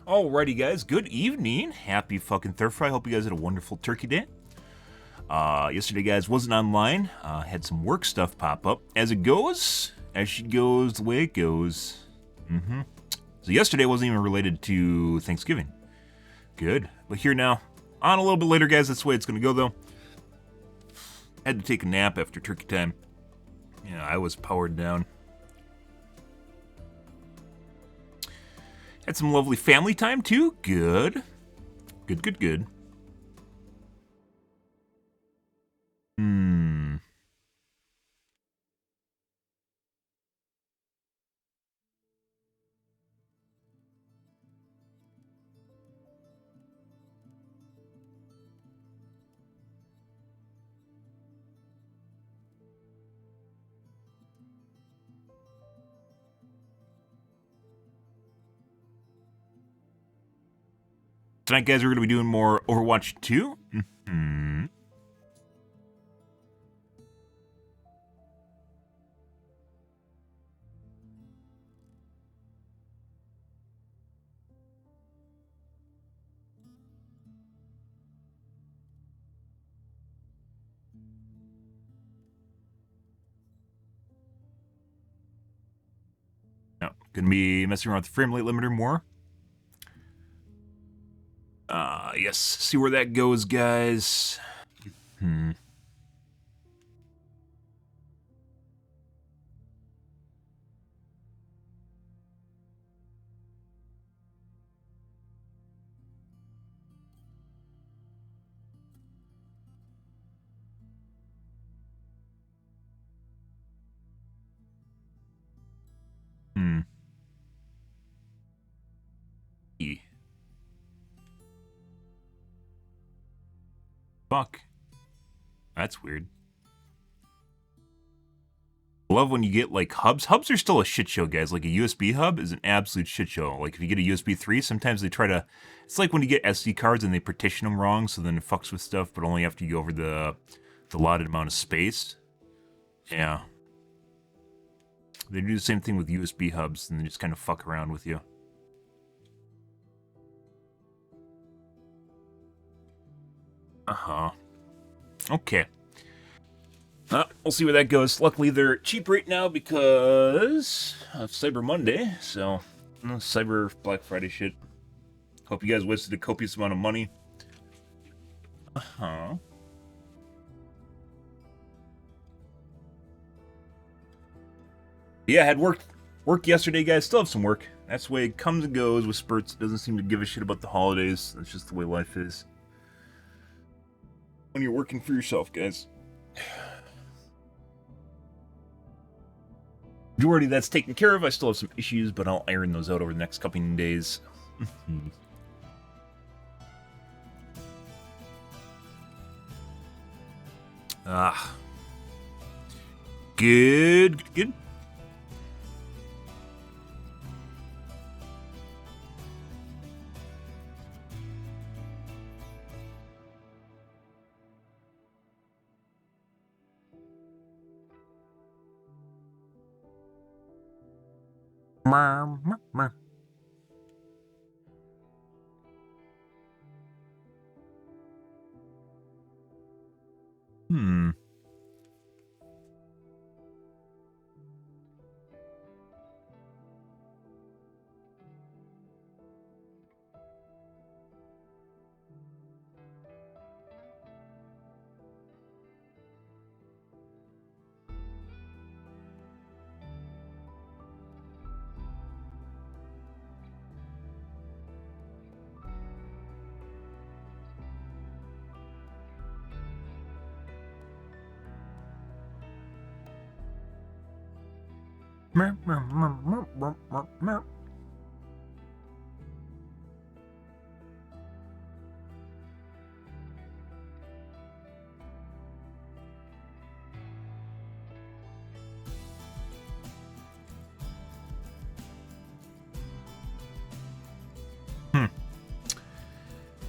Alrighty, guys. Good evening. Happy fucking Thursday. I hope you guys had a wonderful turkey day. Yesterday, guys, wasn't online. Had some work stuff pop up. As it goes, as she goes, the way it goes. So yesterday wasn't even related to Thanksgiving. Good. But here now, on a little bit later, guys. That's the way it's going to go, though. Had to take a nap after turkey time. Yeah, I was powered down. Had some lovely family time, too. Good. Good. Tonight, guys, we're going to be doing more Overwatch 2. No, going to be messing around with the frame rate limiter more. Yes, see where that goes, guys. Fuck. That's weird. I love when you get, like, hubs. Hubs are still a shit show, guys. Like, a USB hub is an absolute shit show. Like, if you get a USB 3, sometimes they try to... It's like when you get SD cards and they partition them wrong, so then it fucks with stuff, but only after you go over the allotted amount of space. Yeah. They do the same thing with USB hubs, and they just kind of fuck around with you. Okay. We'll see where that goes. Luckily, they're cheap right now because of Cyber Monday, so Cyber Black Friday shit. Hope you guys wasted a copious amount of money. Yeah, I had work yesterday, guys. Still have some work. That's the way it comes and goes with spurts. Doesn't seem to give a shit about the holidays. That's just the way life is. When you're working for yourself, guys. Majority of that's taken care of. I still have some issues, but I'll iron those out over the next couple of days. Good.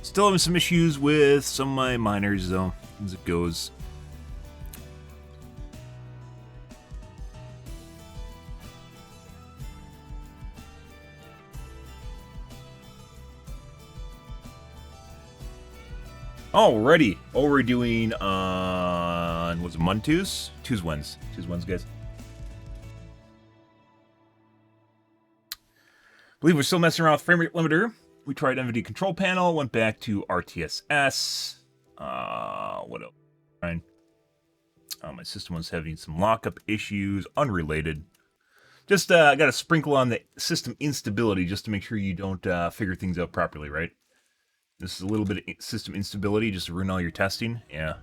Still having some issues with some of my miners, though, as it goes. Alrighty, what we're doing on, was it Montues? Tues wins, guys. Believe we're still messing around with frame rate limiter. We tried NVIDIA control panel, went back to RTSS. What else? Fine. My system was having some lockup issues, unrelated. Just got to sprinkle on the system instability just to make sure you don't figure things out properly, right? This is a little bit of system instability just to ruin all your testing. Yeah.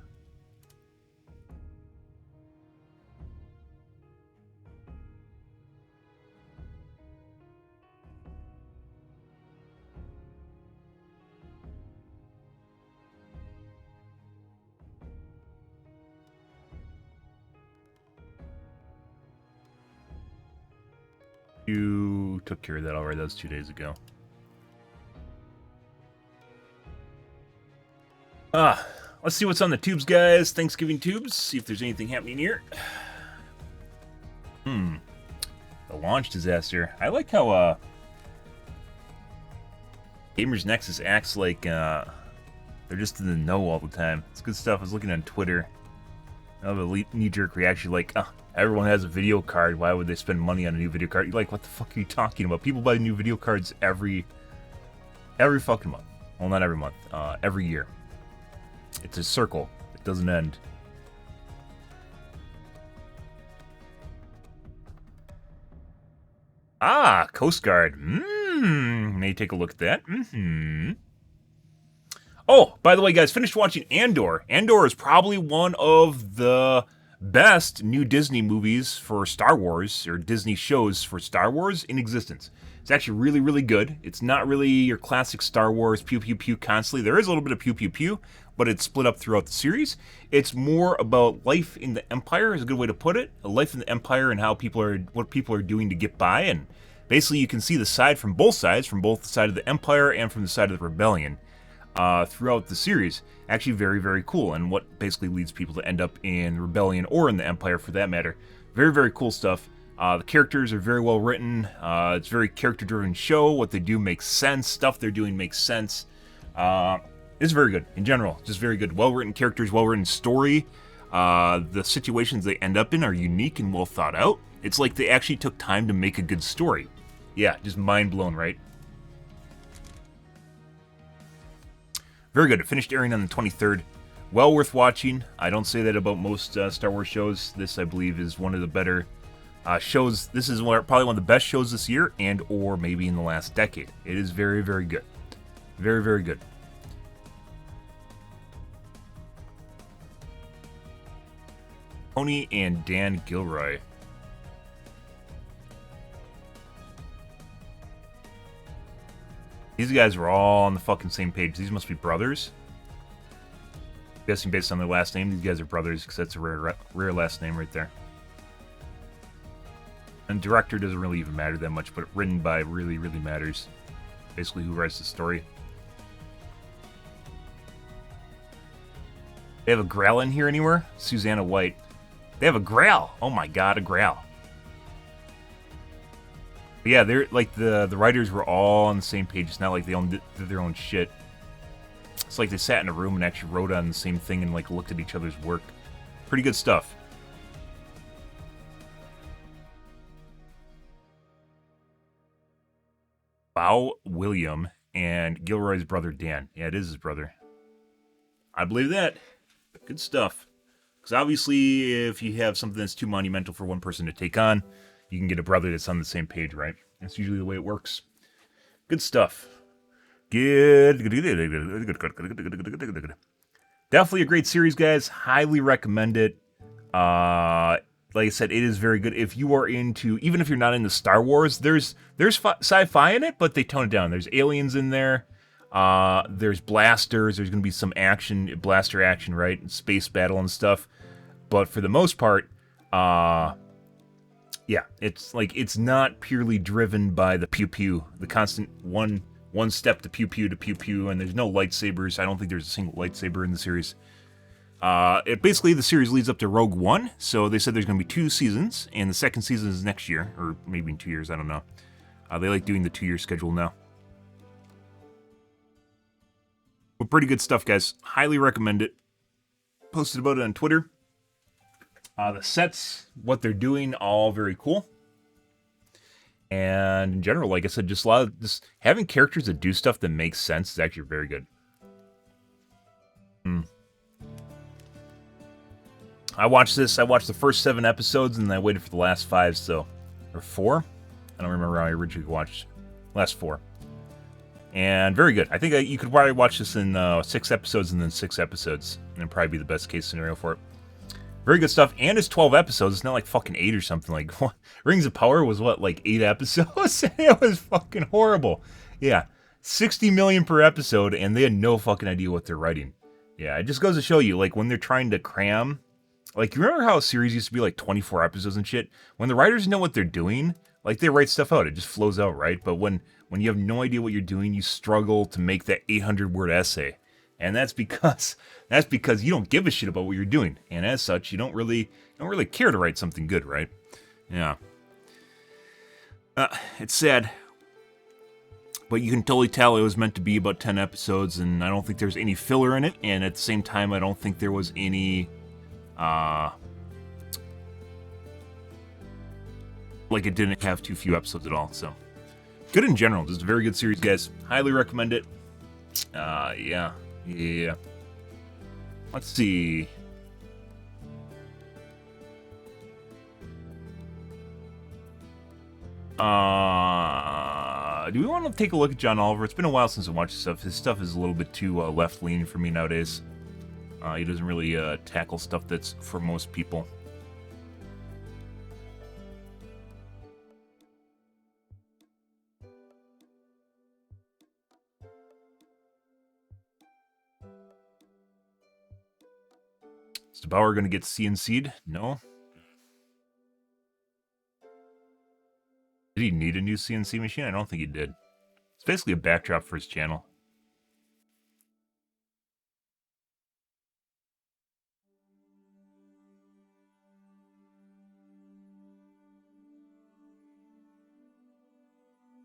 You took care of that already. That was 2 days ago. Let's see what's on the tubes, guys. Thanksgiving tubes. See if there's anything happening here. The launch disaster. I like how Gamers Nexus acts like they're just in the know all the time. It's good stuff. I was looking on Twitter. I have a knee-jerk reaction like, everyone has a video card. Why would they spend money on a new video card? You're like, what the fuck are you talking about? People buy new video cards every fucking month. Well, not every month. Every year. It's a circle. It doesn't end. Coast Guard. May take a look at that. Oh, by the way, guys, finished watching Andor. Andor is probably one of the best new Disney movies for Star Wars, or Disney shows for Star Wars in existence. It's actually really, really good. It's not really your classic Star Wars pew pew pew constantly. There is a little bit of pew pew pew, but it's split up throughout the series. It's more about life in the Empire, is a good way to put it. A life in the Empire and how what people are doing to get by, and basically you can see the side from both sides, from both the side of the Empire and from the side of the Rebellion. Throughout the series. Actually very, very cool, and what basically leads people to end up in Rebellion or in the Empire for that matter. Very, very cool stuff. The characters are very well written. It's a very character-driven show. What they do makes sense. Stuff they're doing makes sense. It's very good in general. Just very good. Well-written characters, well-written story. The situations they end up in are unique and well thought out. It's like they actually took time to make a good story. Yeah, just mind blown, right? Very good. It finished airing on the 23rd. Well worth watching. I don't say that about most Star Wars shows. This, I believe, is one of the better shows. This is probably one of the best shows this year, and or maybe in the last decade. It is very, very good. Very, very good. Tony and Dan Gilroy. These guys were all on the fucking same page. These must be brothers. I'm guessing based on their last name, these guys are brothers, because that's a rare last name right there. And director doesn't really even matter that much, but written by really, really matters. Basically, who writes the story. They have a Grail in here anywhere? Susanna White. They have a Grail! Oh my god, a Grail. But yeah, they're like the writers were all on the same page. It's not like they did their own shit. It's like they sat in a room and actually wrote on the same thing and like looked at each other's work. Pretty good stuff. Bow William and Gilroy's brother Dan. Yeah, it is his brother. I believe that. Good stuff. Because obviously, if you have something that's too monumental for one person to take on, you can get a brother that's on the same page, right? That's usually the way it works. Good stuff. Good. Definitely a great series, guys. Highly recommend it. Like I said, it is very good. If you are into, even if you're not into Star Wars, there's sci-fi in it, but they tone it down. There's aliens in there. There's blasters. There's going to be some action, blaster action, right? Space battle and stuff. But for the most part, yeah, it's not purely driven by the pew pew, the constant one step to pew pew, and there's no lightsabers. I don't think there's a single lightsaber in the series. Basically the series leads up to Rogue One, so they said there's going to be 2 seasons, and the second season is next year, or maybe in 2 years. I don't know. They like doing the 2-year schedule now. But pretty good stuff, guys. Highly recommend it. Posted about it on Twitter. The sets, what they're doing, all very cool. And in general, like I said, just a lot of just having characters that do stuff that makes sense is actually very good. I watched this. I watched the first 7 episodes, and then I waited for the last 5. So, or 4. I don't remember how I originally watched. Last 4. And very good. I think you could probably watch this in 6 episodes and then 6 episodes. And it'd probably be the best case scenario for it. Very good stuff. And it's 12 episodes. It's not like fucking 8 or something. Like, what? Rings of Power was what, like 8 episodes? It was fucking horrible. Yeah. 60 million per episode, and they had no fucking idea what they're writing. Yeah, it just goes to show you, like, when they're trying to cram. Like, you remember how a series used to be like 24 episodes and shit? When the writers know what they're doing, like, they write stuff out. It just flows out, right? But when you have no idea what you're doing, you struggle to make that 800-word essay. And that's because you don't give a shit about what you're doing. And as such, you don't really care to write something good, right? Yeah. It's sad. But you can totally tell it was meant to be about 10 episodes, and I don't think there's any filler in it. And at the same time, I don't think there was any... like it didn't have too few episodes at all, so good in general. Just a very good series, guys. Highly recommend it. Yeah. Let's see. Do we want to take a look at John Oliver? It's been a while since I watched his stuff. His stuff is a little bit too left-leaning for me nowadays. He doesn't really tackle stuff that's for most people. Is DeBauer going to get CNC'd? No. Did he need a new CNC machine? I don't think he did. It's basically a backdrop for his channel.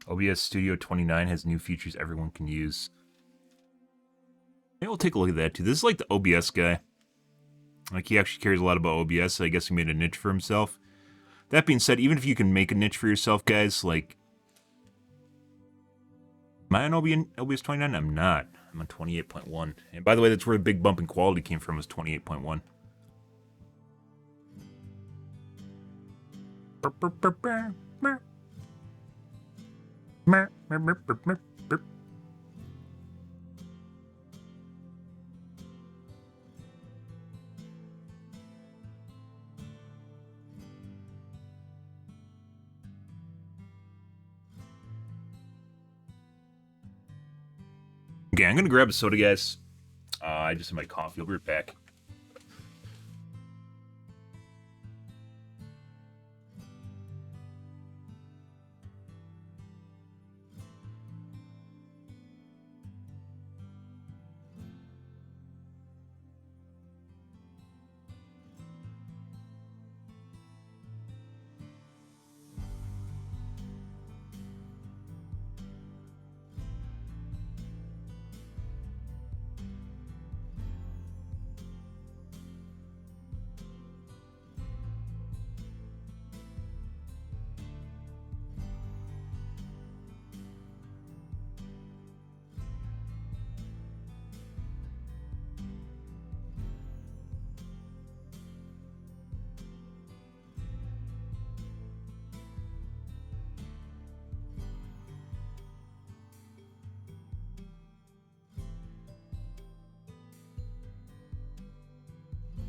OBS Studio 29 has new features everyone can use. Maybe we'll take a look at that too. This is like the OBS guy. Like, he actually cares a lot about OBS, so I guess he made a niche for himself. That being said, even if you can make a niche for yourself, guys, like... Am I on OBS 29? I'm not. I'm on 28.1. And by the way, that's where the big bump in quality came from, was 28.1. Okay, I'm gonna grab a soda, guys. I just had my coffee. I'll be right back.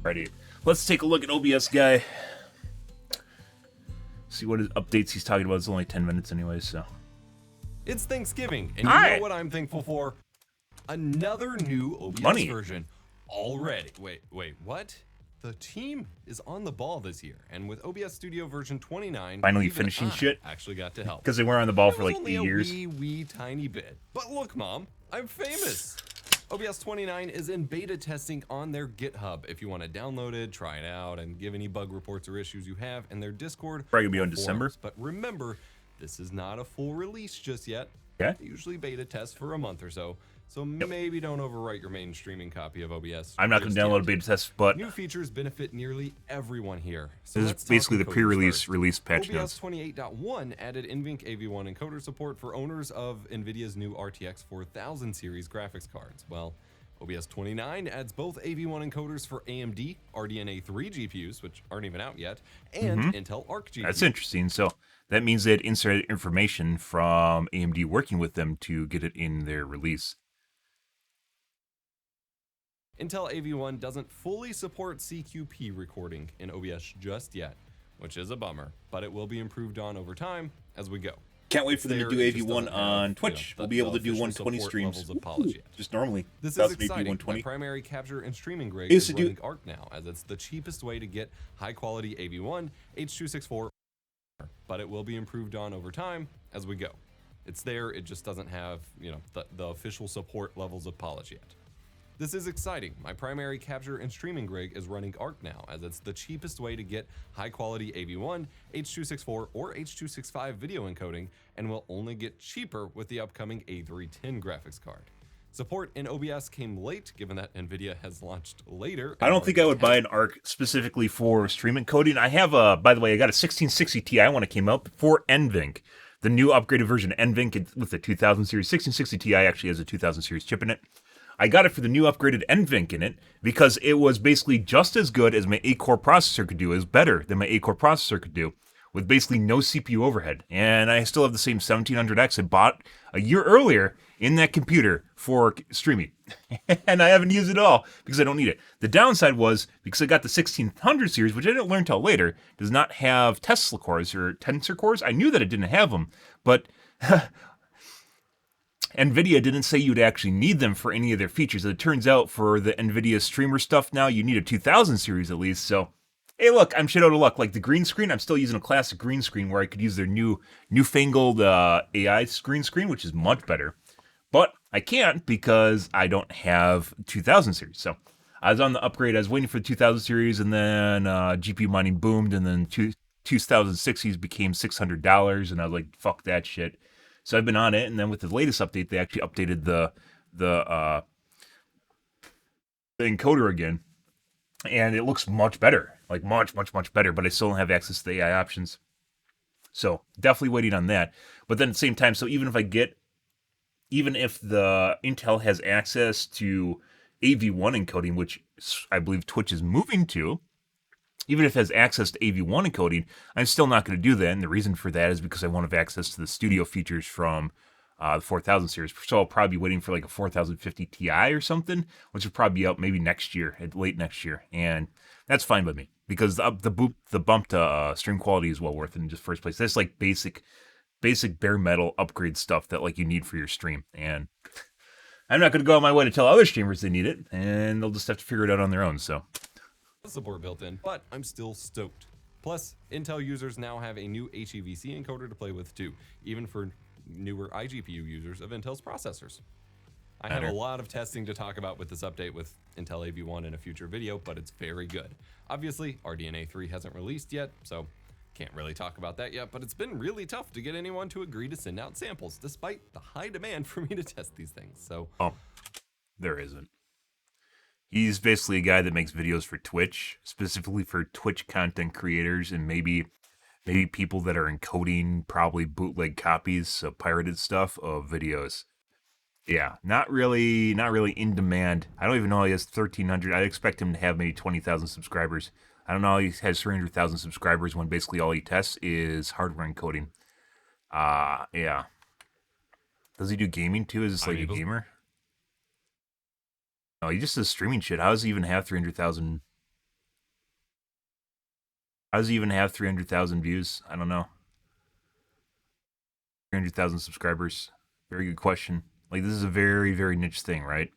Alrighty, let's take a look at OBS guy. See what his updates he's talking about. It's only 10 minutes anyway, so. It's Thanksgiving, and you know what I'm thankful for? Another new OBS version already. Wait, what? The team is on the ball this year, and with OBS Studio version 29, finally finishing shit. Actually got to help. Because they weren't on the ball for like 8 years. Wee tiny bit. But look, Mom, I'm famous. OBS 29 is in beta testing on their GitHub. If you want to download it, try it out, and give any bug reports or issues you have, and their Discord. Probably gonna be on December. But remember, this is not a full release just yet. Okay. They usually beta test for a month or so. so maybe don't overwrite your main streaming copy of OBS. I'm not going to download a beta test, but new features benefit nearly everyone here. So this is basically the pre-release release patch notes. OBS 28.1 added NVENC AV1 encoder support for owners of NVIDIA's new RTX 4000 series graphics cards. Well, OBS 29 adds both AV1 encoders for AMD RDNA 3 GPUs, which aren't even out yet, and Intel Arc GPUs. That's interesting. So that means they had inserted information from AMD working with them to get it in their release. Intel AV1 doesn't fully support CQP recording in OBS just yet, which is a bummer, but it will be improved on over time as we go. Can't wait for them to do AV1 on Twitch. We'll be able to do 120 streams. Just normally. This is exciting. My primary capture and streaming rig is running Arc now, as it's the cheapest way to get high-quality AV1, H.264, but it will be improved on over time as we go. It's there, it just doesn't have, the official support levels of polish yet. This is exciting. My primary capture and streaming rig is running Arc now, as it's the cheapest way to get high-quality AV1, H.264, or H.265 video encoding, and will only get cheaper with the upcoming A310 graphics card. Support in OBS came late, given that NVIDIA has launched later. I don't think I would buy an Arc specifically for stream encoding. I have by the way, I got a 1660 Ti when it came out for NVENC. The new upgraded version of NVENC with the 2000 series. 1660 Ti actually has a 2000 series chip in it. I got it for the new upgraded NVENC in it because it was basically just as good as my 8-core processor could do. It was better than my 8-core processor could do with basically no CPU overhead. And I still have the same 1700X I bought a year earlier in that computer for streaming. And I haven't used it at all because I don't need it. The downside was because I got the 1600 series, which I didn't learn till later, does not have Tesla cores or tensor cores. I knew that it didn't have them, but NVIDIA didn't say you'd actually need them for any of their features. It turns out for the NVIDIA streamer stuff now, you need a 2000 series at least. So, hey, look, I'm shit out of luck. Like the green screen, I'm still using a classic green screen where I could use their newfangled AI green screen, which is much better. But I can't because I don't have 2000 series. So I was on the upgrade. I was waiting for the 2000 series, and then GPU mining boomed, and then 2060s became $600, and I was like, fuck that shit. So I've been on it, and then with the latest update, they actually updated the encoder again, and it looks much better, like much better. But I still don't have access to the AI options, so definitely waiting on that. But then at the same time, so even if the Intel has access to AV1 encoding, which I believe Twitch is moving to. Even if it has access to AV1 encoding, I'm still not going to do that. And the reason for that is because I won't have access to the studio features from the 4000 series. So I'll probably be waiting for like a 4050 Ti or something, which will probably be out maybe next year, late next year. And that's fine by me because the bump to stream quality is well worth it in the first place. That's like basic bare metal upgrade stuff that like you need for your stream. And I'm not going to go out my way to tell other streamers they need it, and they'll just have to figure it out on their own. So. Support built in, but I'm still stoked. Plus, Intel users now have a new HEVC encoder to play with too, even for newer iGPU users of Intel's processors. I have a lot of testing to talk about with this update with Intel AV1 in a future video, but it's very good. Obviously, RDNA 3 hasn't released yet, so can't really talk about that yet, but it's been really tough to get anyone to agree to send out samples, despite the high demand for me to test these things, so... Oh, there isn't. He's basically a guy that makes videos for Twitch, specifically for Twitch content creators and maybe people that are encoding probably bootleg copies, so pirated stuff of videos. Yeah, not really in demand. I don't even know he has 1,300. I expect him to have maybe 20,000 subscribers. I don't know he has 300,000 subscribers when basically all he tests is hardware encoding. Yeah. Does he do gaming too? Is this like a gamer? No, he just does streaming shit. How does he even have 300,000? How does he even have 300,000 views? I don't know. 300,000 subscribers. Very good question. Like, this is a very, very niche thing, right?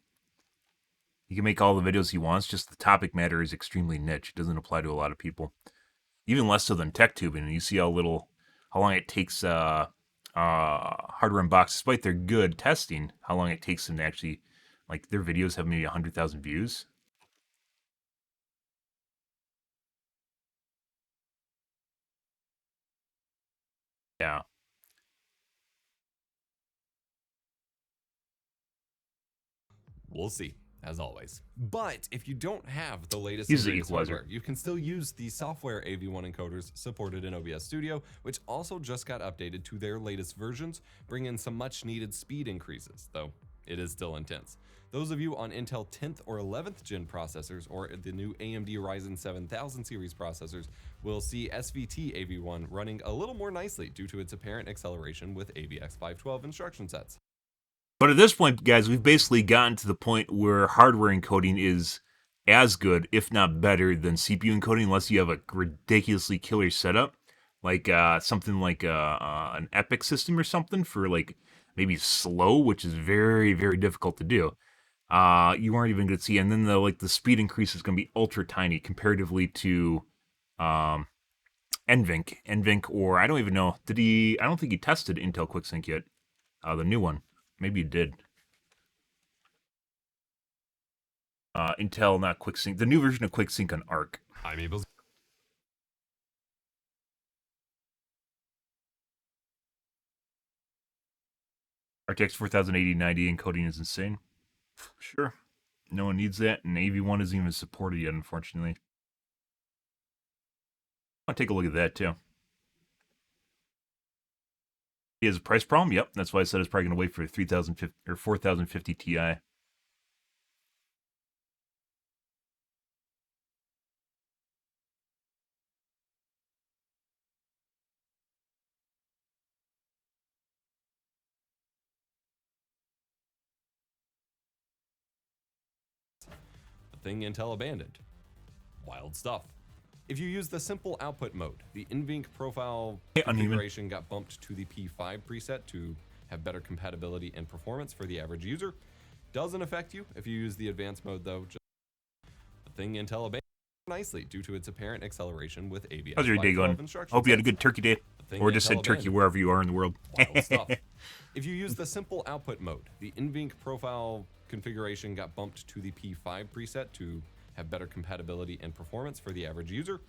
He can make all the videos he wants, just the topic matter is extremely niche. It doesn't apply to a lot of people. Even less so than tech tubing. And you see how long it takes hardware unboxed, despite their good testing, how long it takes them to actually, like, their videos have maybe 100,000 views. Yeah. We'll see, as always. But if you don't have the latest equalizer, you can still use the software AV1 encoders supported in OBS Studio, which also just got updated to their latest versions, bringing some much needed speed increases, though it is still intense. Those of you on Intel 10th or 11th gen processors or the new AMD Ryzen 7000 series processors will see SVT AV1 running a little more nicely due to its apparent acceleration with AVX512 instruction sets. But at this point, guys, we've basically gotten to the point where hardware encoding is as good, if not better, than CPU encoding, unless you have a ridiculously killer setup, like something like an Epic system or something for like maybe slow, which is very, very difficult to do. You aren't even going to see, and then the speed increase is going to be ultra tiny comparatively to NVENC, or I don't even know. I don't think he tested Intel QuickSync yet, the new one. Maybe he did. Intel, not QuickSync. The new version of QuickSync on Arc. I'm able. RTX 4080 encoding is insane. Sure. No one needs that, and AV1 isn't even supported yet, unfortunately. I'll take a look at that, too. He has a price problem? Yep, that's why I said it's probably going to wait for 3050 or 4050 Ti. The thing Intel abandoned. Wild stuff. If you use the simple output mode, the NVENC profile configuration got bumped to the P5 preset to have better compatibility and performance for the average user. Doesn't affect you if you use the advanced mode though. Just the thing Intel abandoned nicely due to its apparent acceleration with ABS. How's your day going? Hope you had a good turkey day. Or just said turkey wherever you are in the world. Wild stuff. If you use the simple output mode, the NVENC profile configuration got bumped to the P5 preset to have better compatibility and performance for the average user.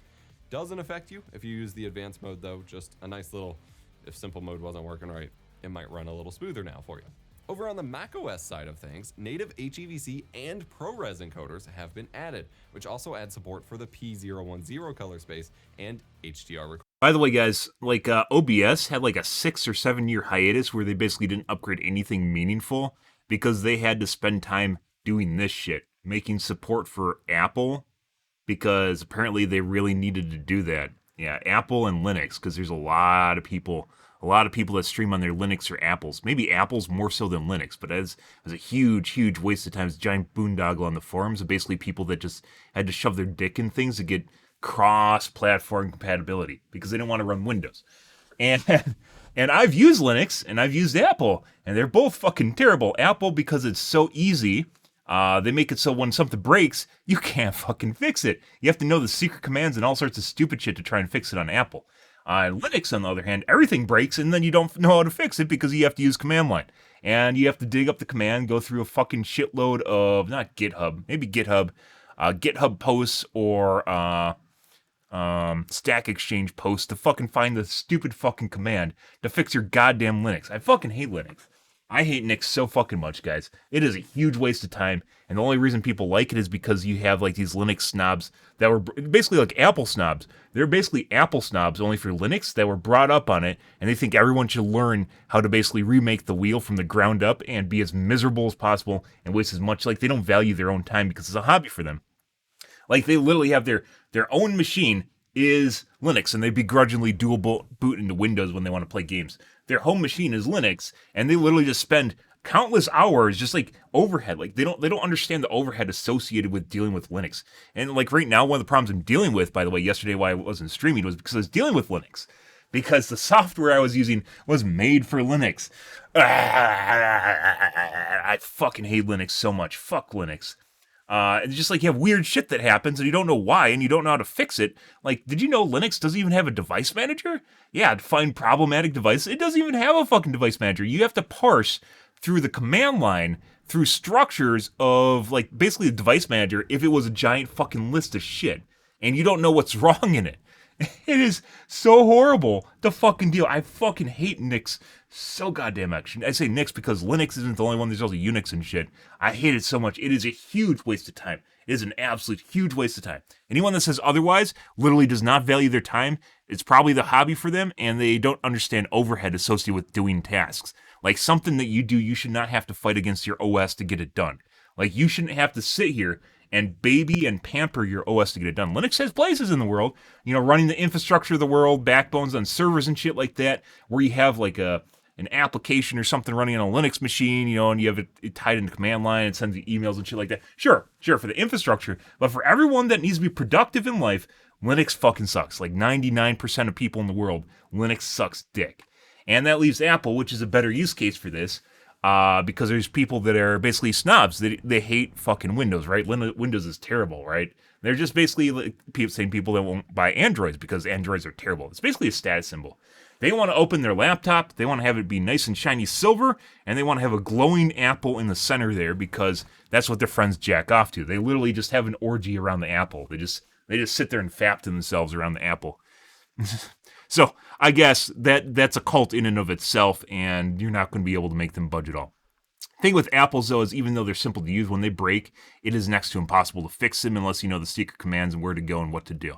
Doesn't affect you if you use the advanced mode though, just a nice little, if simple mode wasn't working right, it might run a little smoother now for you. Over on the macOS side of things, native HEVC and ProRes encoders have been added, which also add support for the P010 color space and HDR recording. By the way, guys, like OBS had like a 6 or 7 year hiatus where they basically didn't upgrade anything meaningful because they had to spend time doing this shit, making support for Apple, because apparently they really needed to do that. Yeah, Apple and Linux, because there's a lot of people that stream on their Linux or Apples. Maybe Apple's more so than Linux, but as a huge, huge waste of time, it's a giant boondoggle on the forums of basically people that just had to shove their dick in things to get cross-platform compatibility because they didn't want to run Windows. And I've used Linux and I've used Apple, and they're both fucking terrible. Apple because it's so easy. They make it so when something breaks, you can't fucking fix it. You have to know the secret commands and all sorts of stupid shit to try and fix it on Apple. Linux, on the other hand, everything breaks and then you don't know how to fix it because you have to use command line. And you have to dig up the command, go through a fucking shitload of, not GitHub, maybe GitHub, GitHub posts or Stack Exchange posts to fucking find the stupid fucking command to fix your goddamn Linux. I fucking hate Linux. I hate Nix so fucking much, guys. It is a huge waste of time, and the only reason people like it is because you have like these Linux snobs that were basically like Apple snobs. They're basically Apple snobs only for Linux that were brought up on it, and they think everyone should learn how to basically remake the wheel from the ground up and be as miserable as possible and waste as much. Like they don't value their own time because it's a hobby for them. Like they literally have their own machine is Linux, and they begrudgingly dual boot into Windows when they want to play games. Their home machine is Linux, and they literally just spend countless hours just like overhead. Like they don't understand the overhead associated with dealing with Linux. And like right now, one of the problems I'm dealing with, by the way, yesterday why I wasn't streaming was because I was dealing with Linux. Because the software I was using was made for Linux. I fucking hate Linux so much. Fuck Linux. It's just like you have weird shit that happens and you don't know why and you don't know how to fix it. Like, did you know Linux doesn't even have a device manager? Yeah, to find problematic devices, it doesn't even have a fucking device manager. You have to parse through the command line, through structures of, like, basically a device manager if it was a giant fucking list of shit. And you don't know what's wrong in it. It is so horrible to fucking deal. I fucking hate Nix so goddamn much. I say Nix because Linux isn't the only one. There's also Unix and shit. I hate it so much. It is a huge waste of time. It is an absolute huge waste of time. Anyone that says otherwise literally does not value their time. It's probably the hobby for them, and they don't understand overhead associated with doing tasks. Like something that you do, you should not have to fight against your OS to get it done. Like you shouldn't have to sit here and baby and pamper your OS to get it done. Linux has places in the world, running the infrastructure of the world, backbones on servers and shit like that, where you have like an application or something running on a Linux machine, and you have it tied into command line and sends you emails and shit like that. Sure, for the infrastructure. But for everyone that needs to be productive in life, Linux fucking sucks. Like 99% of people in the world, Linux sucks dick. And that leaves Apple, which is a better use case for this, because there's people that are basically snobs. They hate fucking Windows, right? Windows is terrible, right? They're just basically like saying people that won't buy Androids because Androids are terrible. It's basically a status symbol. They want to open their laptop, they want to have it be nice and shiny silver, and they want to have a glowing apple in the center there because that's what their friends jack off to. They literally just have an orgy around the apple. They just sit there and fap to themselves around the apple. So I guess that's a cult in and of itself, and you're not going to be able to make them budge at all. The thing with apples, though, is even though they're simple to use, when they break, it is next to impossible to fix them unless you know the secret commands and where to go and what to do.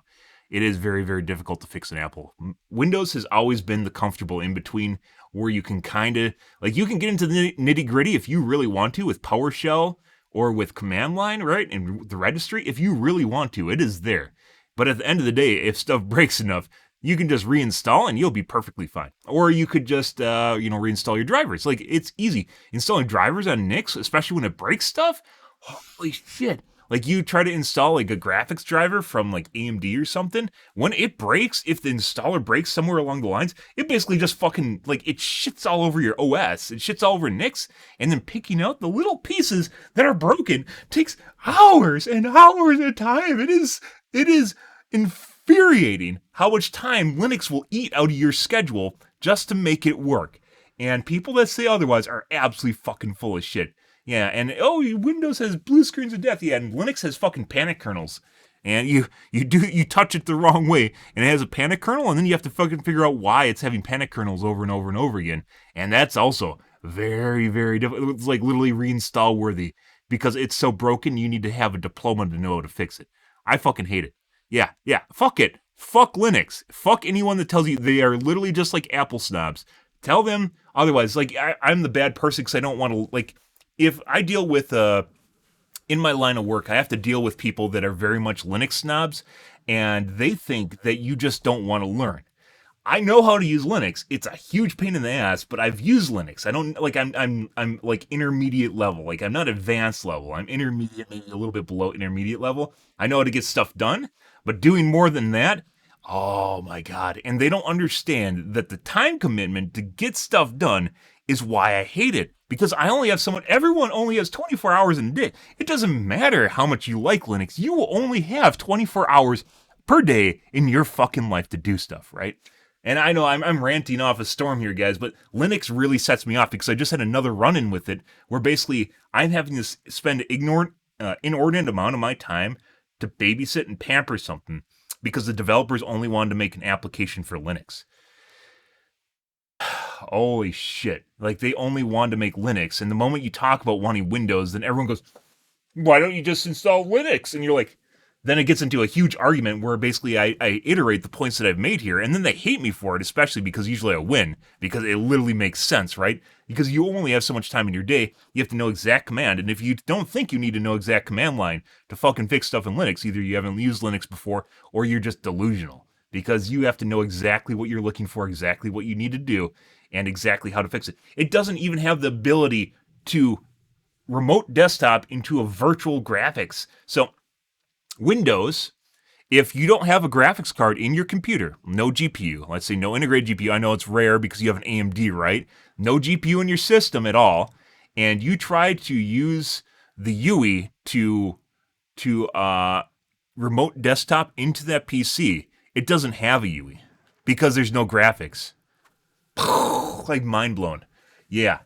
It is very, very difficult to fix an apple. Windows has always been the comfortable in-between where you can kind of, like you can get into the nitty-gritty if you really want to with PowerShell or with command line, right, and the registry. If you really want to, it is there. But at the end of the day, if stuff breaks enough, you can just reinstall and you'll be perfectly fine. Or you could just, reinstall your drivers. Like, it's easy. Installing drivers on Nix, especially when it breaks stuff, holy shit. Like, you try to install, like, a graphics driver from, like, AMD or something. When it breaks, if the installer breaks somewhere along the lines, it basically just fucking, like, it shits all over your OS. It shits all over Nix. And then picking out the little pieces that are broken takes hours and hours of time. It is infuriating how much time Linux will eat out of your schedule just to make it work. And people that say otherwise are absolutely fucking full of shit. Yeah, and Windows has blue screens of death. Yeah, and Linux has fucking panic kernels. And you touch it the wrong way, and it has a panic kernel, and then you have to fucking figure out why it's having panic kernels over and over and over again. And that's also very, very difficult. It's like literally reinstall worthy. Because it's so broken, you need to have a diploma to know how to fix it. I fucking hate it. Yeah, fuck it. Fuck Linux. Fuck anyone that tells you they are literally just like Apple snobs. Tell them otherwise. Like, I'm the bad person because I don't want to, like, if I deal with, in my line of work, I have to deal with people that are very much Linux snobs, and they think that you just don't want to learn. I know how to use Linux. It's a huge pain in the ass, but I've used Linux. I don't, like, I'm like intermediate level. Like, I'm not advanced level. I'm intermediate, maybe a little bit below intermediate level. I know how to get stuff done, but doing more than that, oh my God. And they don't understand that the time commitment to get stuff done is why I hate it. Because everyone only has 24 hours in a day. It doesn't matter how much you like Linux. You will only have 24 hours per day in your fucking life to do stuff, right? And I know I'm ranting off a storm here, guys, but Linux really sets me off because I just had another run-in with it where basically I'm having to spend inordinate amount of my time to babysit and pamper something because the developers only wanted to make an application for Linux. Holy shit. Like, they only wanted to make Linux, and the moment you talk about wanting Windows, then everyone goes, why don't you just install Linux? And you're like, then it gets into a huge argument where basically I iterate the points that I've made here, and then they hate me for it, especially because usually I win, because it literally makes sense, right? Because you only have so much time in your day, you have to know exact command, and if you don't think you need to know exact command line to fucking fix stuff in Linux, either you haven't used Linux before, or you're just delusional, because you have to know exactly what you're looking for, exactly what you need to do, and exactly how to fix it. It doesn't even have the ability to remote desktop into a virtual graphics. So Windows, if you don't have a graphics card in your computer, no GPU, let's say no integrated GPU, I know it's rare because you have an AMD, right? No GPU in your system at all, and you try to use the UI to remote desktop into that PC, it doesn't have a UI because there's no graphics. Like mind blown. Yeah,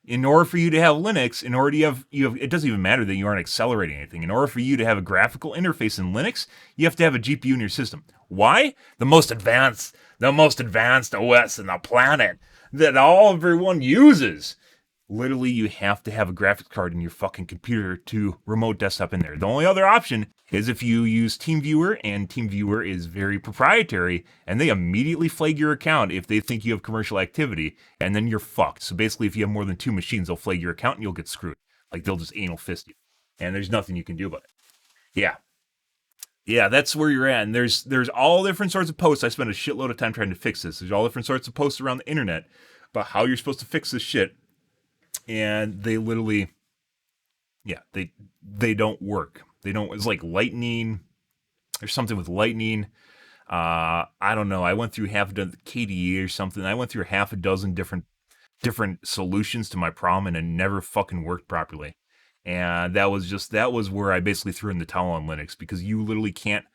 In order for you to have Linux, in order to have it doesn't even matter that you aren't accelerating anything. In order for you to have a graphical interface in Linux, you have to have a GPU in your system. Why? The most advanced OS in the planet that everyone uses. Literally, you have to have a graphics card in your fucking computer to remote desktop in there. The only other option is if you use TeamViewer, and TeamViewer is very proprietary, and they immediately flag your account if they think you have commercial activity, and then you're fucked. So basically, if you have more than 2 machines, they'll flag your account and you'll get screwed. Like, they'll just anal fist you. And there's nothing you can do about it. Yeah. Yeah, that's where you're at. And there's all different sorts of posts. I spent a shitload of time trying to fix this. There's all different sorts of posts around the internet about how you're supposed to fix this shit. And they literally, yeah, they don't work. They don't. It's like lightning. There's something with lightning. I don't know. I went through half a dozen KDE or something. I went through half a dozen different solutions to my problem, and it never fucking worked properly. And that was where I basically threw in the towel on Linux, because you literally can't.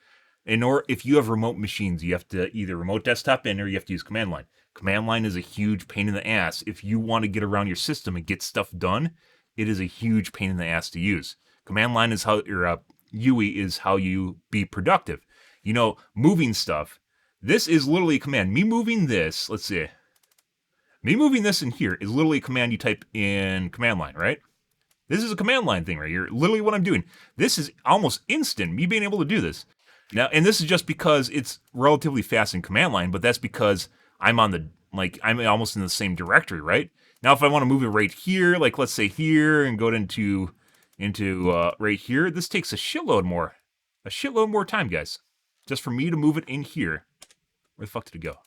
If you have remote machines, you have to either remote desktop in, or you have to use command line. Command line is a huge pain in the ass. If you want to get around your system and get stuff done, it is a huge pain in the ass to use. Command line is how your UI is how you be productive. You know, moving stuff. This is literally a command. Me moving this, let's see. Me moving this in here is literally a command you type in command line, right? This is a command line thing right here. Literally what I'm doing. This is almost instant, me being able to do this. Now, and this is just because it's relatively fast in command line, but that's because I'm almost in the same directory, right? Now, if I want to move it right here, like let's say here, and go into right here, this takes a shitload more time, guys, just for me to move it in here. Where the fuck did it go?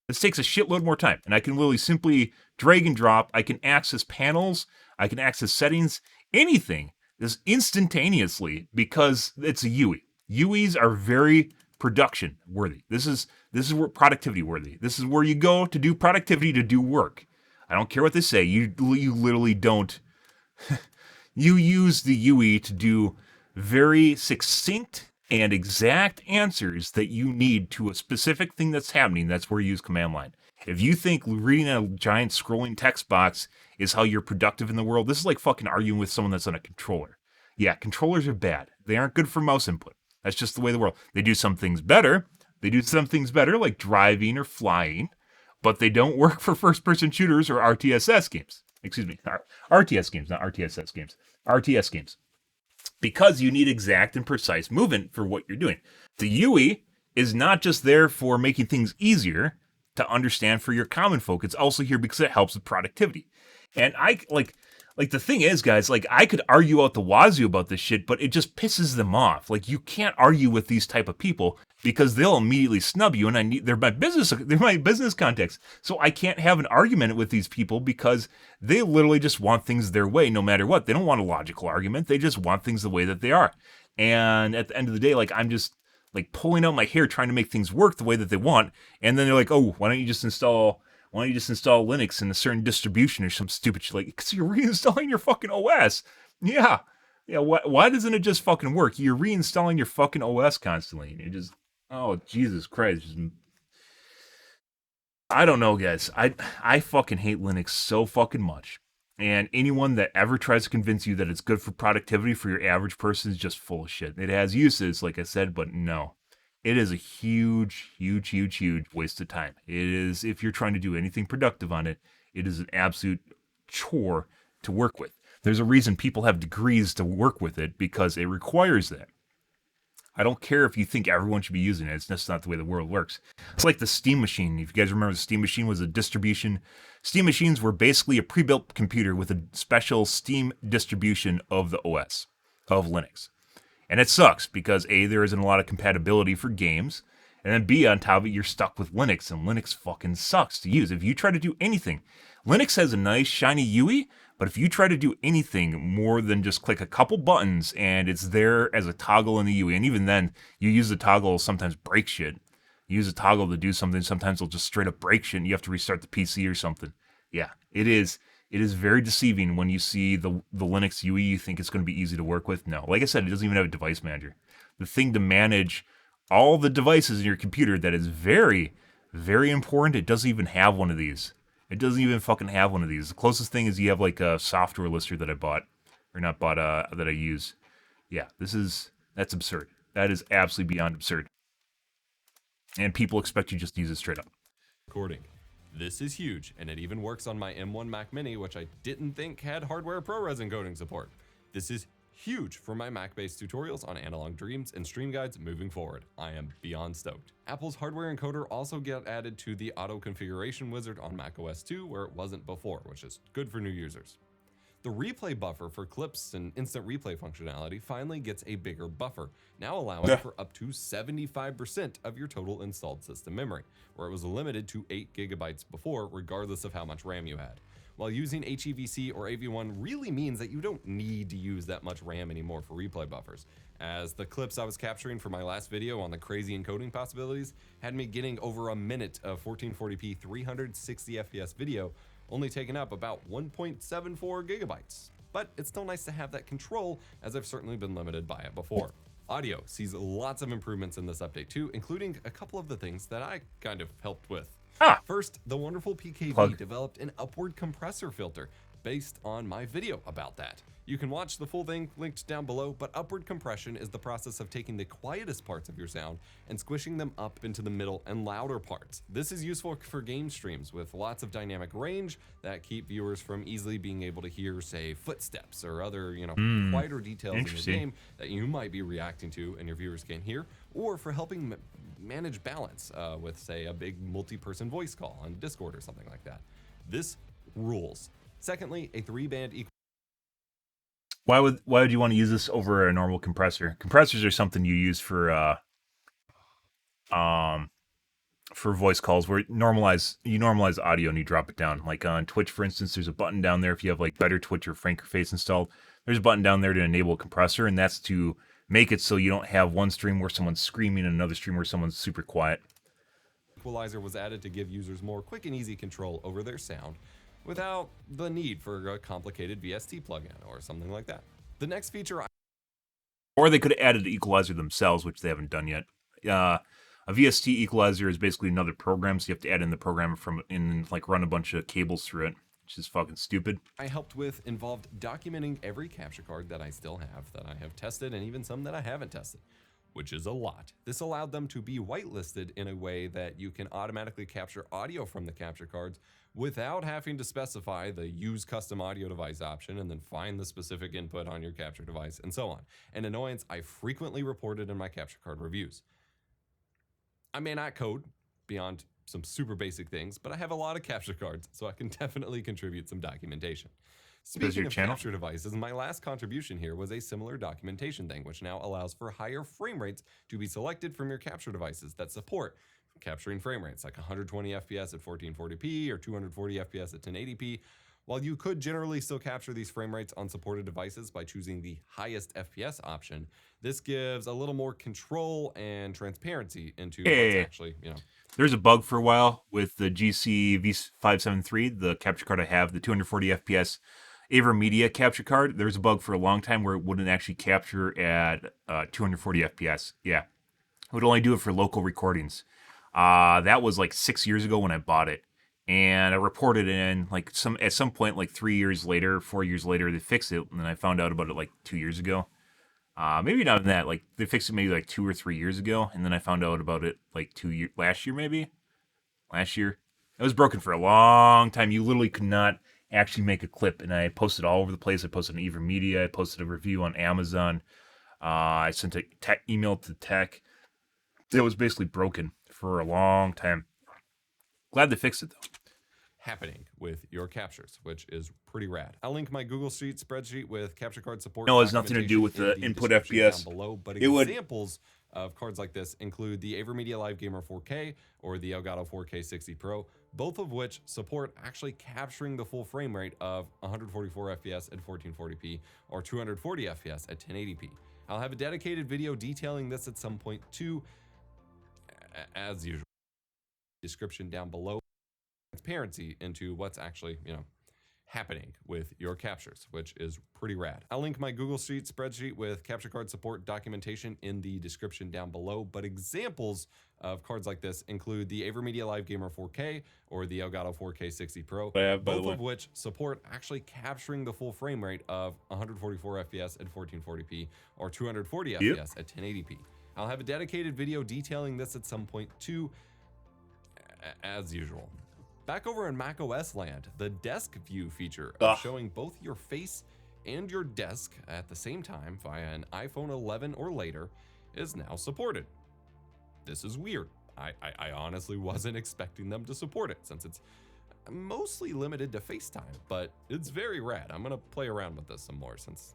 This takes a shitload more time, and I can literally simply drag and drop. I can access panels, I can access settings, anything is instantaneously, because it's a UI. UIs are very production worthy. This is where productivity worthy. This is where you go to do productivity, to do work. I don't care what they say. You literally don't. You use the UI to do very succinct and exact answers that you need to a specific thing that's happening. That's where you use command line. If you think reading a giant scrolling text box is how you're productive in the world, this is like fucking arguing with someone that's on a controller. Yeah, controllers are bad. They aren't good for mouse input. That's just the way of the world. They do some things better. Like driving or flying, but they don't work for first-person shooters or RTSS games. Excuse me, RTS games, not RTSS games. RTS games. Because you need exact and precise movement for what you're doing. The UI is not just there for making things easier to understand for your common folk. It's also here because it helps with productivity. And I like the thing is, guys, like I could argue out the wazoo about this shit, but it just pisses them off. Like, you can't argue with these type of people because they'll immediately snub you, and they're my business contacts. So I can't have an argument with these people because they literally just want things their way no matter what. They don't want a logical argument. They just want things the way that they are. And at the end of the day, like, I'm just like pulling out my hair trying to make things work the way that they want. And then they're like, oh, why don't you just install Linux in a certain distribution or some stupid shit? Like, because you're reinstalling your fucking OS. Yeah. Why doesn't it just fucking work? You're reinstalling your fucking OS constantly. And it just, oh, Jesus Christ. I don't know, guys. I fucking hate Linux so fucking much. And anyone that ever tries to convince you that it's good for productivity for your average person is just full of shit. It has uses, like I said, but no. It is a huge, huge, huge, huge waste of time. It is, if you're trying to do anything productive on it, it is an absolute chore to work with. There's a reason people have degrees to work with it, because it requires that. I don't care if you think everyone should be using it. It's just not the way the world works. It's like the Steam Machine. If you guys remember, the Steam Machine was a distribution. Steam Machines were basically a pre-built computer with a special Steam distribution of the OS, of Linux. And it sucks because A, there isn't a lot of compatibility for games, and then B, on top of it, you're stuck with Linux, and Linux fucking sucks to use. If you try to do anything, Linux has a nice shiny UI, but if you try to do anything more than just click a couple buttons and it's there as a toggle in the UI, and even then, you use the toggle, sometimes break shit. You use a toggle to do something, sometimes it'll just straight up break shit, and you have to restart the PC or something. Yeah, it is very deceiving when you see the Linux UI, you think it's going to be easy to work with. No, like I said, it doesn't even have a device manager. The thing to manage all the devices in your computer that is very, Very important. It doesn't even have one of these. It doesn't even fucking have one of these. The closest thing is you have like a software lister that I bought, or not bought, that I use. Yeah, that's absurd. That is absolutely beyond absurd. And people expect you just to use it straight up. Recording. This is huge, and it even works on my M1 Mac Mini, which I didn't think had hardware ProRes encoding support. This is huge for my Mac-based tutorials on analog dreams and stream guides moving forward. I am beyond stoked. Apple's hardware encoder also got added to the auto configuration wizard on macOS 2, where it wasn't before, which is good for new users. The replay buffer for clips and instant replay functionality finally gets a bigger buffer, now allowing for up to 75% of your total installed system memory, where it was limited to 8 GB before, regardless of how much RAM you had. While using HEVC or AV1 really means that you don't need to use that much RAM anymore for replay buffers, as the clips I was capturing for my last video on the crazy encoding possibilities had me getting over a minute of 1440p 360 FPS video, only taking up about 1.74 gigabytes. But it's still nice to have that control, as I've certainly been limited by it before. Audio sees lots of improvements in this update too, including a couple of the things that I kind of helped with. First, the wonderful PKV developed an upward compressor filter based on my video about that. You can watch the full thing linked down below, but upward compression is the process of taking the quietest parts of your sound and squishing them up into the middle and louder parts. This is useful for game streams with lots of dynamic range that keep viewers from easily being able to hear, say, footsteps or other, quieter details in the game that you might be reacting to and your viewers can't hear, or for helping manage balance with, say, a big multi-person voice call on Discord or something like that. This rules. Secondly, a 3-band equalizer. Why would you want to use this over a normal compressor? Compressors are something you use for voice calls where you normalize audio and you drop it down. Like on Twitch, for instance, there's a button down there if you have like Better Twitch or Franker Face installed. There's a button down there to enable a compressor, and that's to make it so you don't have one stream where someone's screaming and another stream where someone's super quiet. Equalizer was added to give users more quick and easy control over their sound without the need for a complicated VST plugin or something like that. The next feature, or they could have added the equalizer themselves, which they haven't done yet. A VST equalizer is basically another program, so you have to add in the program and like run a bunch of cables through it, which is fucking stupid. I helped with involved documenting every capture card that I still have, that I have tested, and even some that I haven't tested, which is a lot. This allowed them to be whitelisted in a way that you can automatically capture audio from the capture cards without having to specify the use custom audio device option and then find the specific input on your capture device and so on. An annoyance I frequently reported in my capture card reviews. I may not code beyond some super basic things, but I have a lot of capture cards, so I can definitely contribute some documentation. Speaking of capture devices, my last contribution here was a similar documentation thing, which now allows for higher frame rates to be selected from your capture devices that support capturing frame rates like 120 FPS at 1440p or 240 FPS at 1080p. While you could generally still capture these frame rates on supported devices by choosing the highest FPS option, this gives a little more control and transparency into what's actually, There's a bug for a while with the GC V573, the capture card I have, the 240 FPS AverMedia capture card. There's a bug for a long time where it wouldn't actually capture at 240 FPS. Yeah. It would only do it for local recordings. That was like 6 years ago when I bought it. And I reported in at some point, like 3 years later, 4 years later, they fixed it. And then I found out about it like 2 years ago. Maybe not even that. Like they fixed it maybe like 2 or 3 years ago. And then I found out about it like last year, maybe. Last year. It was broken for a long time. You literally could not actually make a clip. And I posted all over the place. I posted on AverMedia. I posted a review on Amazon. I sent a email to tech. It was basically broken for a long time. Glad they fixed it, though. Happening with your captures, which is pretty rad. I'll link my Google Sheet spreadsheet with capture card support. No, it has nothing to do with the input FPS. Down below, but examples of cards like this include the AverMedia Live Gamer 4K or the Elgato 4K 60 Pro, both of which support actually capturing the full frame rate of 144 FPS at 1440p or 240 FPS at 1080p. I'll have a dedicated video detailing this at some point too, as usual. Description down below. Transparency into what's actually, happening with your captures, which is pretty rad. I'll link my Google Sheet spreadsheet with capture card support documentation in the description down below, but examples of cards like this include the AverMedia Live Gamer 4K or the Elgato 4K 60 Pro, both of which support actually capturing the full frame rate of 144 FPS at 1440p or 240 FPS at 1080p. I'll have a dedicated video detailing this at some point too, as usual. Back over in macOS land, the desk view feature of showing both your face and your desk at the same time via an iPhone 11 or later is now supported. This is weird. I honestly wasn't expecting them to support it since it's mostly limited to FaceTime, but it's very rad. I'm gonna play around with this some more since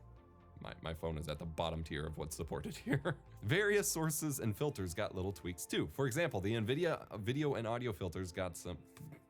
my phone is at the bottom tier of what's supported here. Various sources and filters got little tweaks too. For example, the NVIDIA video and audio filters got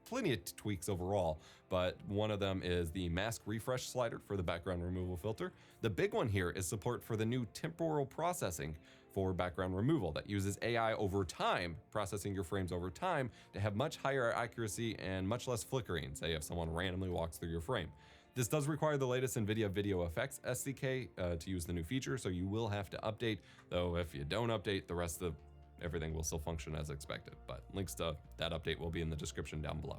plenty of tweaks overall, but one of them is the mask refresh slider for the background removal filter. The big one here is support for the new temporal processing for background removal that uses AI over time, processing your frames over time to have much higher accuracy and much less flickering, say if someone randomly walks through your frame. This does require the latest NVIDIA Video Effects SDK to use the new feature, so you will have to update, though if you don't update, the rest of everything will still function as expected, but links to that update will be in the description down below.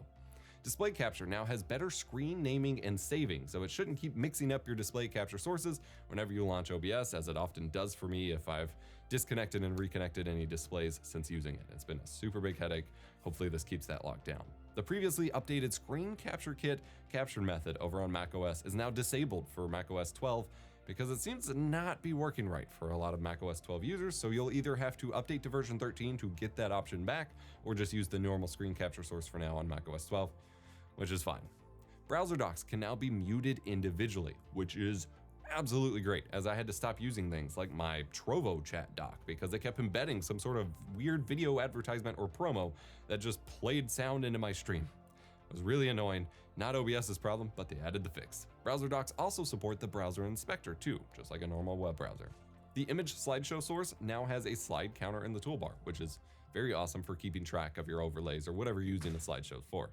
Display capture now has better screen naming and saving, so it shouldn't keep mixing up your display capture sources whenever you launch OBS, as it often does for me if I've disconnected and reconnected any displays since using it. It's been a super big headache. Hopefully this keeps that locked down. The previously updated Screen Capture Kit capture method over on macOS is now disabled for macOS 12 because it seems to not be working right for a lot of macOS 12 users, so you'll either have to update to version 13 to get that option back, or just use the normal screen capture source for now on macOS 12, which is fine. Browser docks can now be muted individually, which is absolutely great, as I had to stop using things like my Trovo chat dock because they kept embedding some sort of weird video advertisement or promo that just played sound into my stream. It was really annoying. Not OBS's problem, but they added the fix. Browser docks also support the browser inspector too, just like a normal web browser. The image slideshow source now has a slide counter in the toolbar, which is very awesome for keeping track of your overlays or whatever you're using the slideshows for.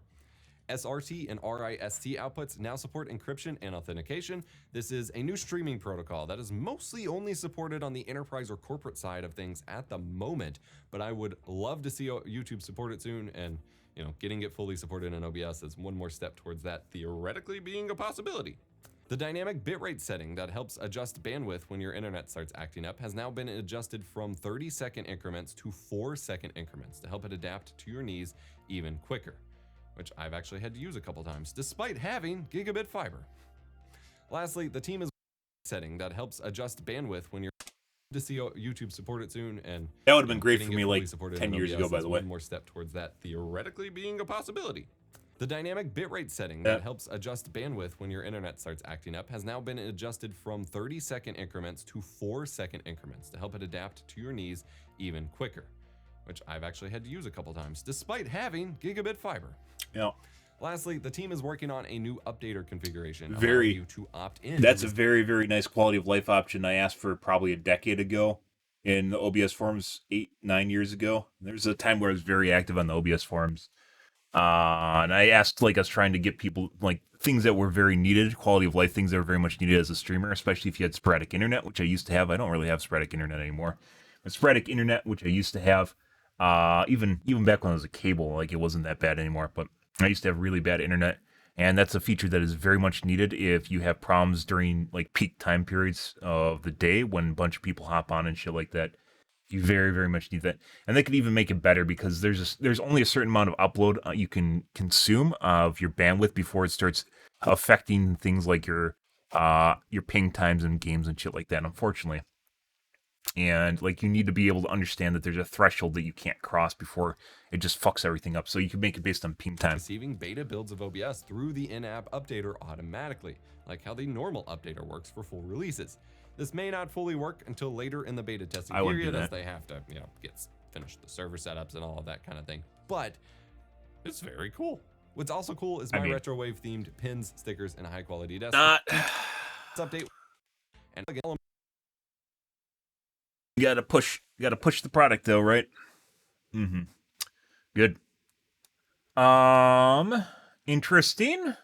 SRT and RIST outputs now support encryption and authentication. This is a new streaming protocol that is mostly only supported on the enterprise or corporate side of things at the moment, but I would love to see YouTube support it soon, and getting it fully supported in OBS is one more step towards that theoretically being a possibility. The dynamic bitrate setting that helps adjust bandwidth when your internet starts acting up has now been adjusted from 30-second increments to 4-second increments to help it adapt to your needs even quicker, which I've actually had to use a couple times, despite having gigabit fiber. Lastly, the team is setting that helps adjust bandwidth when you're to see YouTube support it soon, and that would have been great for me like 10 years ago, by the way. One more step towards that theoretically being a possibility. The dynamic bitrate setting that helps adjust bandwidth when your internet starts acting up has now been adjusted from 30-second increments to 4-second increments to help it adapt to your needs even quicker, which I've actually had to use a couple times, despite having gigabit fiber. Yeah. Lastly, the team is working on a new updater configuration allowing you to opt in. That's a very, very nice quality of life option I asked for probably a decade ago in the OBS forums 8-9 years ago. There's a time where I was very active on the OBS forums. And I asked, I was trying to get people, things that were very needed, quality of life things that were very much needed as a streamer, especially if you had sporadic internet, which I used to have. I don't really have sporadic internet anymore. But sporadic internet, which I used to have, even back when I was a cable, it wasn't that bad anymore, but I used to have really bad internet, and that's a feature that is very much needed if you have problems during peak time periods of the day when a bunch of people hop on and shit like that. You very, very much need that, and they could even make it better because there's only a certain amount of upload you can consume of your bandwidth before it starts affecting things like your ping times in games and shit like that, unfortunately. And you need to be able to understand that there's a threshold that you can't cross before it just fucks everything up. So you can make it based on ping time. Receiving beta builds of OBS through the in-app updater automatically, like how the normal updater works for full releases. This may not fully work until later in the beta testing period, as they have to, finish the server setups and all of that kind of thing. But it's very cool. What's also cool is my retrowave themed pins, stickers, and high quality desk. Update and you gotta push the product though, right? Mm-hmm. Good. Interesting.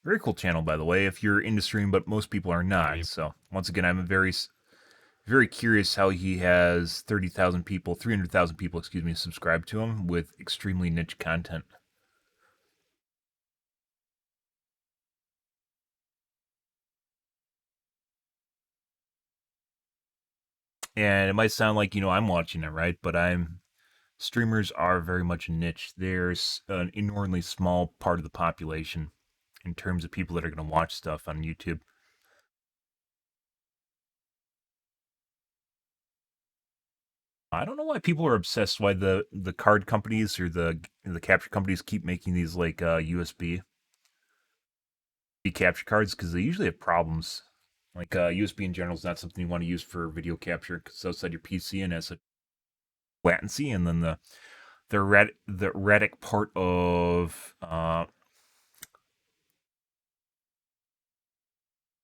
Very cool channel, by the way, if you're into stream, but most people are not. So, once again, I'm very curious how he has 30,000 people, 300,000 people, excuse me, subscribed to him with extremely niche content. And it might sound like, I'm watching it, right? But streamers are very much a niche. There's an inordinately small part of the population in terms of people that are going to watch stuff on YouTube. I don't know why people are obsessed. Why the card companies or the capture companies keep making these like USB capture cards, because they usually have problems. Like USB in general is not something you want to use for video capture because it's outside your PC and has a latency, and then the erratic part of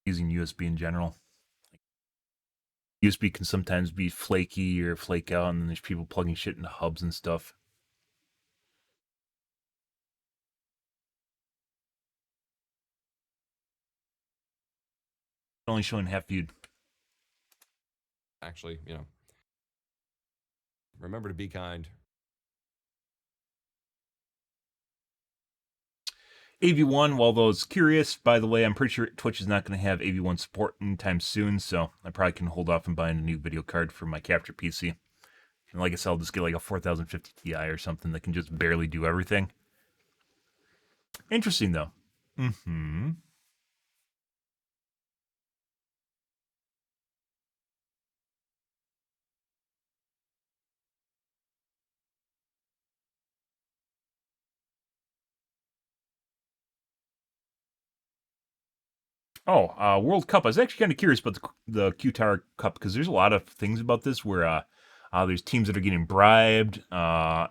using USB in general. USB can sometimes be flaky or flake out, and then there's people plugging shit into hubs and stuff. Only showing half viewed. Actually, remember to be kind. AV1, while those curious, by the way, I'm pretty sure Twitch is not going to have AV1 support anytime soon, so I probably can hold off on buying a new video card for my capture PC. And like I said, I'll just get like a 4050 Ti or something that can just barely do everything. Interesting, though. Mm-hmm. Oh, World Cup. I was actually kind of curious about the Qatar Cup because there's a lot of things about this where there's teams that are getting bribed,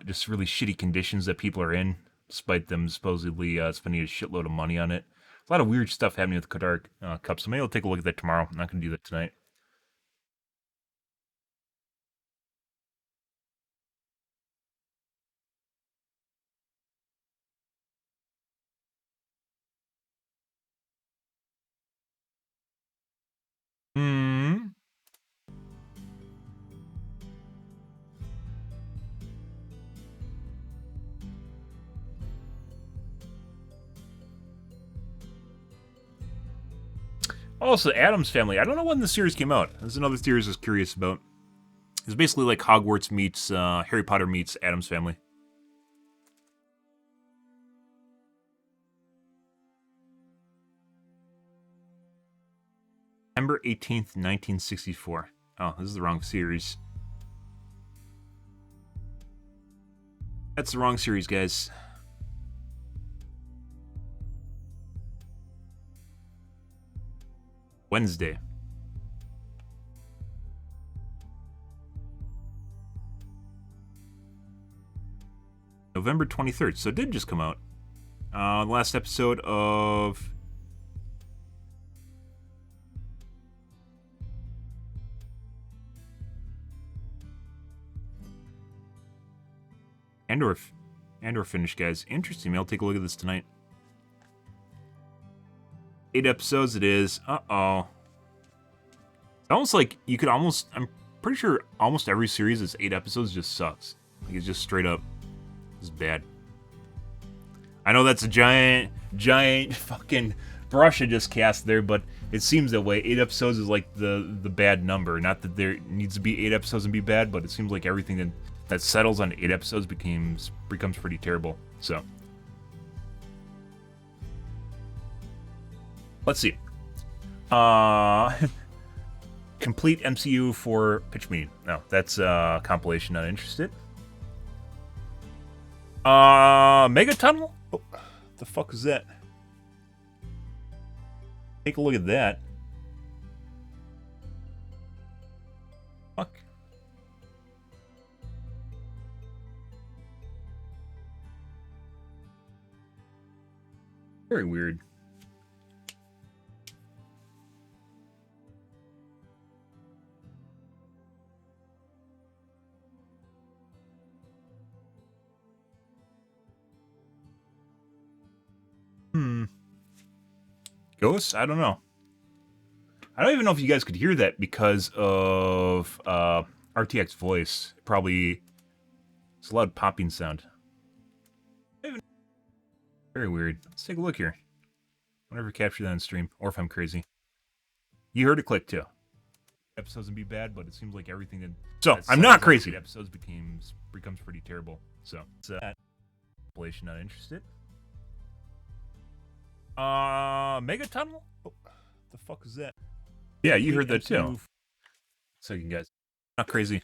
just really shitty conditions that people are in, despite them supposedly spending a shitload of money on it. A lot of weird stuff happening with the Qatar Cup, so maybe I'll take a look at that tomorrow. I'm not going to do that tonight. Hmm. Also, Addams Family. I don't know when the series came out. There's another series I was curious about. It's basically like Hogwarts meets Harry Potter meets Addams Family. September 18th, 1964. Oh, this is the wrong series. That's the wrong series, guys. Wednesday. November 23rd. So it did just come out. Last episode of Andor finished, guys. Interesting. Maybe I'll take a look at this tonight. 8 episodes it is. Uh-oh. It's almost like you could almost... I'm pretty sure almost every series that's 8 episodes just sucks. Like, it's just straight up... It's bad. I know that's a giant fucking brush I just cast there, but it seems that way. 8 episodes is like the bad number. Not that there needs to be 8 episodes and be bad, but it seems like everything that settles on 8 episodes becomes pretty terrible. So... Let's see. Complete MCU for pitch meeting. No, that's compilation. Not interested. Mega Tunnel? Oh, the fuck is that? Take a look at that. Fuck. Very weird. Ghosts? I don't know. I don't even know if you guys could hear that because of RTX voice. Probably it's a loud popping sound. Very weird. Let's take a look here. I'll never capture that on stream, or if I'm crazy. You heard it click too. Episodes would be bad, but it seems like everything that. So I'm not crazy. Episodes becomes pretty terrible. So it's population not interested. Mega tunnel. Oh, the fuck is that? Yeah, you heard that too. Second, guys. Not crazy.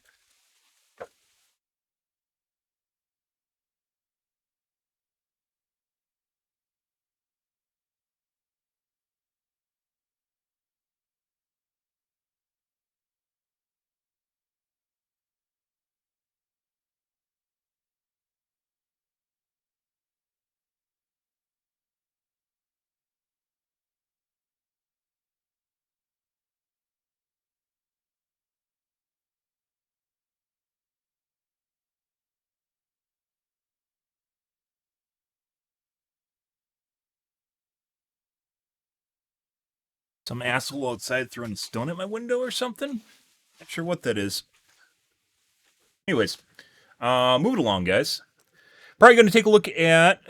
Some asshole outside throwing a stone at my window or something? Not sure what that is. Anyways, moving along, guys. Probably going to take a look at.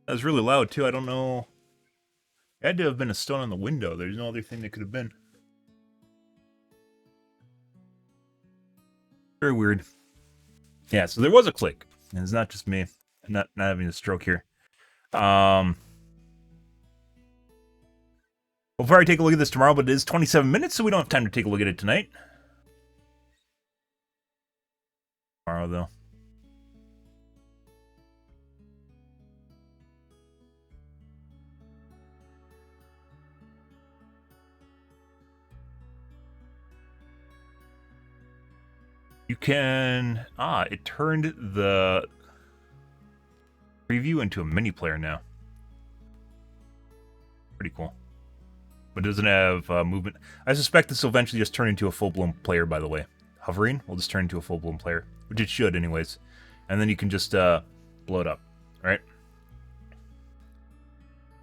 That was really loud too. I don't know. It had to have been a stone on the window. There's no other thing that could have been. Very weird. Yeah, so there was a click. And it's not just me. I'm not having a stroke here. We'll probably take a look at this tomorrow, but it is 27 minutes, so we don't have time to take a look at it tonight. Tomorrow, though. You can... it turned the preview into a mini player now. Pretty cool. But it doesn't have movement. I suspect this will eventually just turn into a full-blown player, by the way. Hovering will just turn into a full-blown player. Which it should, anyways. And then you can just blow it up. Right?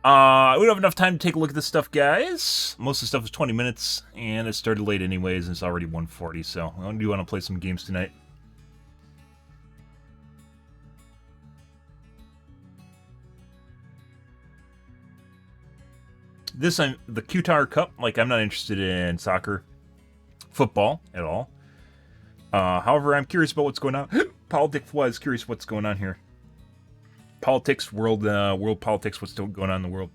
We don't have enough time to take a look at this stuff, guys. Most of the stuff is 20 minutes, and it started late anyways, and it's already 1:40, so I do want to play some games tonight. This, the Qatar Cup, like, I'm not interested in soccer, football at all. However, I'm curious about what's going on. Politics-wise, curious what's going on here. Politics, world politics, what's still going on in the world.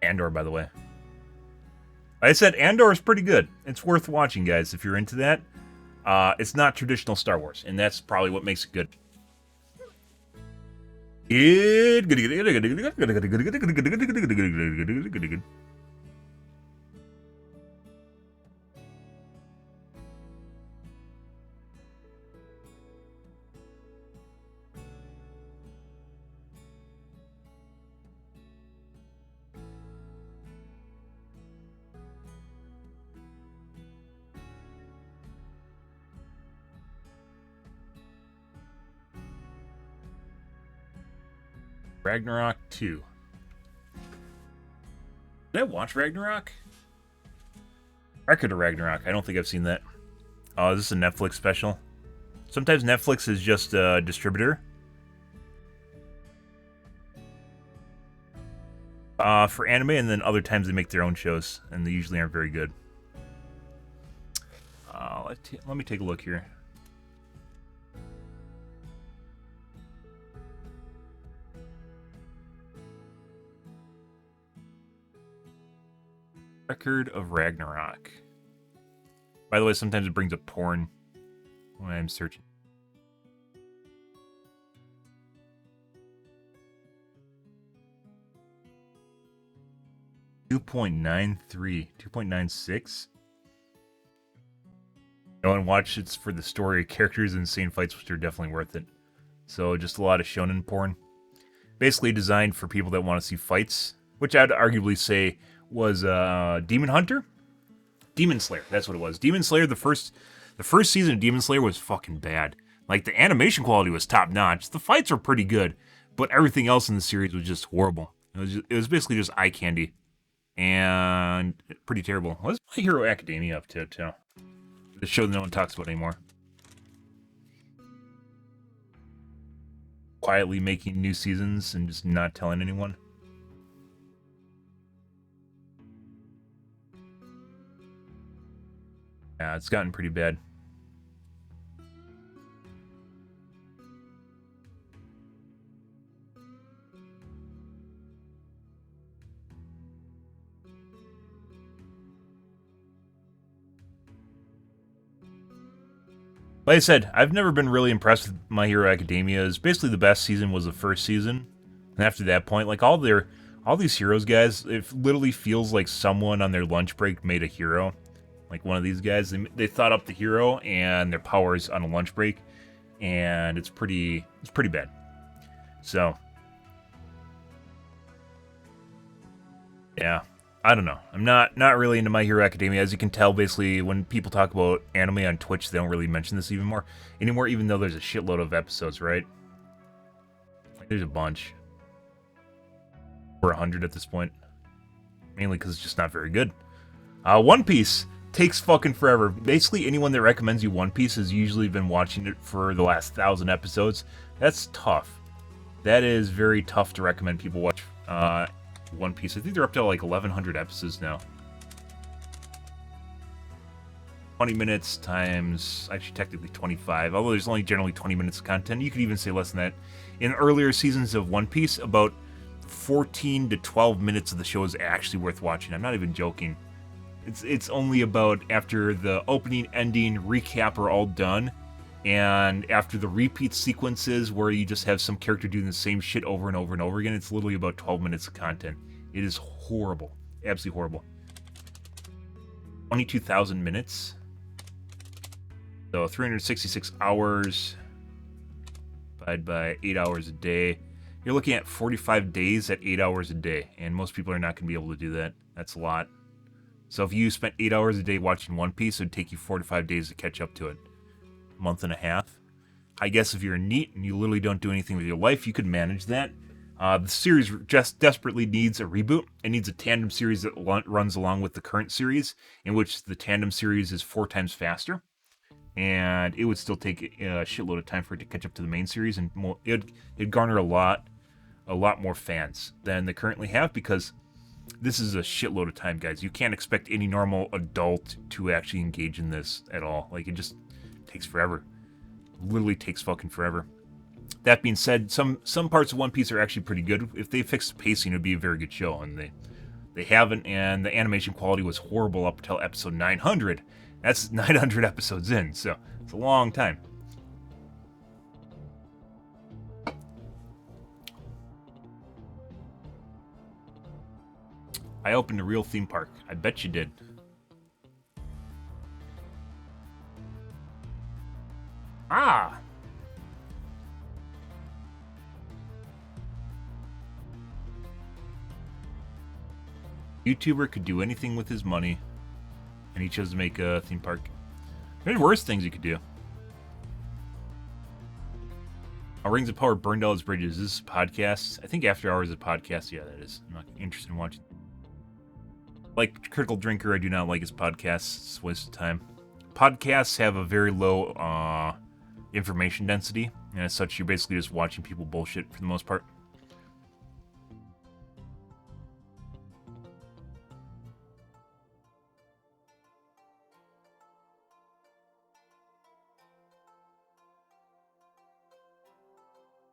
Andor, by the way. I said Andor is pretty good. It's worth watching, guys, if you're into that. It's not traditional Star Wars, and that's probably what makes it good. Ragnarok 2. Did I watch Ragnarok? Record of Ragnarok. I don't think I've seen that. Oh, is this a Netflix special? Sometimes Netflix is just a distributor. For anime, and then other times they make their own shows, and they usually aren't very good. Let me take a look here. Record of Ragnarok. By the way, sometimes it brings up porn when I'm searching. 2.93, 2.96. Go and watch it for the story, characters, and insane fights, which are definitely worth it. So just a lot of shonen porn. Basically designed for people that want to see fights, which I'd arguably say was Demon Hunter? Demon Slayer, that's what it was. Demon Slayer, the first season of Demon Slayer was fucking bad. Like, the animation quality was top-notch. The fights were pretty good, but everything else in the series was just horrible. It was basically just eye candy. And pretty terrible. What's My Hero Academia up to, too? The show that no one talks about anymore. Quietly making new seasons and just not telling anyone. Yeah, it's gotten pretty bad. Like I said, I've never been really impressed with My Hero Academia. Basically, the best season was the first season. And after that point, like, all these heroes, guys, it literally feels like someone on their lunch break made a hero. Like one of these guys, they thought up the hero and their powers on a lunch break, and it's pretty bad. So, yeah, I don't know. I'm not really into My Hero Academia. As you can tell, basically, when people talk about anime on Twitch, they don't really mention this anymore, even though there's a shitload of episodes, right? Like, there's a bunch. Over 100 at this point. Mainly because it's just not very good. One Piece takes fucking forever. Basically, anyone that recommends you One Piece has usually been watching it for the last 1,000 episodes. That's tough. That is very tough to recommend people watch One Piece. I think they're up to like 1,100 episodes now. 20 minutes times, actually technically 25, although there's only generally 20 minutes of content. You could even say less than that. In earlier seasons of One Piece, about 14 to 12 minutes of the show is actually worth watching. I'm not even joking. It's only about after the opening, ending, recap are all done, and after the repeat sequences where you just have some character doing the same shit over and over and over again, it's literally about 12 minutes of content. It is horrible. Absolutely horrible. 22,000 minutes. So 366 hours divided by 8 hours a day. You're looking at 45 days at 8 hours a day, and most people are not going to be able to do that. That's a lot. So if you spent 8 hours a day watching One Piece, it would take you 45 days to catch up to it. A month and a half. I guess if you're neat and you literally don't do anything with your life, you could manage that. The series just desperately needs a reboot. It needs a tandem series that runs along with the current series, in which the tandem series is 4 times faster. And it would still take a shitload of time for it to catch up to the main series, and it'd garner a lot more fans than they currently have, because this is a shitload of time, guys. You can't expect any normal adult to actually engage in this at all. Like, it just takes forever. Literally takes fucking forever. That being said, some parts of One Piece are actually pretty good. If they fixed the pacing, it would be a very good show, and they haven't, and the animation quality was horrible up until episode 900. That's 900 episodes in, so it's a long time. I opened a real theme park. I bet you did. Ah! YouTuber could do anything with his money, and he chose to make a theme park. There's worse things you could do. Rings of Power burned all his bridges. This is podcasts. I think After Hours is a podcast. Yeah, that is. I'm not interested in watching. Like Critical Drinker, I do not like his podcasts. It's a waste of time. Podcasts have a very low information density, and as such, you're basically just watching people bullshit for the most part.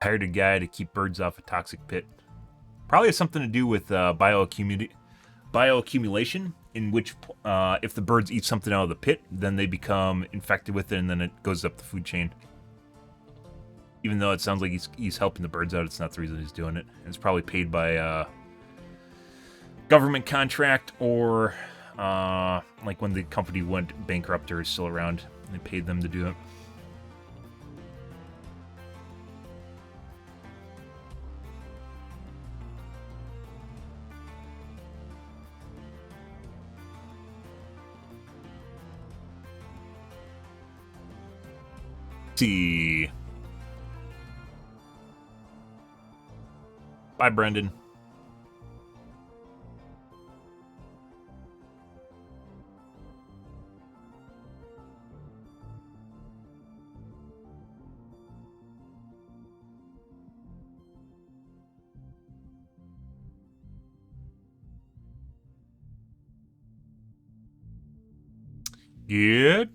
Hired a guy to keep birds off a toxic pit. Probably has something to do with bioaccumulation, in which if the birds eat something out of the pit, then they become infected with it, and then it goes up the food chain. Even though it sounds like he's helping the birds out, it's not the reason he's doing it. It's probably paid by government contract or like when the company went bankrupt or is still around. They paid them to do it. See. Bye, Brendan. Good.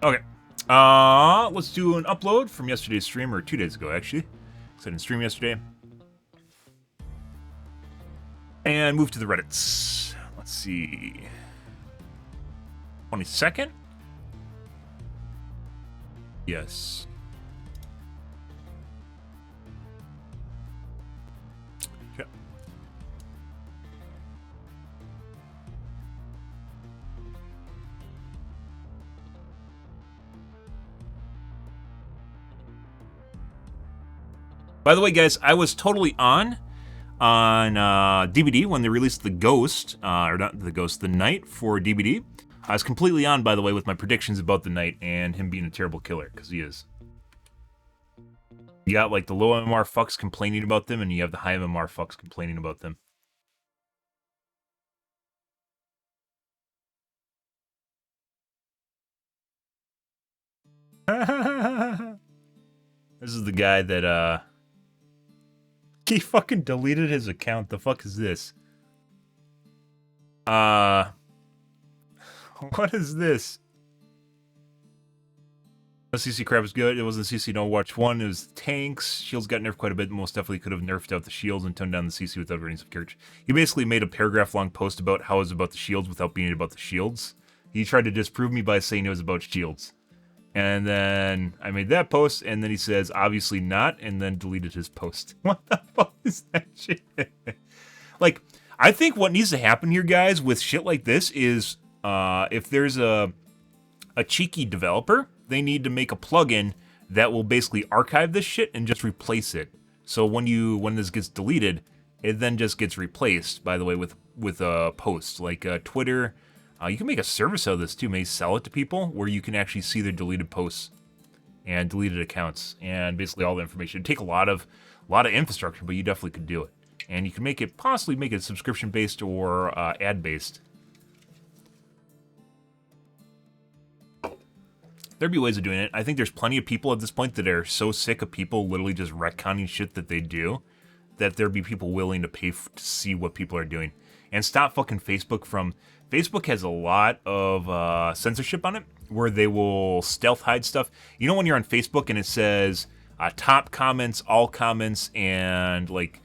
Okay. Let's do an upload from yesterday's stream, or 2 days ago, actually. I didn't stream yesterday. And move to the Reddits. Let's see. 22nd? Yes. Okay. By the way, guys, I was totally on DBD when they released the Ghost, or not the Ghost, the Knight for DBD. I was completely on, by the way, with my predictions about the Knight and him being a terrible killer, because he is. You got, like, the low MMR fucks complaining about them, and you have the high MMR fucks complaining about them. This is the guy that, he fucking deleted his account. The fuck is this? What is this? The CC crap was good. It wasn't CC in Overwatch 1. It was tanks. Shields got nerfed quite a bit. Most definitely could have nerfed out the shields and toned down the CC without running some character. He basically made a paragraph-long post about how it was about the shields without being about the shields. He tried to disprove me by saying it was about shields. And then I made that post, and then he says, obviously not, and then deleted his post. What the fuck is that shit? Like, I think what needs to happen here, guys, with shit like this is, if there's a cheeky developer, they need to make a plugin that will basically archive this shit and just replace it. So when this gets deleted, it then just gets replaced, by the way, with a post. Like Twitter, you can make a service out of this too, maybe sell it to people, where you can actually see their deleted posts and deleted accounts and basically all the information. It'd take a lot of infrastructure, but you definitely could do it. And you can possibly make it subscription-based or ad-based. There'd be ways of doing it. I think there's plenty of people at this point that are so sick of people literally just retconning shit that they do, that there'd be people willing to pay to see what people are doing. And stop fucking Facebook from... Facebook has a lot of censorship on it, where they will stealth hide stuff. You know when you're on Facebook and it says top comments, all comments, and like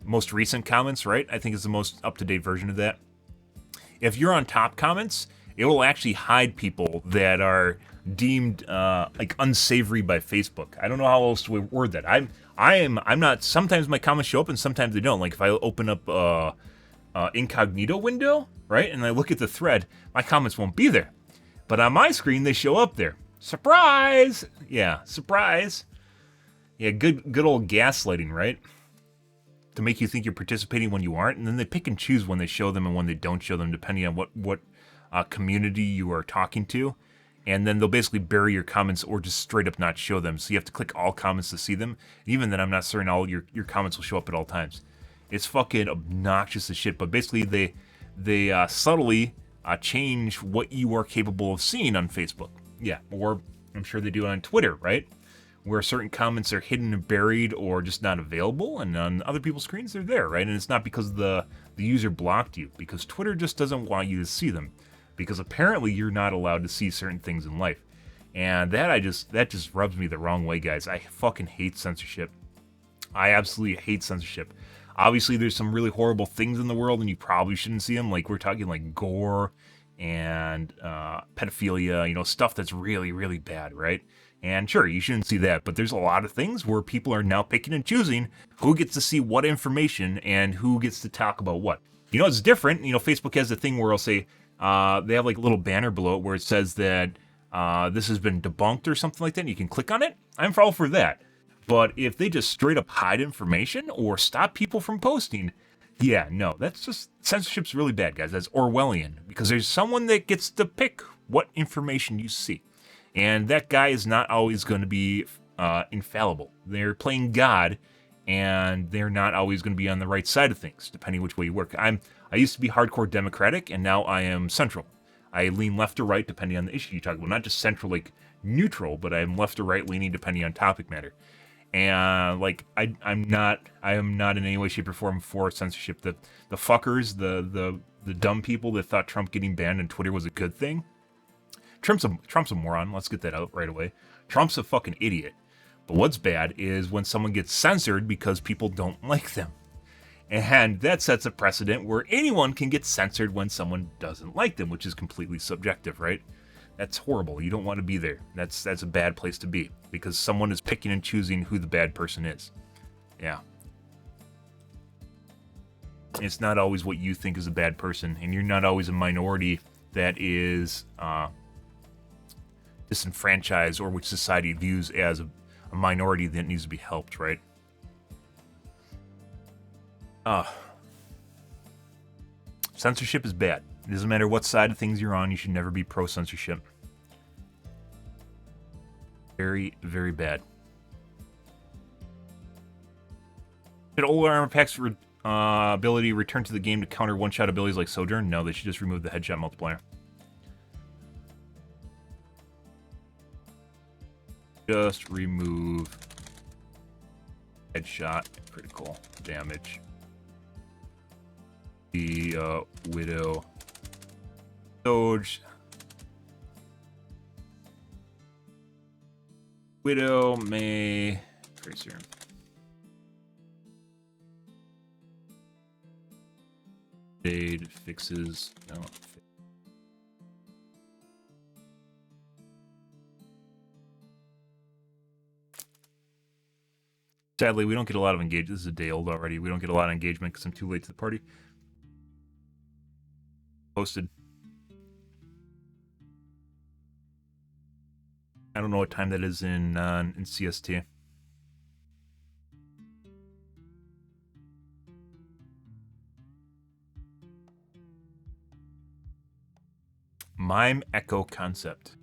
most recent comments, right? I think it's the most up-to-date version of that. If you're on top comments, it will actually hide people that are deemed like unsavory by Facebook. I don't know how else to word that. I'm not. Sometimes my comments show up and sometimes they don't. Like if I open up incognito window, right, and I look at the thread, my comments won't be there. But on my screen, they show up there. Surprise! Yeah, surprise. Yeah, good old gaslighting, right? To make you think you're participating when you aren't, and then they pick and choose when they show them and when they don't show them, depending on what community you are talking to. And then they'll basically bury your comments or just straight up not show them. So you have to click all comments to see them. Even then, I'm not certain all your comments will show up at all times. It's fucking obnoxious as shit. But basically, they subtly change what you are capable of seeing on Facebook. Yeah, or I'm sure they do on Twitter, right? Where certain comments are hidden and buried or just not available, and on other people's screens, they're there, right? And it's not because the user blocked you, because Twitter just doesn't want you to see them. Because apparently you're not allowed to see certain things in life. And that just rubs me the wrong way, guys. I fucking hate censorship. I absolutely hate censorship. Obviously, there's some really horrible things in the world, and you probably shouldn't see them. Like, we're talking like gore, and pedophilia, you know, stuff that's really, really bad, right? And sure, you shouldn't see that, but there's a lot of things where people are now picking and choosing who gets to see what information and who gets to talk about what. You know, it's different. You know, Facebook has a thing where I'll say, they have like a little banner below it where it says that this has been debunked or something like that, and you can click on it. I'm all for that. But if they just straight up hide information or stop people from posting, yeah, no, that's just, censorship's really bad, guys. That's Orwellian, because there's someone that gets to pick what information you see. And that guy is not always going to be infallible. They're playing God, and they're not always going to be on the right side of things, depending which way you work. I used to be hardcore Democratic, and now I am central. I lean left or right, depending on the issue you talk about. Not just central, like neutral, but I'm left or right leaning, depending on topic matter. And like I am not in any way, shape, or form for censorship. The fuckers, the dumb people that thought Trump getting banned on Twitter was a good thing. Trump's a moron. Let's get that out right away. Trump's a fucking idiot. But what's bad is when someone gets censored because people don't like them. And that sets a precedent where anyone can get censored when someone doesn't like them, which is completely subjective, right? That's horrible. You don't want to be there. That's a bad place to be, because someone is picking and choosing who the bad person is. Yeah. It's not always what you think is a bad person, and you're not always a minority that is disenfranchised or which society views as a minority that needs to be helped, right? Censorship is bad. It doesn't matter what side of things you're on, you should never be pro-censorship. Very, very bad. Should old armor packs for ability return to the game to counter one-shot abilities like Sojourn? No, they should just remove the headshot multiplier. Just remove headshot critical damage. The Widow Doge. Widow May Tracer. Shade fixes. No. Sadly, we don't get a lot of engagement. This is a day old already. We don't get a lot of engagement because I'm too late to the party. Posted. I don't know what time that is in CST. Mime Echo Concept.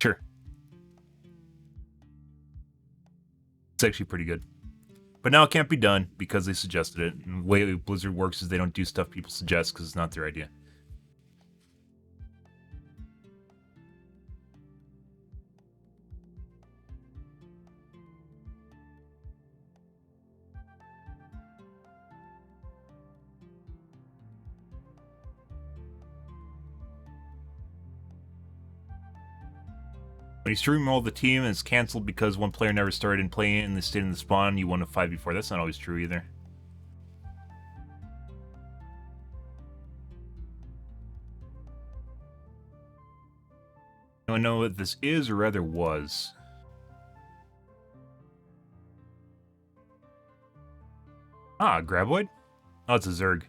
Sure. It's actually pretty good. But now it can't be done because they suggested it. And the way Blizzard works is they don't do stuff people suggest because it's not their idea. When you stream all the team and it's canceled because one player never started in playing and they stayed in the spawn, you won a 5v4. That's not always true either. Do I know what this is, or rather was? Ah, Graboid? Oh, it's a Zerg.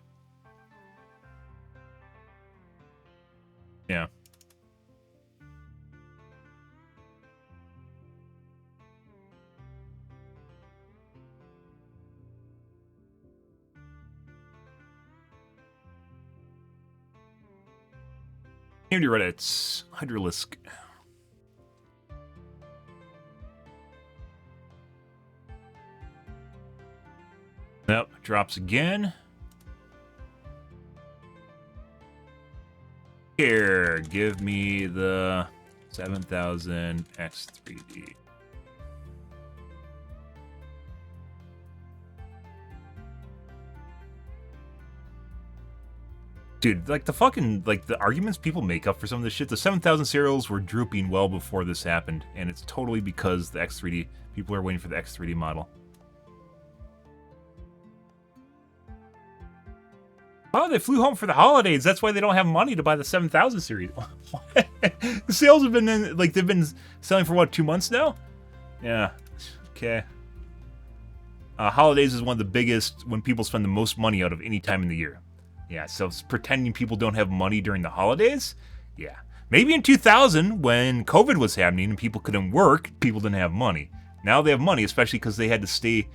Yeah. Community Reddits. Hydralisk. Nope, drops again. Here, give me the 7000 X3D. Dude, like the fucking, like the arguments people make up for some of this shit, the 7,000 serials were drooping well before this happened, and it's totally because the X3D, people are waiting for the X3D model. Oh, they flew home for the holidays. That's why they don't have money to buy the 7000 series. The sales have been they've been selling for what, 2 months now? Yeah. Okay. Holidays is one of the biggest when people spend the most money out of any time in the year. Yeah, so it's pretending people don't have money during the holidays? Yeah. Maybe in 2000, when COVID was happening and people couldn't work, people didn't have money. Now they have money, especially because they had to stay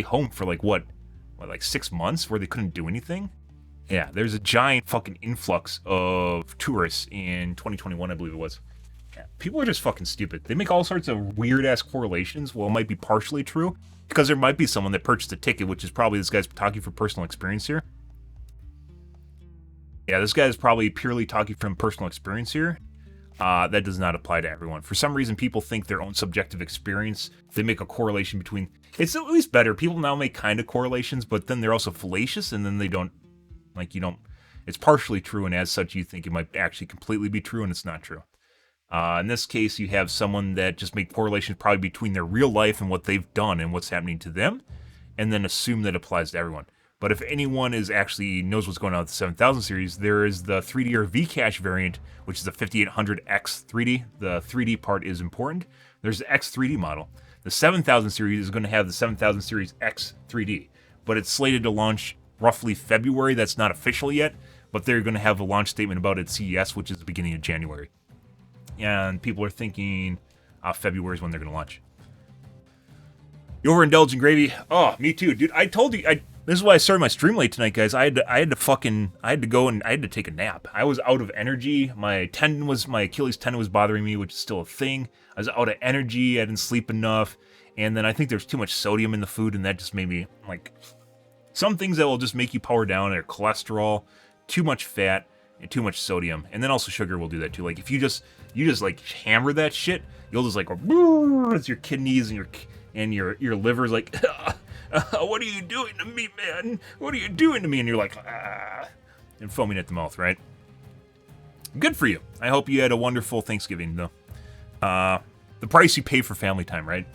home for like 6 months where they couldn't do anything? Yeah, there's a giant fucking influx of tourists in 2021, I believe it was. Yeah, people are just fucking stupid. They make all sorts of weird-ass correlations. Well, it might be partially true, because there might be someone that purchased a ticket, which is probably this guy's talking from personal experience here. Yeah, this guy is probably purely talking from personal experience here. That does not apply to everyone. For some reason, people think their own subjective experience, they make a correlation between... It's at least better. People now make kind of correlations, but then they're also fallacious, and then they don't... Like, you don't... It's partially true, and as such, you think it might actually completely be true, and it's not true. In this case, you have someone that just make correlations probably between their real life and what they've done and what's happening to them, and then assume that applies to everyone. But if anyone is actually knows what's going on with the 7000 series, there is the 3D or V-Cache variant, which is the 5800X 3D. The 3D part is important. There's the X3D model. The 7000 series is going to have the 7000 series X 3D, but it's slated to launch roughly February. That's not official yet, but they're going to have a launch statement about it at CES, which is the beginning of January. And people are thinking February is when they're going to launch. You overindulging gravy? Oh, me too, dude. I told you. This is why I started my stream late tonight, guys. I had to go and I had to take a nap. I was out of energy. My Achilles tendon was bothering me, which is still a thing. I was out of energy. I didn't sleep enough, and then I think there's too much sodium in the food, and that just made me like. Some things that will just make you power down are cholesterol, too much fat, and too much sodium, and then also sugar will do that too. Like if you just like hammer that shit, you'll just like it's your kidneys and your liver's like, what are you doing to me, man? What are you doing to me? And you're like, and foaming at the mouth, right? Good for you. I hope you had a wonderful Thanksgiving, though. The price you pay for family time, right?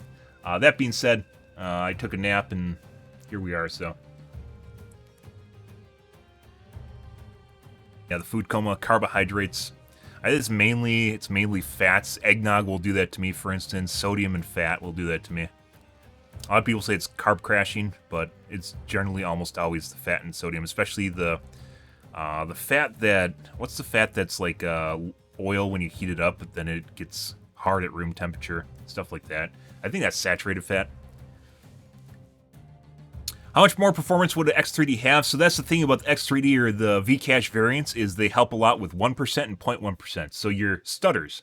That being said, I took a nap and here we are. So. Yeah, the food coma, carbohydrates. It's mainly fats. Eggnog will do that to me, for instance. Sodium and fat will do that to me. A lot of people say it's carb crashing, but it's generally almost always the fat and sodium, especially the fat that... What's the fat that's like oil when you heat it up, but then it gets hard at room temperature? Stuff like that. I think that's saturated fat. How much more performance would an X3D have? So that's the thing about the X3D or the V-Cache variants is they help a lot with 1% and 0.1%. So your stutters.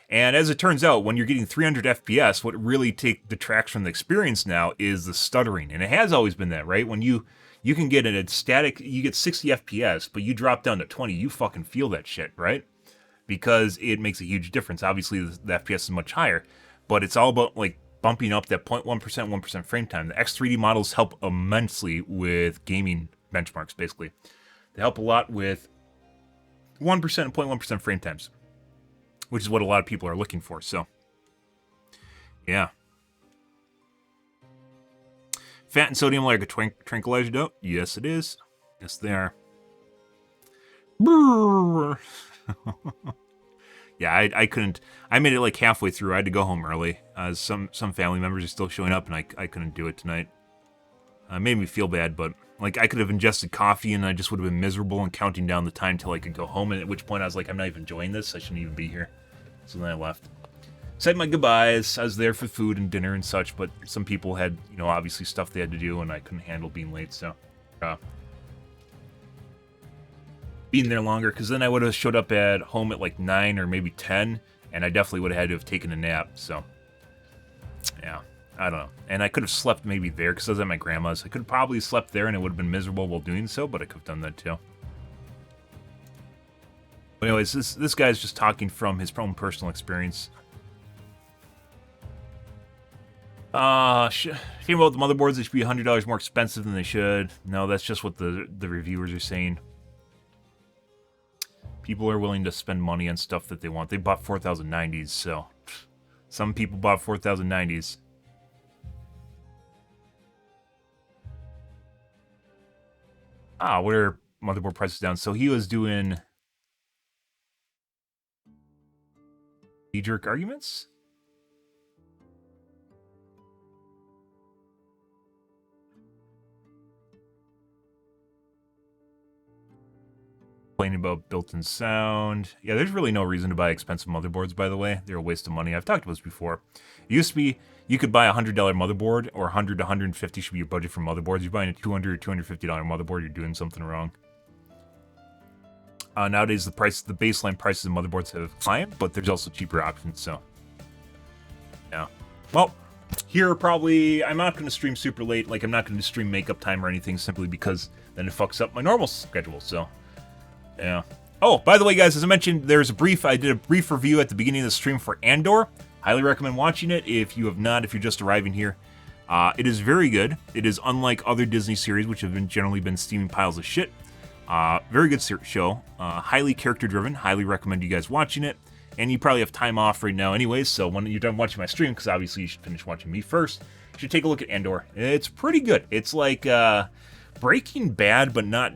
And as it turns out, when you're getting 300 FPS, what really detracts from the experience now is the stuttering. And it has always been that, right? When you can get a static, you get 60 FPS, but you drop down to 20, you fucking feel that shit, right? Because it makes a huge difference. Obviously, the FPS is much higher, but it's all about like bumping up that 0.1%, 1% frame time. The X3D models help immensely with gaming benchmarks, basically. They help a lot with 1% and 0.1% frame times, which is what a lot of people are looking for, so. Yeah. Fat and sodium like a tranquilizer dope? Yes, it is. Yes, they are. Yeah, I couldn't. I made it like halfway through. I had to go home early. Some family members are still showing up, and I couldn't do it tonight. It made me feel bad, but like I could have ingested coffee, and I just would have been miserable and counting down the time till I could go home. And at which point I was like, I'm not even enjoying this. I shouldn't even be here. So then I left. Said my goodbyes. I was there for food and dinner and such, but some people had, obviously stuff they had to do, and I couldn't handle being late. So, being there longer, because then I would have showed up at home at like 9 or maybe 10, and I definitely would have had to have taken a nap, so, yeah, I don't know. And I could have slept maybe there, because I was at my grandma's. I could have probably slept there, and it would have been miserable while doing so, but I could have done that too. But anyways, this guy's just talking from his own personal experience. Thinking about the motherboards, they should be $100 more expensive than they should. No, that's just what the reviewers are saying. People are willing to spend money on stuff that they want. They bought 4090s, so some people bought 4090s. What are motherboard prices down. So he was doing knee-jerk arguments. Complaining about built-in sound. Yeah, there's really no reason to buy expensive motherboards, by the way. They're a waste of money. I've talked about this before. It used to be you could buy a $100 motherboard, or $100 to $150 should be your budget for motherboards. You're buying a $200 or $250 motherboard, you're doing something wrong. Nowadays, the baseline prices of motherboards have climbed, but there's also cheaper options, so. Yeah. Well, here probably, I'm not going to stream super late. Like, I'm not going to stream makeup time or anything, simply because then it fucks up my normal schedule, so. Yeah. Oh, by the way, guys, as I mentioned, I did a brief review at the beginning of the stream for Andor. Highly recommend watching it if you have not, if you're just arriving here. It is very good. It is unlike other Disney series, which have generally been steaming piles of shit. Very good show. Highly character-driven. Highly recommend you guys watching it. And you probably have time off right now anyways, so when you're done watching my stream, because obviously you should finish watching me first, you should take a look at Andor. It's pretty good. It's like, Breaking Bad, but not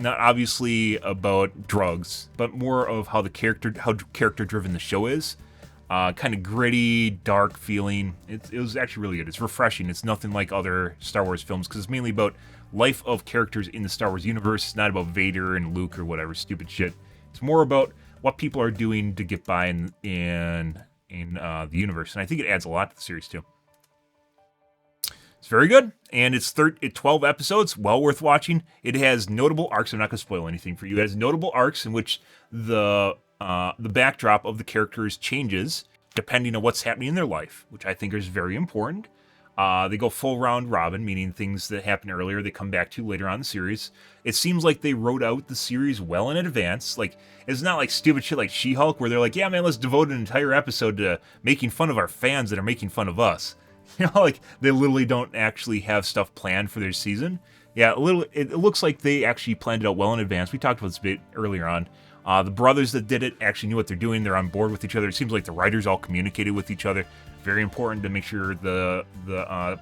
obviously about drugs, but more of how character-driven the show is. Kind of gritty, dark feeling. It was actually really good. It's refreshing. It's nothing like other Star Wars films because it's mainly about life of characters in the Star Wars universe. It's not about Vader and Luke or whatever stupid shit. It's more about what people are doing to get by in the universe, and I think it adds a lot to the series too. It's very good, and it's 12 episodes, well worth watching. It has notable arcs. I'm not going to spoil anything for you. It has notable arcs in which the backdrop of the characters changes depending on what's happening in their life, which I think is very important. They go full round robin, meaning things that happened earlier they come back to later on in the series. It seems like they wrote out the series well in advance. Like, it's not like stupid shit like She-Hulk where they're like, yeah, man, let's devote an entire episode to making fun of our fans that are making fun of us. You know, like, they literally don't actually have stuff planned for their season. Yeah, it looks like they actually planned it out well in advance. We talked about this a bit earlier on. The brothers that did it actually knew what they're doing. They're on board with each other. It seems like the writers all communicated with each other. Very important to make sure the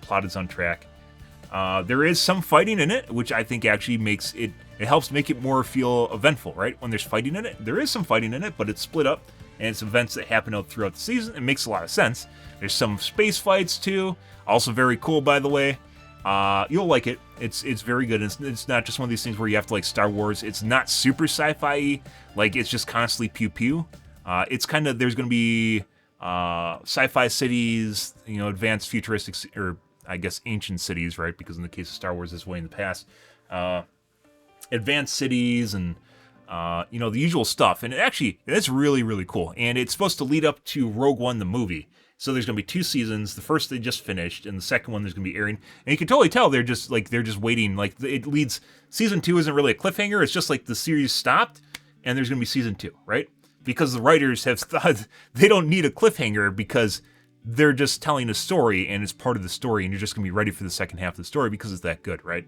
plot is on track. There is some fighting in it, which I think actually makes it helps make it more feel eventful, right? When there's fighting in it, there is some fighting in it, but it's split up, and it's events that happen out throughout the season. It makes a lot of sense. There's some space fights too, also very cool, by the way. You'll like it. It's very good. It's not just one of these things where you have to like Star Wars. It's not super sci-fi, like it's just constantly pew pew. It's kind of, there's going to be sci-fi cities, you know, advanced futuristic, or I guess ancient cities, right? Because in the case of Star Wars, this way in the past, advanced cities and you know, the usual stuff. And it's really, really cool. And it's supposed to lead up to Rogue One, the movie. So there's going to be 2 seasons. The first they just finished, and the second one there's going to be airing. And you can totally tell they're just waiting. Like, it leads, season 2 isn't really a cliffhanger. It's just like the series stopped, and there's going to be season 2, right? Because the writers have thought they don't need a cliffhanger because they're just telling a story, and it's part of the story, and you're just going to be ready for the second half of the story because it's that good, right?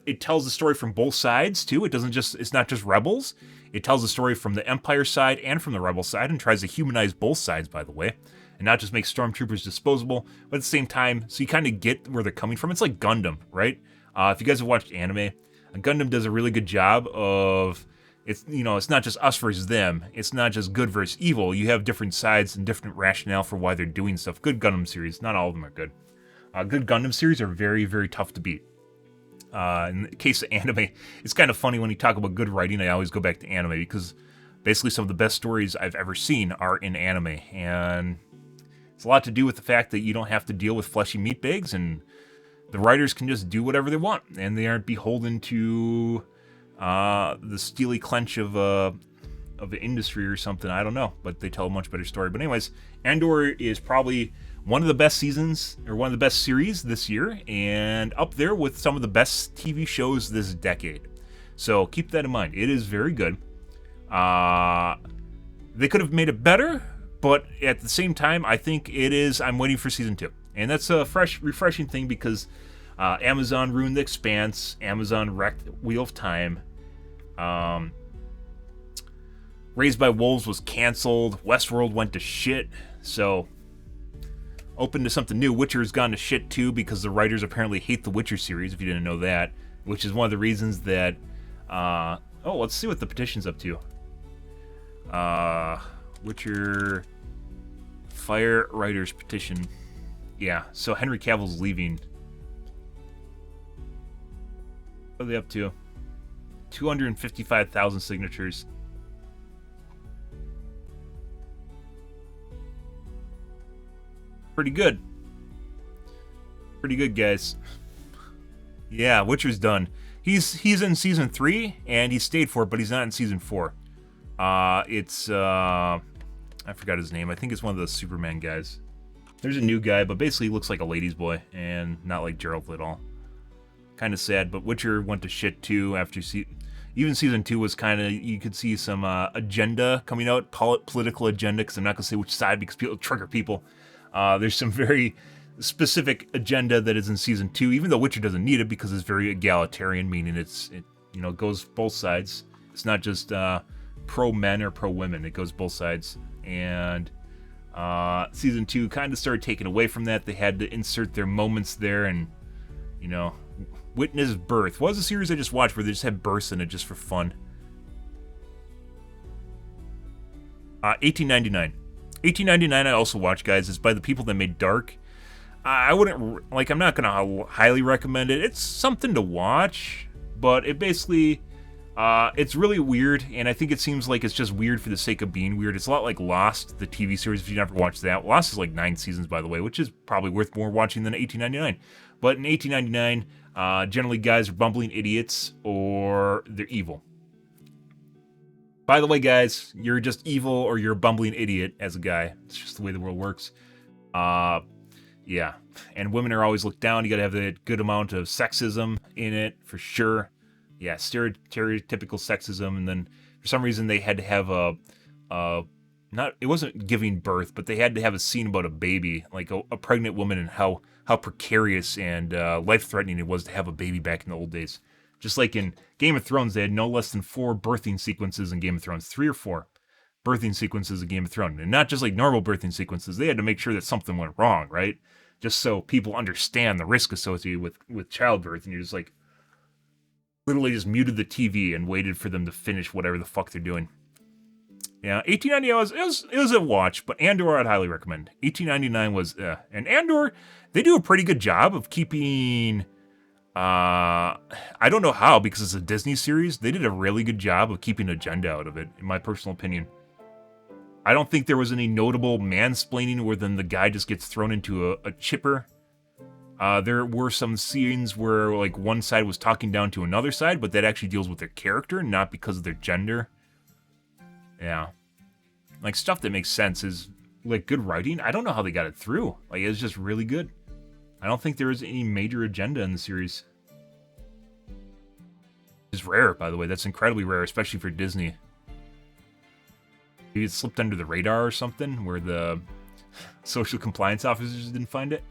It tells the story from both sides too. It's not just rebels. It tells the story from the Empire side and from the Rebel side, and tries to humanize both sides, by the way, and not just make stormtroopers disposable, but at the same time, so you kind of get where they're coming from. It's like Gundam, right? If you guys have watched anime, Gundam does a really good job of, it's not just us versus them. It's not just good versus evil. You have different sides and different rationale for why they're doing stuff. Good Gundam series, not all of them are good. Good Gundam series are very, very tough to beat. In the case of anime, it's kind of funny when you talk about good writing, I always go back to anime because basically some of the best stories I've ever seen are in anime, and it's a lot to do with the fact that you don't have to deal with fleshy meat bags, and the writers can just do whatever they want, and they aren't beholden to the steely clench of the industry or something. I don't know, but they tell a much better story. But anyways, Andor is probably one of the best seasons, or one of the best series this year, and up there with some of the best TV shows this decade. So keep that in mind. It is very good. They could have made it better, but at the same time, I think it is. I'm waiting for season 2, and that's a refreshing thing because Amazon ruined The Expanse. Amazon wrecked Wheel of Time. Raised by Wolves was canceled. Westworld went to shit. So open to something new. Witcher's gone to shit too because the writers apparently hate the Witcher series, if you didn't know that, which is one of the reasons that Oh, let's see what the petition's up to. Witcher Fire Writers petition. Yeah, so Henry Cavill's leaving. What are they up to? 255,000 signatures. Pretty good. Pretty good, guys. Yeah, Witcher's done. He's in season 3 and he stayed for it, but he's not in season 4. It's I forgot his name. I think it's one of the Superman guys. There's a new guy, but basically he looks like a ladies' boy and not like Geralt at all. Kind of sad, but Witcher went to shit too after even season 2 was kind of, you could see some agenda coming out, political agenda, because I'm not gonna say which side because people trigger people. There's some very specific agenda that is in season 2, even though Witcher doesn't need it because it's very egalitarian, meaning it goes both sides. It's not just pro men or pro women. It goes both sides. And season 2 kind of started taking away from that. They had to insert their moments there and, witness birth. What was the series I just watched where they just had births in it just for fun? 1899. 1899 I also watched, guys. It's by the people that made Dark. I wouldn't, I'm not going to highly recommend it. It's something to watch, but it basically, it's really weird, and I think it seems like it's just weird for the sake of being weird. It's a lot like Lost, the TV series, if you never watched that. Lost is like 9 seasons, by the way, which is probably worth more watching than 1899. But in 1899, generally guys are bumbling idiots, or they're evil. By the way, guys, you're just evil or you're a bumbling idiot as a guy. It's just the way the world works. Yeah, and women are always looked down. You gotta have the good amount of sexism in it, for sure. Yeah, stereotypical sexism, and then for some reason they had to have it wasn't giving birth, but they had to have a scene about a baby, like a pregnant woman, and how precarious and life-threatening it was to have a baby back in the old days. Just like in Game of Thrones, they had no less than 4 birthing sequences in Game of Thrones, 3 or 4 birthing sequences in Game of Thrones, and not just like normal birthing sequences. They had to make sure that something went wrong, right? Just so people understand the risk associated with childbirth, and you're just like, literally just muted the TV and waited for them to finish whatever the fuck they're doing. Yeah, 1899 it was a watch, but Andor I'd highly recommend. 1899 was, and Andor, they do a pretty good job of keeping, I don't know how, because it's a Disney series, they did a really good job of keeping agenda out of it, in my personal opinion. I don't think there was any notable mansplaining where then the guy just gets thrown into a chipper. There were some scenes where, like, one side was talking down to another side, but that actually deals with their character, not because of their gender. Yeah. Like, stuff that makes sense is, like, good writing. I don't know how they got it through. Like, it's just really good. I don't think there was any major agenda in the series. It's rare, by the way. That's incredibly rare, especially for Disney. Maybe it slipped under the radar or something, where the social compliance officers didn't find it.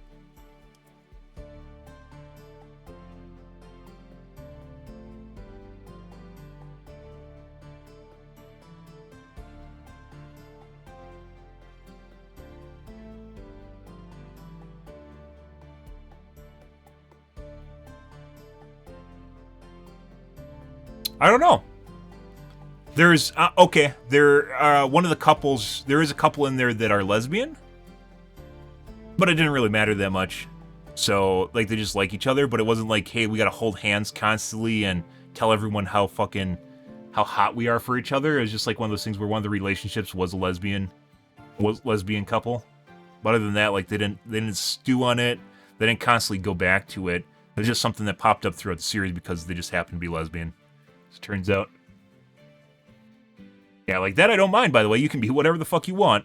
I don't know. There's, okay, one of the couples, there is a couple in there that are lesbian, but it didn't really matter that much. So, like, they just like each other, but it wasn't like, hey, we gotta hold hands constantly and tell everyone how hot we are for each other. It was just like one of those things where one of the relationships was a lesbian couple. But other than that, like, they didn't stew on it. They didn't constantly go back to it. It was just something that popped up throughout the series because they just happened to be lesbian. As it turns out. Yeah, like that I don't mind, by the way. You can be whatever the fuck you want.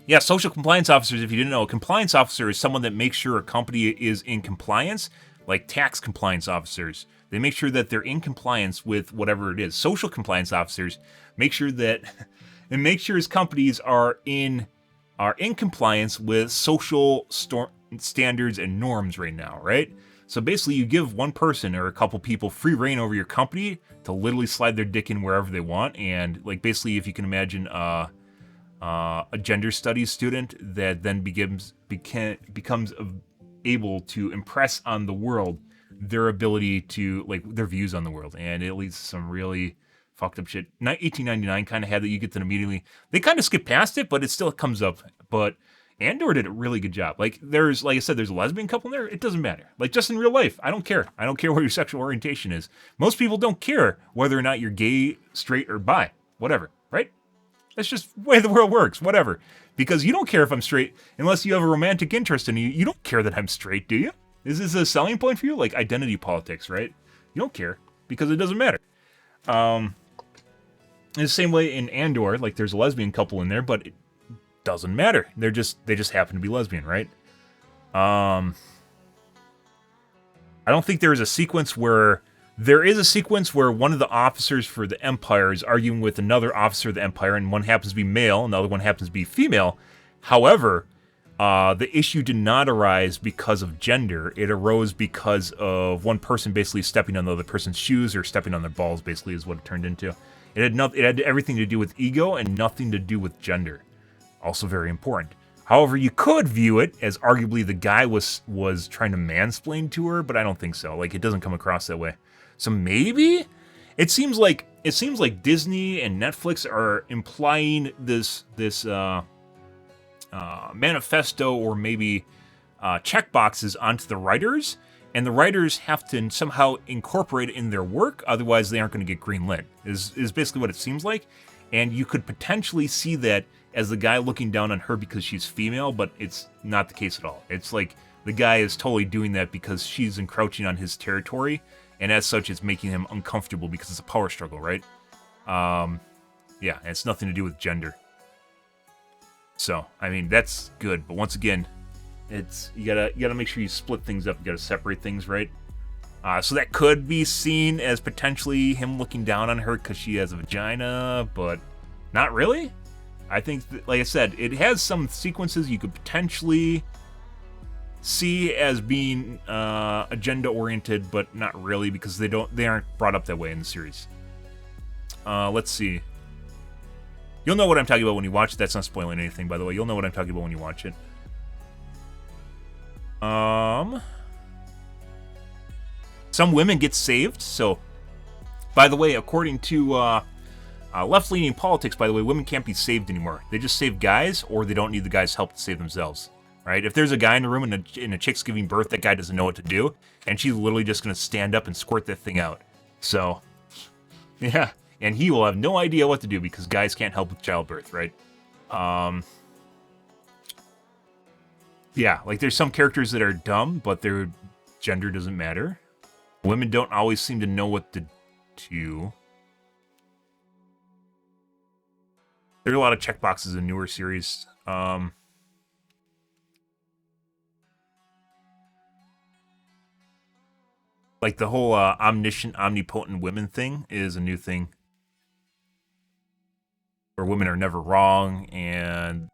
Yeah, social compliance officers, if you didn't know, a compliance officer is someone that makes sure a company is in compliance, like tax compliance officers. They make sure that they're in compliance with whatever it is. Social compliance officers make sure that, and make sure his companies are in compliance with social standards and norms right now, right? So basically, you give one person or a couple people free reign over your company to literally slide their dick in wherever they want. And like basically, if you can imagine a gender studies student that then becomes able to impress on the world their ability to, like, their views on the world, and it leads to some really fucked up shit. 1899 kind of had that you get that immediately. They kind of skip past it, but it still comes up. But Andor did a really good job. Like, like I said, there's a lesbian couple in there. It doesn't matter. Like, just in real life, I don't care. I don't care what your sexual orientation is. Most people don't care whether or not you're gay, straight, or bi. Whatever, right? That's just the way the world works. Whatever. Because you don't care if I'm straight unless you have a romantic interest in me. You don't care that I'm straight, do you? Is this a selling point for you? Like identity politics, right? You don't care because it doesn't matter. In the same way in Andor, like there's a lesbian couple in there, but it doesn't matter. They just happen to be lesbian, right? I don't think there is a sequence where one of the officers for the Empire is arguing with another officer of the Empire, and one happens to be male, and the other one happens to be female. However, the issue did not arise because of gender. It arose because of one person basically stepping on the other person's shoes or stepping on their balls, basically, is what it turned into. It had everything to do with ego and nothing to do with gender. Also very important. However, you could view it as arguably the guy was trying to mansplain to her, but I don't think so. Like, it doesn't come across that way. So maybe it seems like Disney and Netflix are implying this manifesto or maybe checkboxes onto the writers, and the writers have to somehow incorporate it in their work, otherwise they aren't going to get greenlit, is basically what it seems like. And you could potentially see that as the guy looking down on her because she's female, but it's not the case at all. It's like the guy is totally doing that because she's encroaching on his territory, and as such it's making him uncomfortable because it's a power struggle, right? Yeah, and it's nothing to do with gender. So, I mean, that's good, but once again, it's you gotta make sure you split things up. You gotta separate things, right? So that could be seen as potentially him looking down on her because she has a vagina, but not really. I think, like I said, it has some sequences you could potentially see as being agenda-oriented, but not really because they aren't brought up that way in the series. Let's see. You'll know what I'm talking about when you watch it. That's not spoiling anything, by the way. You'll know what I'm talking about when you watch it. Some women get saved. So, by the way, according to left-leaning politics, by the way, women can't be saved anymore. They just save guys, or they don't need the guy's help to save themselves. Right? If there's a guy in the room and a chick's giving birth, that guy doesn't know what to do, and she's literally just going to stand up and squirt that thing out. So, yeah. And he will have no idea what to do because guys can't help with childbirth, right? Yeah, like there's some characters that are dumb, but their gender doesn't matter. Women don't always seem to know what to do. There are a lot of checkboxes in newer series. Like the whole omniscient, omnipotent women thing is a new thing. Where women are never wrong, and,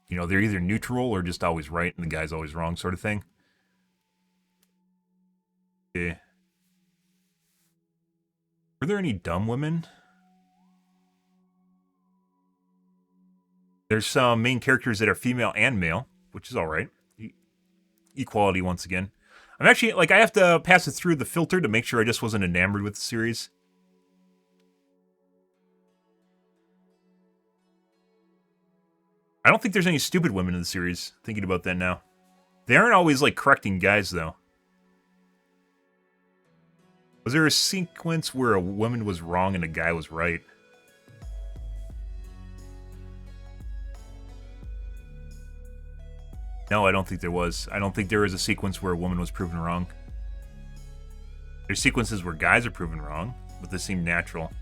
you know, they're either neutral or just always right, and the guy's always wrong, sort of thing. Yeah. Were there any dumb women? There's some main characters that are female and male, which is alright. Equality once again. I'm actually, like, I have to pass it through the filter to make sure I just wasn't enamored with the series. I don't think there's any stupid women in the series, thinking about that now. They aren't always, like, correcting guys, though. Was there a sequence where a woman was wrong and a guy was right? No, I don't think there was. I don't think there was a sequence where a woman was proven wrong. There's sequences where guys are proven wrong, but they seem natural.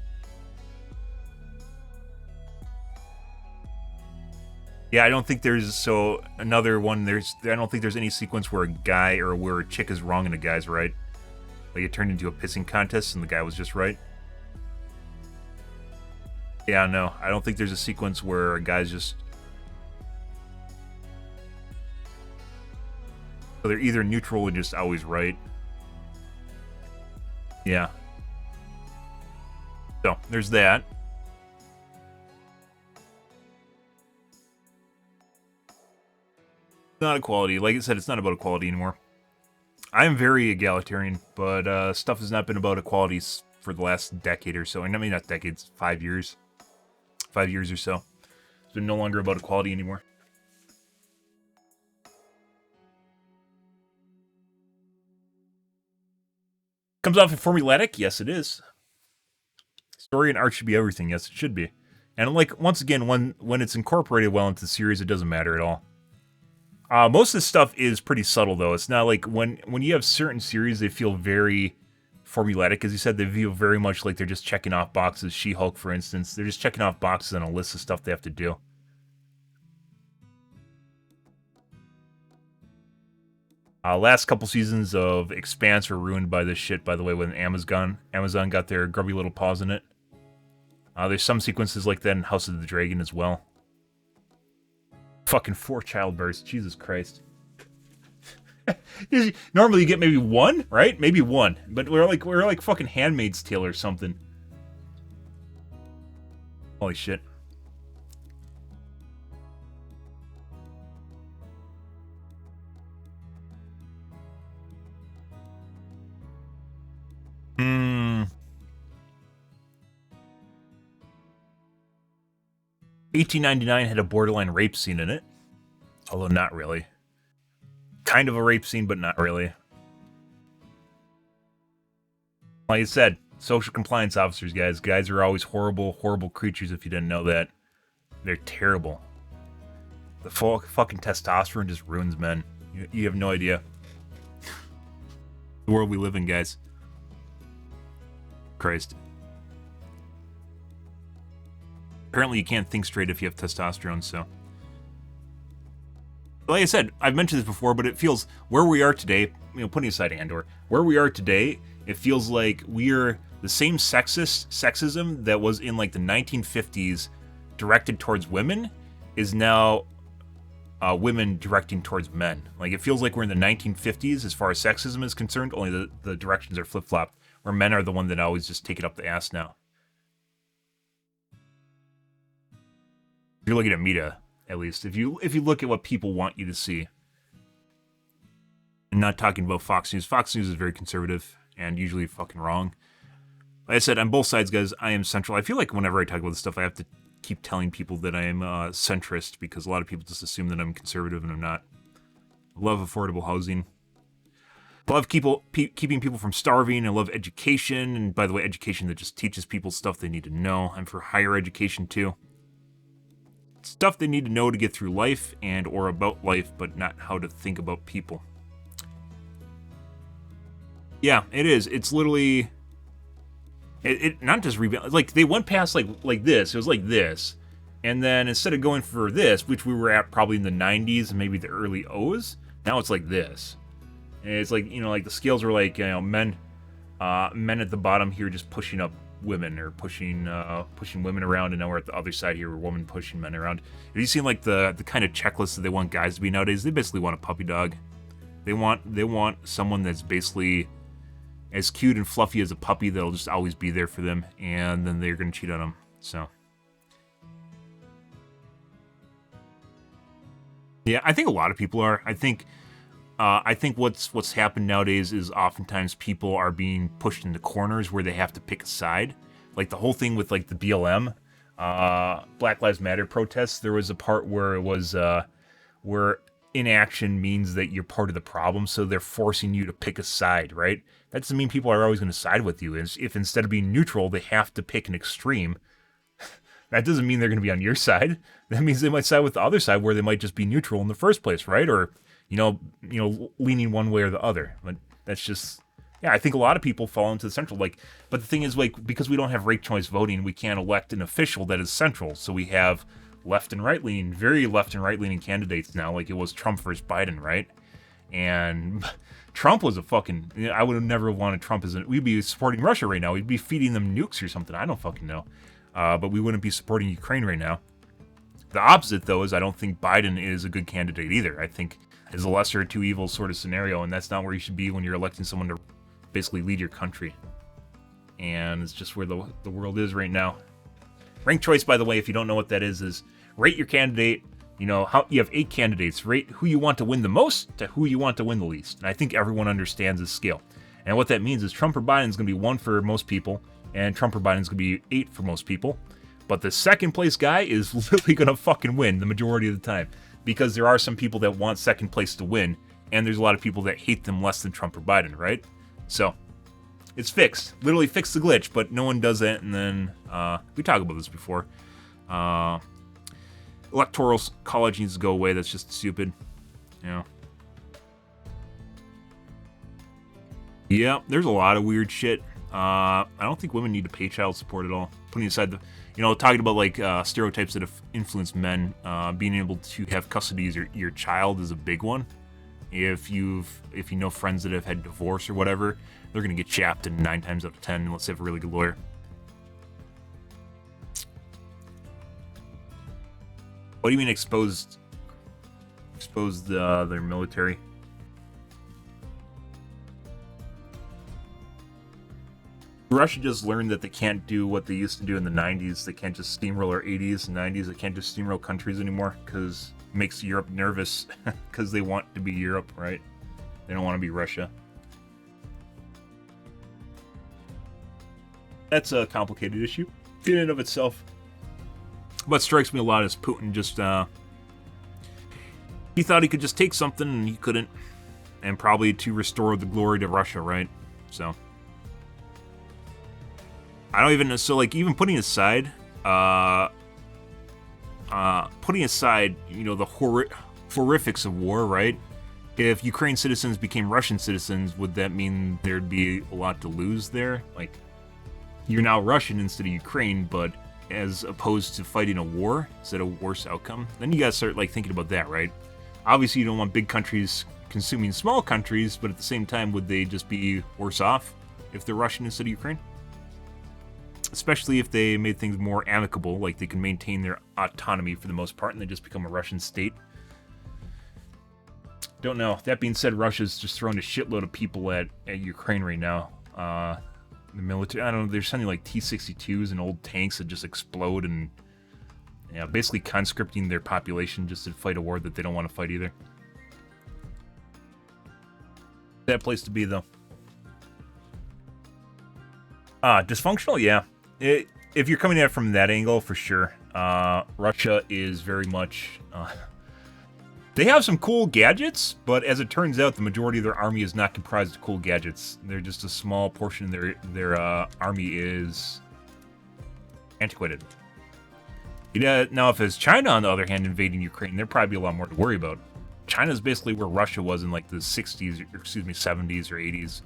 Yeah, I don't think there's, so, another one, I don't think there's any sequence where a guy or where a chick is wrong and a guy's right. Like, it turned into a pissing contest and the guy was just right. Yeah, no, I don't think there's a sequence where a guy's just... So they're either neutral or just always right. Yeah. So, there's that. Not equality. Like I said, it's not about equality anymore. I'm very egalitarian, but stuff has not been about equality for the last decade or so. And I mean, not decades, 5 years. 5 years or so. It's been no longer about equality anymore. Comes off of formulaic? Yes, it is. Story and art should be everything. Yes, it should be. And like, once again, when it's incorporated well into the series, it doesn't matter at all. Most of this stuff is pretty subtle, though. It's not like when you have certain series, they feel very formulaic. As you said, they feel very much like they're just checking off boxes. She-Hulk, for instance, they're just checking off boxes on a list of stuff they have to do. Last couple seasons of Expanse were ruined by this shit, by the way, when Amazon got their grubby little paws in it. There's some sequences like that in House of the Dragon as well. Fucking 4 childbirths, Jesus Christ. Normally you get maybe 1, right? Maybe 1, but we're like fucking Handmaid's Tale or something. Holy shit. $18.99 had a borderline rape scene in it. Although not really. Kind of a rape scene, but not really. Like I said, social compliance officers, guys. Guys are always horrible, horrible creatures if you didn't know that. They're terrible. The fucking testosterone just ruins men. You have no idea. The world we live in, guys. Christ. Apparently you can't think straight if you have testosterone, so. Like I said, I've mentioned this before, but it feels, where we are today, putting aside Andor, where we are today, it feels like we're the same sexism that was in like the 1950s directed towards women is now women directing towards men. Like, it feels like we're in the 1950s as far as sexism is concerned, only the directions are flip-flopped, where men are the one that always just take it up the ass now. If you're looking at Meta, at least, if you look at what people want you to see, and not talking about Fox News. Fox News is very conservative and usually fucking wrong. Like I said, on both sides, guys, I am central. I feel like whenever I talk about this stuff, I have to keep telling people that I am centrist, because a lot of people just assume that I'm conservative, and I'm not. I love affordable housing. I love keeping people from starving. I love education, and by the way, education that just teaches people stuff they need to know. I'm for higher education, too. Stuff they need to know to get through life and or about life, but not how to think about people. Yeah, it is. It's literally... It not just rebalance. Like, they went past like this. It was like this. And then instead of going for this, which we were at probably in the 90s and maybe the early O's, now it's like this. And it's like, like the scales were like, men at the bottom here just pushing up women, or pushing women around, and now we're at the other side here where women pushing men around. Have you seen like the kind of checklist that they want guys to be nowadays? They basically want a puppy dog. They want someone that's basically as cute and fluffy as a puppy that'll just always be there for them, and then they're gonna cheat on them. So yeah, I think a lot of people are. I think what's happened nowadays is oftentimes people are being pushed into corners where they have to pick a side. Like the whole thing with like the BLM, Black Lives Matter protests. There was a part where it was where inaction means that you're part of the problem, so they're forcing you to pick a side, right? That doesn't mean people are always going to side with you. If instead of being neutral, they have to pick an extreme, that doesn't mean they're going to be on your side. That means they might side with the other side, where they might just be neutral in the first place, right? Or leaning one way or the other. But that's just, yeah, I think a lot of people fall into the central. Like, but the thing is, like, because we don't have ranked choice voting, we can't elect an official that is central. So we have left and right leaning, very left and right leaning candidates now. Like it was Trump versus Biden, right? And Trump was a fucking, I would have never wanted Trump we'd be supporting Russia right now. We'd be feeding them nukes or something. I don't fucking know. But we wouldn't be supporting Ukraine right now. The opposite, though, is I don't think Biden is a good candidate either. I think is a lesser of two evils sort of scenario, and that's not where you should be when you're electing someone to basically lead your country. And it's just where the world is right now. Ranked choice, by the way, if you don't know what that is rate your candidate You know, how you have 8 candidates, rate who you want to win the most to who you want to win the least. And I think everyone understands this scale. And what that means is Trump or Biden is going to be 1 for most people, and Trump or Biden is going to be 8 for most people. But the second place guy is literally going to fucking win the majority of the time, because there are some people that want second place to win, and there's a lot of people that hate them less than Trump or Biden, right? So it's fixed. Literally fixed the glitch, but no one does it. And then we talked about this before. Electoral college needs to go away. That's just stupid. You know. Yeah, there's a lot of weird shit. I don't think women need to pay child support at all. Putting aside the, talking about like stereotypes that have influenced men, being able to have custody of your child is a big one. If you know friends that have had divorce or whatever, they're gonna get chapped in 9 times out of 10 unless they have a really good lawyer. What do you mean exposed? Exposed their military? Russia just learned that they can't do what they used to do in the 90s. They can't just steamroll our 80s and 90s. They can't just steamroll countries anymore because it makes Europe nervous because they want to be Europe, right? They don't want to be Russia. That's a complicated issue in and of itself. What strikes me a lot is Putin just, he thought he could just take something and he couldn't. And probably to restore the glory to Russia, right? So I don't even know. So, like, even putting aside, the horrifics of war, right? If Ukraine citizens became Russian citizens, would that mean there'd be a lot to lose there? Like, you're now Russian instead of Ukraine, but as opposed to fighting a war, is that a worse outcome? Then you guys start, like, thinking about that, right? Obviously, you don't want big countries consuming small countries, but at the same time, would they just be worse off if they're Russian instead of Ukraine? Especially if they made things more amicable, like they can maintain their autonomy for the most part and they just become a Russian state. Don't know. That being said, Russia's just throwing a shitload of people at Ukraine right now. The military, I don't know, they're sending like T-62s and old tanks that just explode and basically conscripting their population just to fight a war that they don't want to fight either. That place to be, though. Dysfunctional? Yeah. If you're coming at it from that angle, for sure. Russia is very much... they have some cool gadgets, but as it turns out, the majority of their army is not comprised of cool gadgets. They're just a small portion of their army is antiquated. Now, if it's China, on the other hand, invading Ukraine, there'd probably be a lot more to worry about. China's basically where Russia was in like the 60s, or 70s or 80s.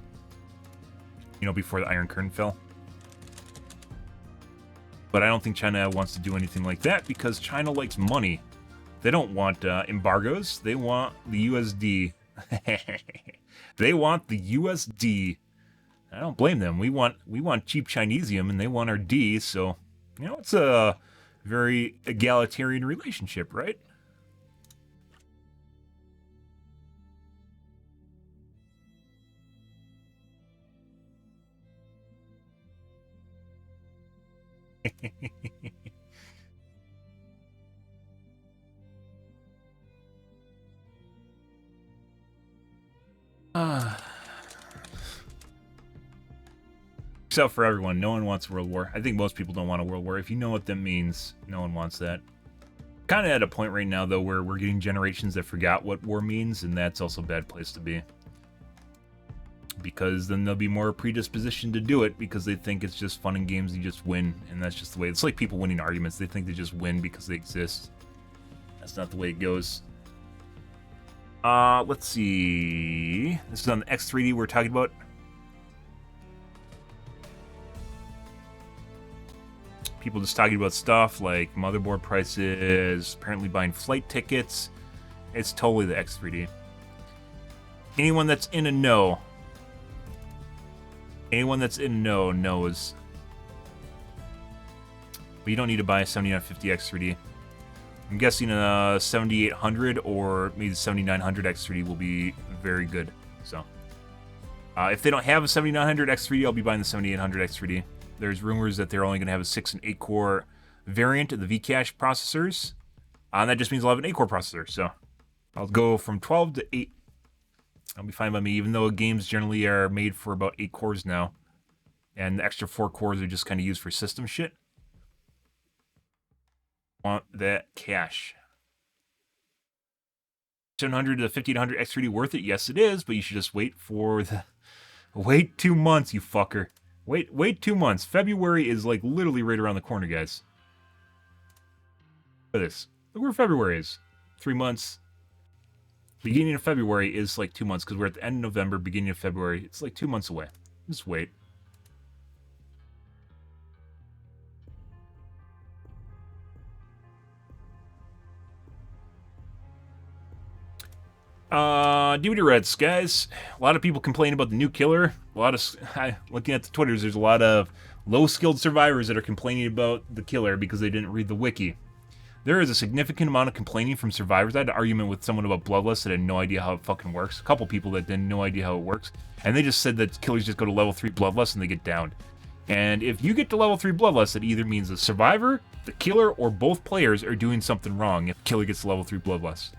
Before the Iron Curtain fell. But I don't think China wants to do anything like that because China likes money. They don't want embargoes. They want the USD. They want the USD. I don't blame them. We want cheap Chinesium, and they want our D. So, it's a very egalitarian relationship, right? Except for everyone, no one wants World War. I think most people don't want a World War. If you know what that means, no one wants that. Kind of at a point right now, though, where we're getting generations that forgot what war means, and that's also a bad place to be. Because then they'll be more predispositioned to do it because they think it's just fun and games, you just win, and that's just the way. It's like people winning arguments. They think they just win because they exist. That's not the way it goes. Let's see. This is on the X3D we're talking about. People just talking about stuff like motherboard prices, apparently buying flight tickets. It's totally the X3D. Anyone that's in a know. Anyone that's in know knows. But you don't need to buy a 7950 X3D. I'm guessing a 7800 or maybe the 7900 X3D will be very good. So, if they don't have a 7900 X3D, I'll be buying the 7800 X3D. There's rumors that they're only going to have a 6 and 8 core variant of the Vcache processors. And that just means I'll have an 8-core processor. So I'll go from 12 to 8. That'll be fine by me, even though games generally are made for about 8 cores now. And the extra 4 cores are just kind of used for system shit. Want that cash. 700 to 1500 X3D worth it? Yes, it is, but you should just wait for the... Wait 2 months, you fucker. Wait 2 months. February is like literally right around the corner, guys. Look at this. Look where February is. 3 months. Beginning of February is like 2 months because we're at the end of November, beginning of February. It's like 2 months away. Just wait. DVD Reds, guys. A lot of people complain about the new killer. Looking at the Twitters, there's a lot of low-skilled survivors that are complaining about the killer because they didn't read the wiki. There is a significant amount of complaining from survivors. I had an argument with someone about Bloodlust that had no idea how it fucking works. A couple people that had no idea how it works. And they just said that killers just go to level 3 Bloodlust and they get downed. And if you get to level 3 Bloodlust, it either means the survivor, the killer, or both players are doing something wrong if the killer gets to level 3 Bloodlust.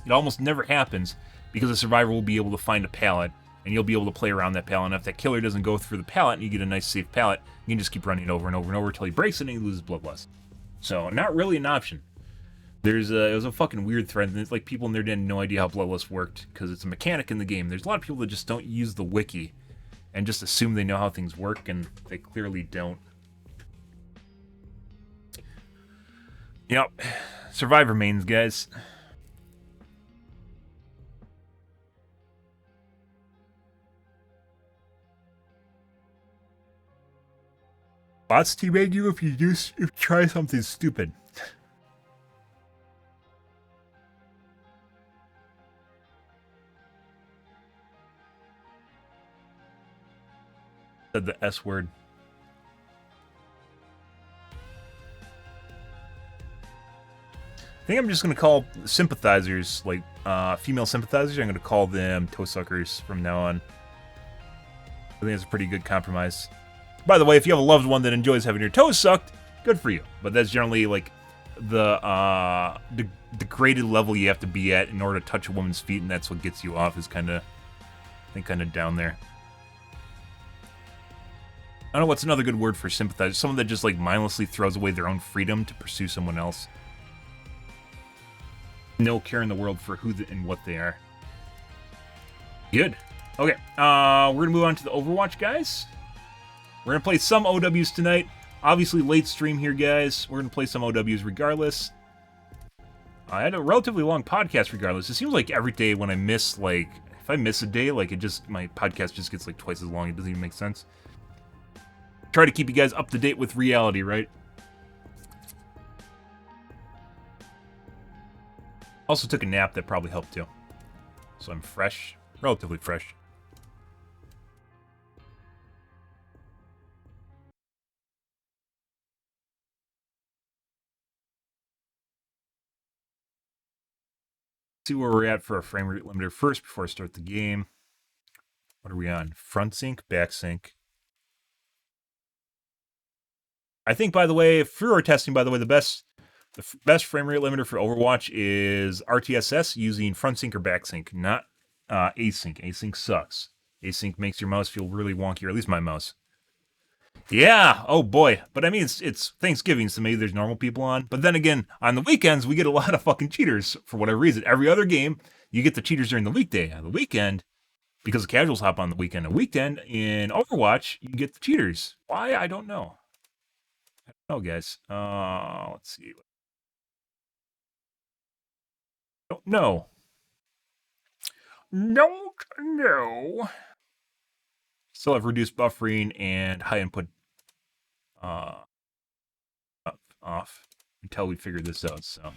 It almost never happens because the survivor will be able to find a pallet and you'll be able to play around that pallet. And if that killer doesn't go through the pallet and you get a nice safe pallet, you can just keep running over and over and over until he breaks it and he loses Bloodlust. So, not really an option. It was a fucking weird thread, and it's like people in there didn't have no idea how Bloodlust worked, because it's a mechanic in the game. There's a lot of people that just don't use the wiki, and just assume they know how things work, and they clearly don't. Yep. Survivor mains, guys. Bots teabag you if you try something stupid. Said the S word. I think I'm just going to call sympathizers, like female sympathizers, I'm going to call them toe suckers from now on. I think that's a pretty good compromise. By the way, if you have a loved one that enjoys having your toes sucked, good for you. But that's generally like the degraded level you have to be at in order to touch a woman's feet, and that's what gets you off, is kind of, I think, kind of down there. I don't know what's another good word for sympathizer. Someone that just like mindlessly throws away their own freedom to pursue someone else. No care in the world for who and what they are. Good. Okay, we're gonna move on to the Overwatch, guys. We're gonna play some OWs tonight. Obviously, late stream here, guys. We're gonna play some OWs regardless. I had a relatively long podcast regardless. It seems like every day when I miss, like, if I miss a day, like, my podcast just gets like twice as long. It doesn't even make sense. Try to keep you guys up to date with reality, right? Also took a nap, that probably helped too. So I'm fresh, relatively fresh. See where we're at for our frame rate limiter first before I start the game. What are we on? Front sync, back sync. I think, by the way, through our testing, by the way, the best frame rate limiter for Overwatch is RTSS using front sync or back sync, not async. Async sucks. Async makes your mouse feel really wonky, or at least my mouse. Yeah, oh boy. But I mean, it's Thanksgiving, so maybe there's normal people on. But then again, on the weekends, we get a lot of fucking cheaters for whatever reason. Every other game, you get the cheaters during the weekday. On the weekend, because the casuals hop on the weekend. A weekend in Overwatch, you get the cheaters. Why? I don't know. Oh, guys. Let's see. Don't know. Don't know. Still have reduced buffering and high input off until we figure this out. So,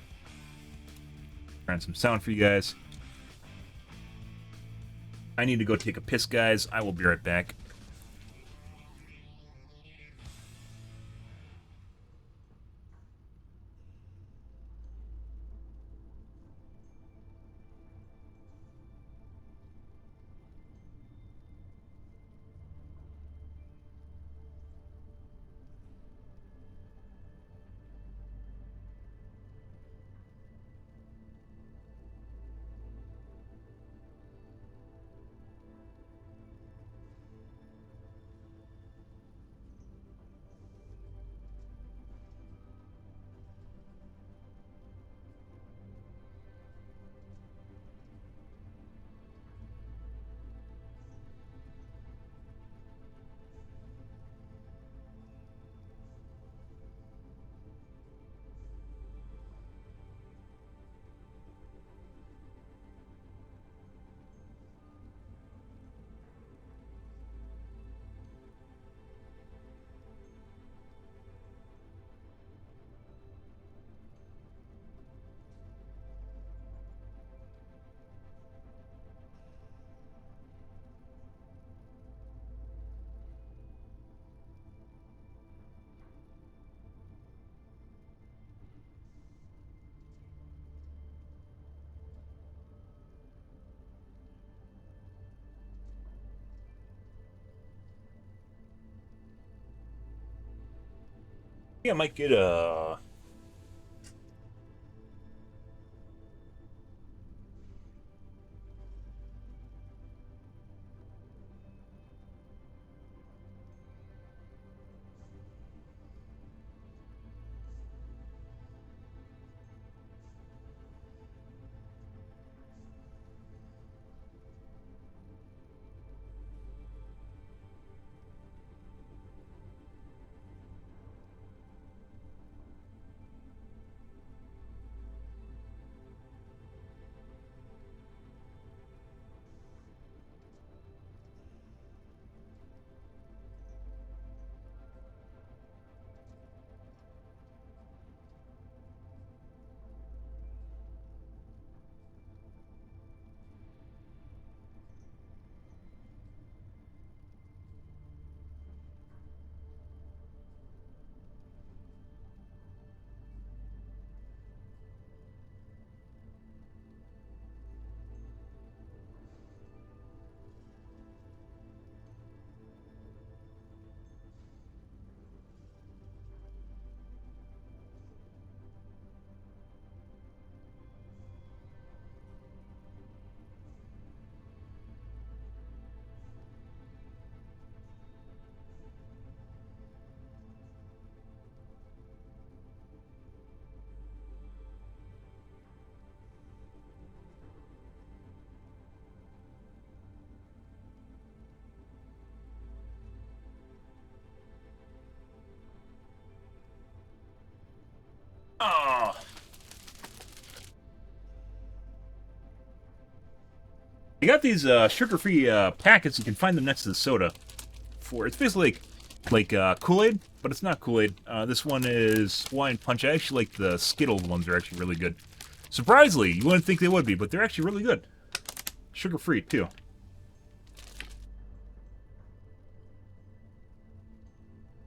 trying some sound for you guys. I need to go take a piss, guys. I will be right back. I might get a... Oh. You got these sugar-free packets. You can find them next to the soda. It's basically like Kool-Aid, but it's not Kool-Aid. This one is Hawaiian Punch. I actually like the Skittles ones. Are actually really good. Surprisingly, you wouldn't think they would be, but they're actually really good. Sugar-free too.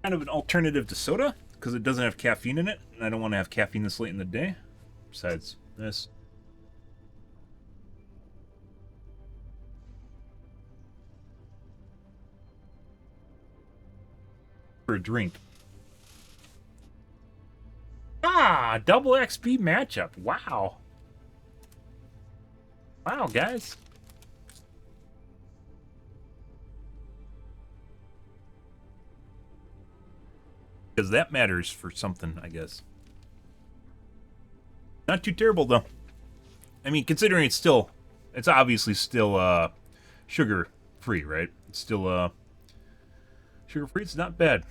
Kind of an alternative to soda because it doesn't have caffeine in it, and I don't want to have caffeine this late in the day. Besides this. For a drink. Ah, double XP matchup. Wow. Wow, guys. Because that matters for something, I guess. Not too terrible, though. I mean, considering it's obviously still, sugar-free, right? It's still, sugar-free. It's not bad.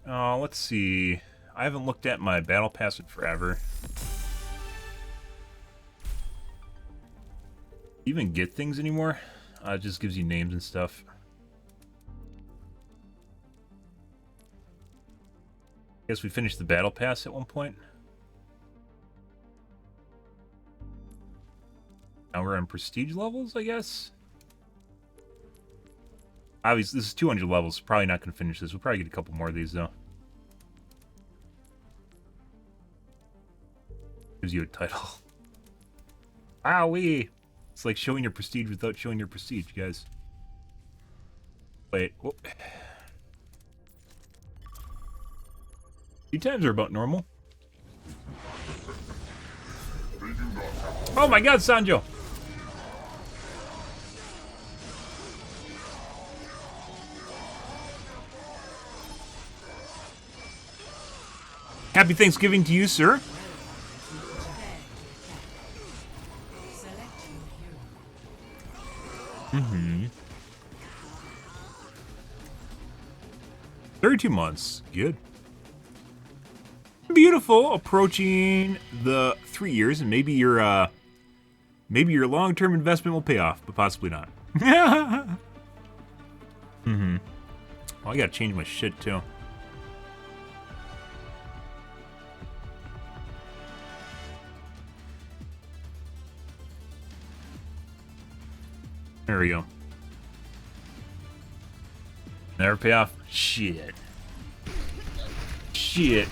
Let's see. I haven't looked at my battle pass in forever. Even get things anymore? It just gives you names and stuff. Guess we finished the battle pass at one point. Now we're on prestige levels, I guess. Obviously, this is 200 levels. So probably not going to finish this. We'll probably get a couple more of these, though. Gives you a title. Wowee! It's like showing your prestige without showing your prestige, guys. Wait. Whoop. 2 times are about normal. Oh my god, Sanjo! Happy Thanksgiving to you, sir. Mm-hmm. 32 months. Good. Beautiful. Approaching the 3 years, and maybe your long-term investment will pay off, but possibly not. Mm-hmm. Well, I gotta change my shit, too. There we go. Never pay off. Shit. Shit.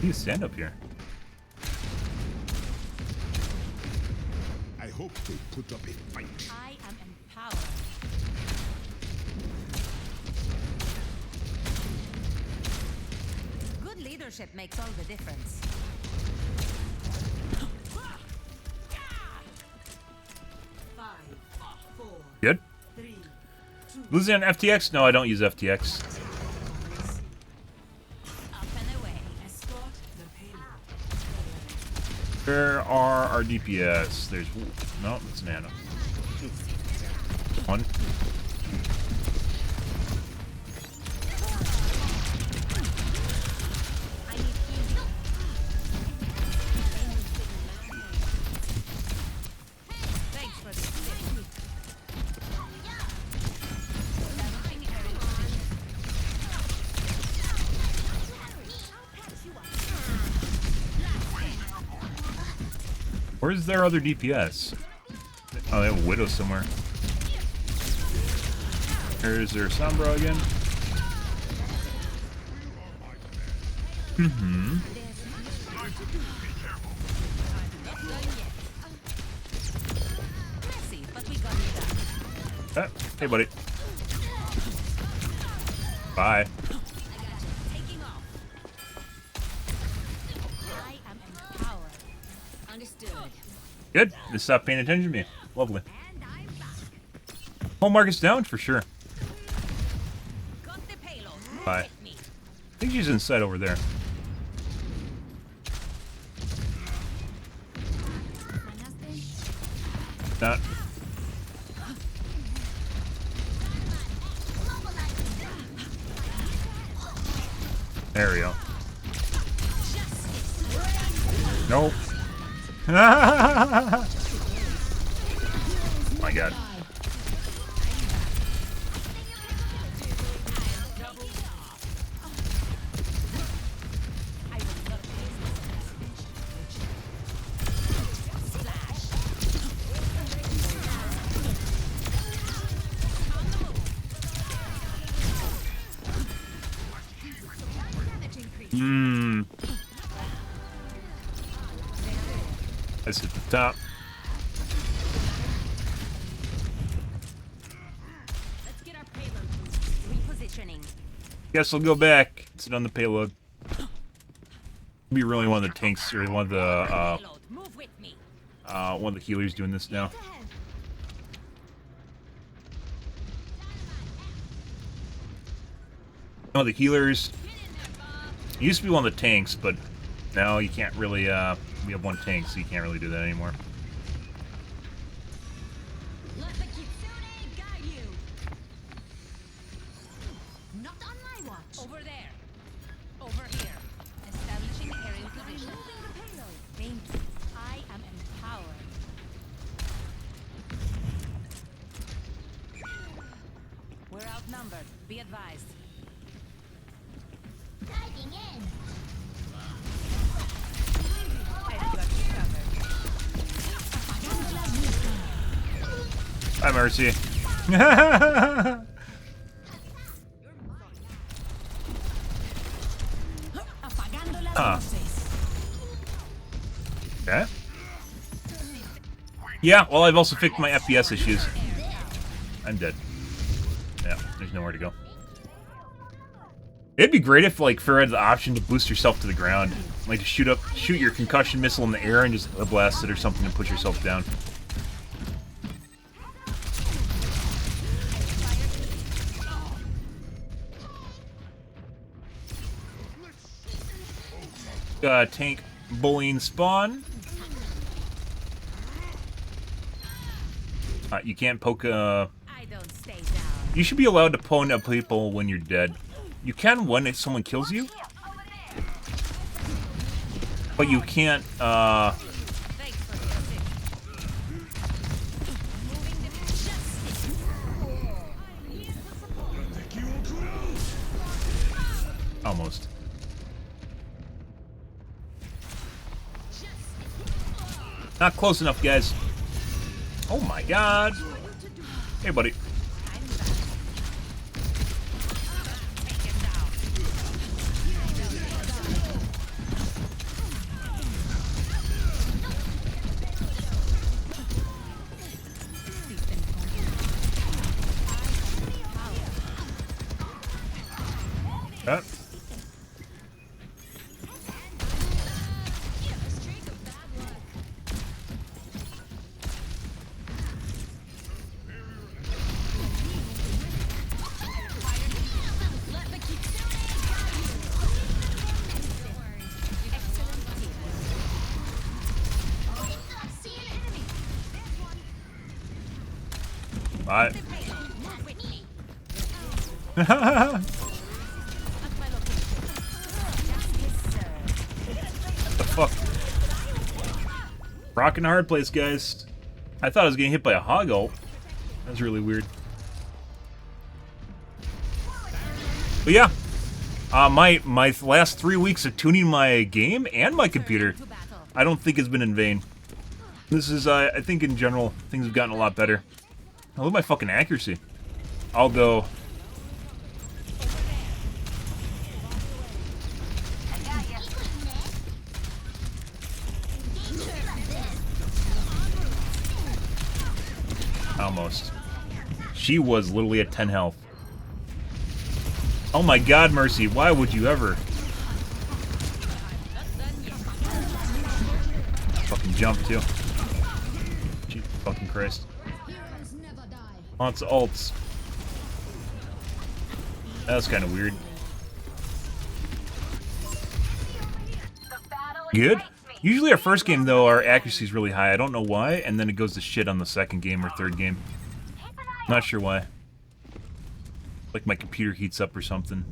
You stand up here. I hope to put up a fight. I am empowered. Leadership makes all the difference. Good. Losing on FTX? No, I don't use FTX. Up and away. Where are our DPS? There's... No, it's Nano. One. Where's their other DPS? Oh, they have a Widow somewhere. Here's their Sombra again. Mm-hmm. Hey, buddy. Bye. Good. They stopped paying attention to me. Lovely. Home market's down for sure. Bye. I think she's inside over there. Not. There we go. Nope. Oh my god. That's at the top. Let's get our payload. Repositioning. Guess I'll go back. Sit on the payload. Be really one of the tanks or one of the Move with me. one of the healers doing this now. No, the healers used to be one of the tanks, but now you can't really we have one tank, so you can't really do that anymore. Let the Kitsune guide you. Not on my watch. Over there. Over here. Establishing aerial position. Moving the payload. Thank you. I am empowered. We're outnumbered. Be advised. Diving in. Hi, Mercy. Okay. Yeah, well, I've also fixed my FPS issues. I'm dead. Yeah, there's nowhere to go. It'd be great if, like, Fer had the option to boost yourself to the ground. Like, to shoot your concussion missile in the air and just blast it or something and push yourself down. Tank bullying spawn. You can't poke I don't stay down. You should be allowed to pwn at people when you're dead. You can when someone kills you. But you can't, almost. Not close enough, guys. Oh my god. Hey, buddy. Bye. The fuck? Rockin' hard place, guys. I thought I was getting hit by a hog ult. That was really weird. But yeah, my last 3 weeks of tuning my game and my computer, I don't think has been in vain. This is, I think in general, things have gotten a lot better. I love my fucking accuracy. Although... Almost. She was literally at 10 health. Oh my god, Mercy, why would you ever? Fucking jump, too. Jesus fucking Christ. Lots of ults. That's kind of weird. Good. Usually our first game, though, our accuracy is really high. I don't know why, and then it goes to shit on the second game or third game. Not sure why. Like my computer heats up or something.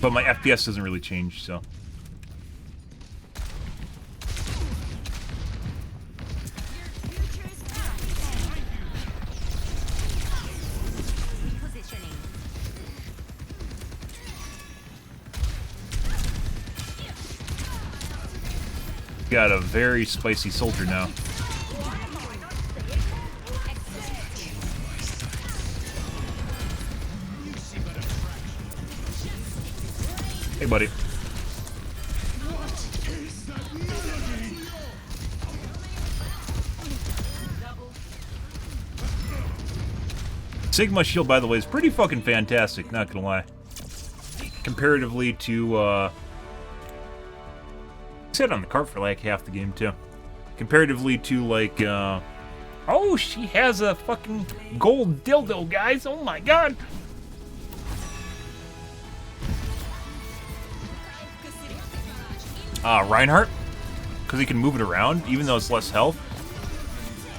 But my FPS doesn't really change, so... Got a very spicy soldier now. Hey, buddy. Sigma shield, by the way, is pretty fucking fantastic, not gonna lie. Comparatively to, sit on the cart for like half the game too. Comparatively to like, oh, she has a fucking gold dildo, guys. Oh my god. Reinhardt, because he can move it around, even though it's less health.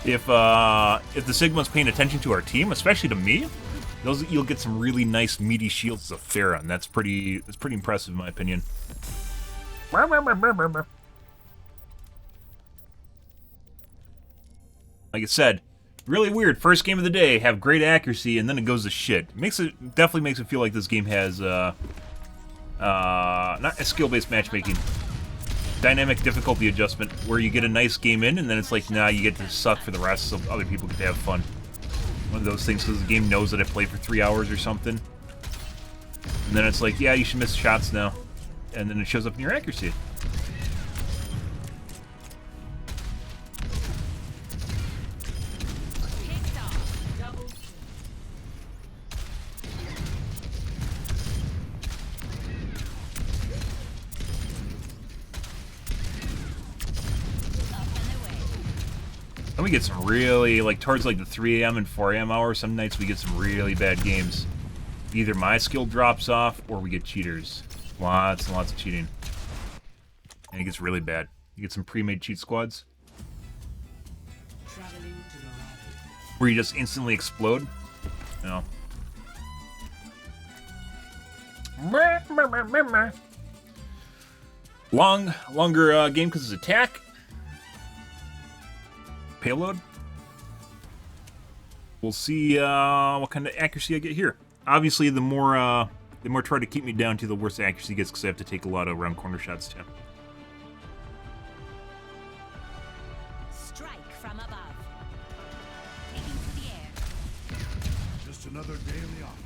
If the Sigma's paying attention to our team, especially to me, you'll get some really nice meaty shields of Farah, that's pretty impressive in my opinion. Like I said, really weird. First game of the day, have great accuracy, and then it goes to shit. Definitely makes it feel like this game has not a skill-based matchmaking, dynamic difficulty adjustment, where you get a nice game in, and then it's like, nah, you get to suck for the rest, so other people get to have fun. One of those things, because the game knows that I played for 3 hours or something, and then it's like, yeah, you should miss shots now, and then it shows up in your accuracy. And we get some really, like, towards like the 3 AM and 4 AM hour, some nights we get some really bad games. Either my skill drops off, or we get cheaters. Lots and lots of cheating. And it gets really bad. You get some pre-made cheat squads. Where you just instantly explode. No. Longer game because it's attack. Payload. We'll see what kind of accuracy I get here. Obviously, the more try to keep me down to, the worse accuracy gets, because I have to take a lot of round corner shots too. Strike from above. Taking to the air. Just another day in the office.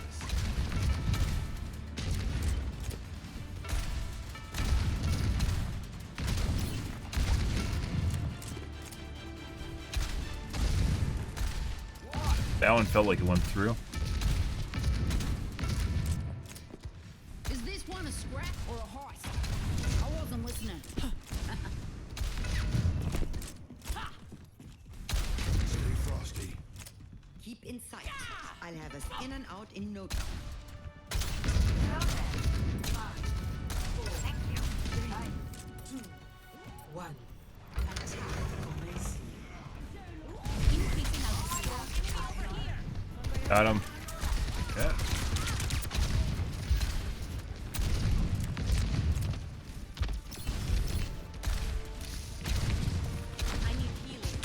That one felt like it went through. Is this one a scrap or a horse? I wasn't listening. Stay frosty. Keep in sight. I'll have us in and out in no time. Increasing altitude. Got him. Yeah. I need healing.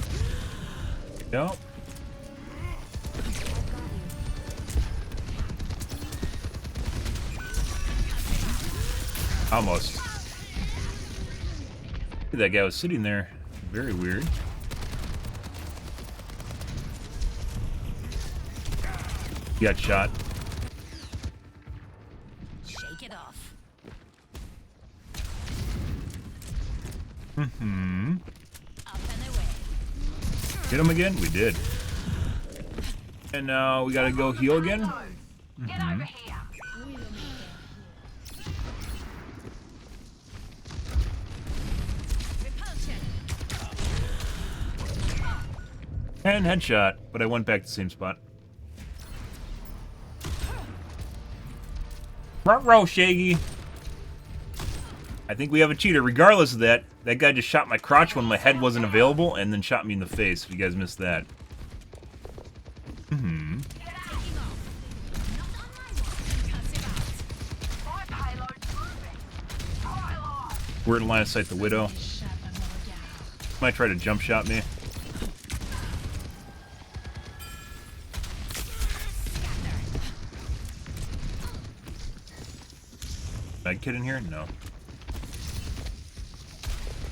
Yep. Almost. That guy was sitting there. Very weird. He got shot. Shake it off. Mm-hmm. Up and away. Hit him again? We did. And now we gotta go heal again. Get over here. Repulsion. And headshot, but I went back to the same spot. Front row, Shaggy. I think we have a cheater. Regardless of that, that guy just shot my crotch when my head wasn't available and then shot me in the face, if you guys missed that. Mm-hmm. We're in line of sight the Widow. Might try to jump shot me. Med kit in here? No.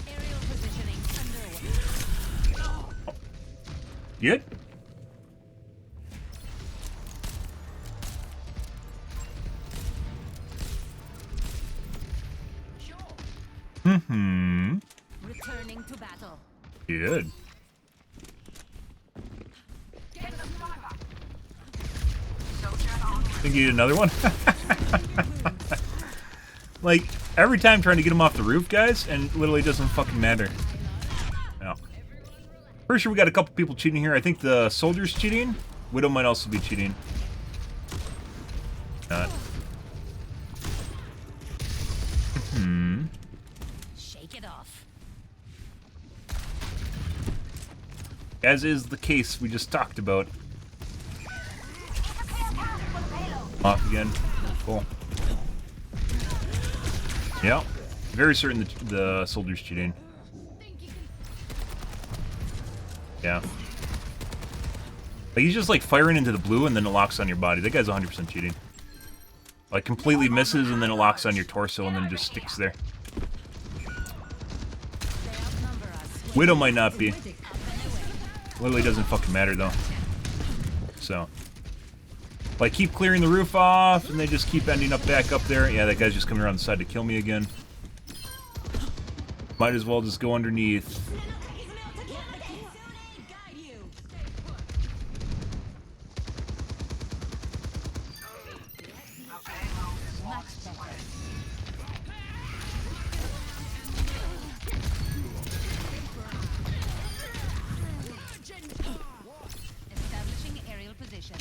Aerial positioning underway. Good? Mm-hmm. Returning to battle. Good. Think you need another one? Like, every time trying to get him off the roof, guys, and literally doesn't fucking matter. No. Pretty sure we got a couple people cheating here. I think the soldier's cheating. Widow might also be cheating. Not. Hmm. Shake it off. As is the case we just talked about. Off again. Cool. Yeah. Very certain the soldier's cheating. Yeah. Like, he's just like firing into the blue and then it locks on your body. That guy's 100% cheating. Like, completely misses and then it locks on your torso and then just sticks there. Widow might not be. Literally doesn't fucking matter though. So. Like, keep clearing the roof off and they just keep ending up back up there. Yeah, that guy's just coming around the side to kill me again. Might as well just go underneath. Establishing aerial position.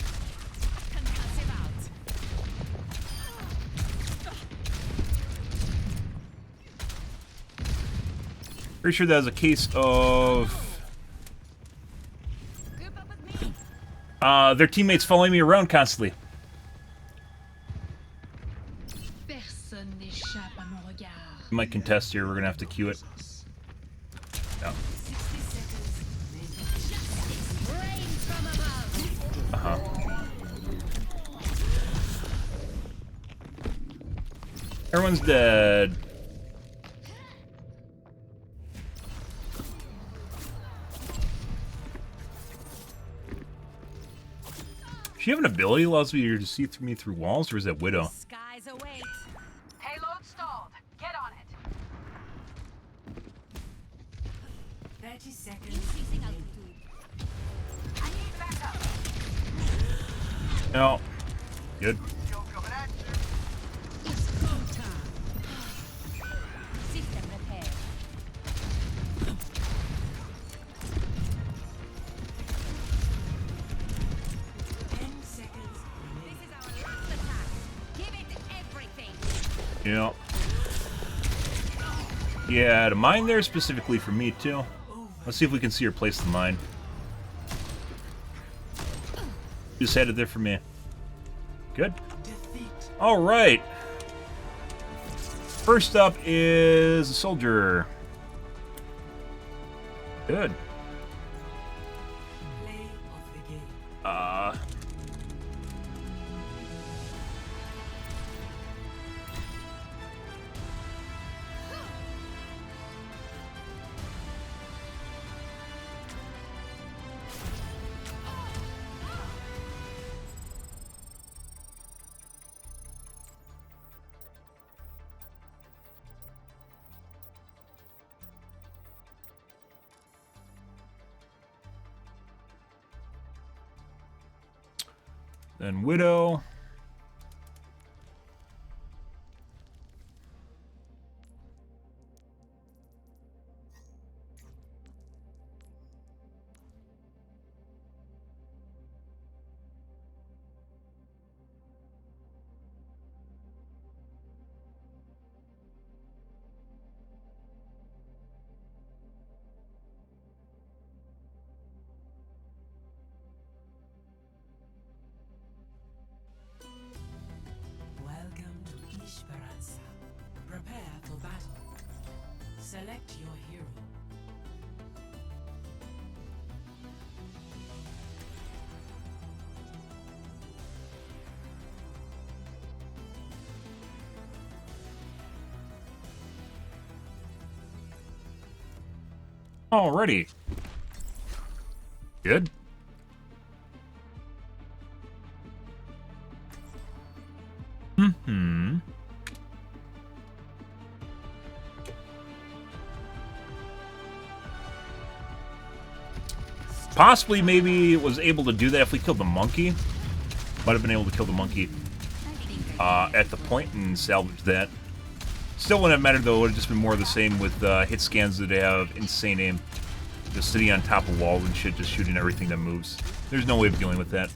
Concussive out. Pretty sure that was a case of Group up with me. their teammates following me around constantly. Personne n'échappe à mon regard. We might contest here. We're gonna have to queue it. Yeah. Rains from above. Uh-huh. Everyone's dead. Does she have an ability that allows me to see through me through walls, or is that Widow? Skies await. Payload stalled. Get on it. 30 seconds. Increasing altitude. I need backup. No. Good. System repair. This is our last attack. Give it everything. Yeah. Yeah, to mine there specifically for me too. Let's see if we can see her place the mine. Just had it there for me. Good. All right. First up is a soldier. Good. Then Widow. Prepare for battle. Select your hero. Alrighty. Good. Mm-hmm. Possibly, maybe was able to do that if we killed the monkey. Might have been able to kill the monkey at the point and salvage that. Still wouldn't have mattered though. It would have just been more of the same with hit scans that have insane aim. Just sitting on top of walls and shit, just shooting everything that moves. There's no way of dealing with that.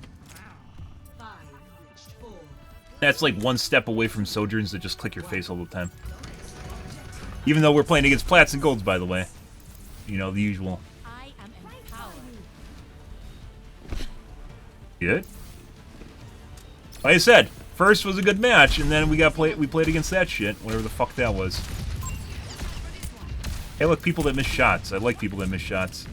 That's like one step away from sojourns that just click your face all the time. Even though we're playing against plats and golds, by the way. You know, the usual. Good. Like I said, first was a good match, and then we played against that shit, whatever the fuck that was. Hey, look, people that miss shots. I like people that miss shots.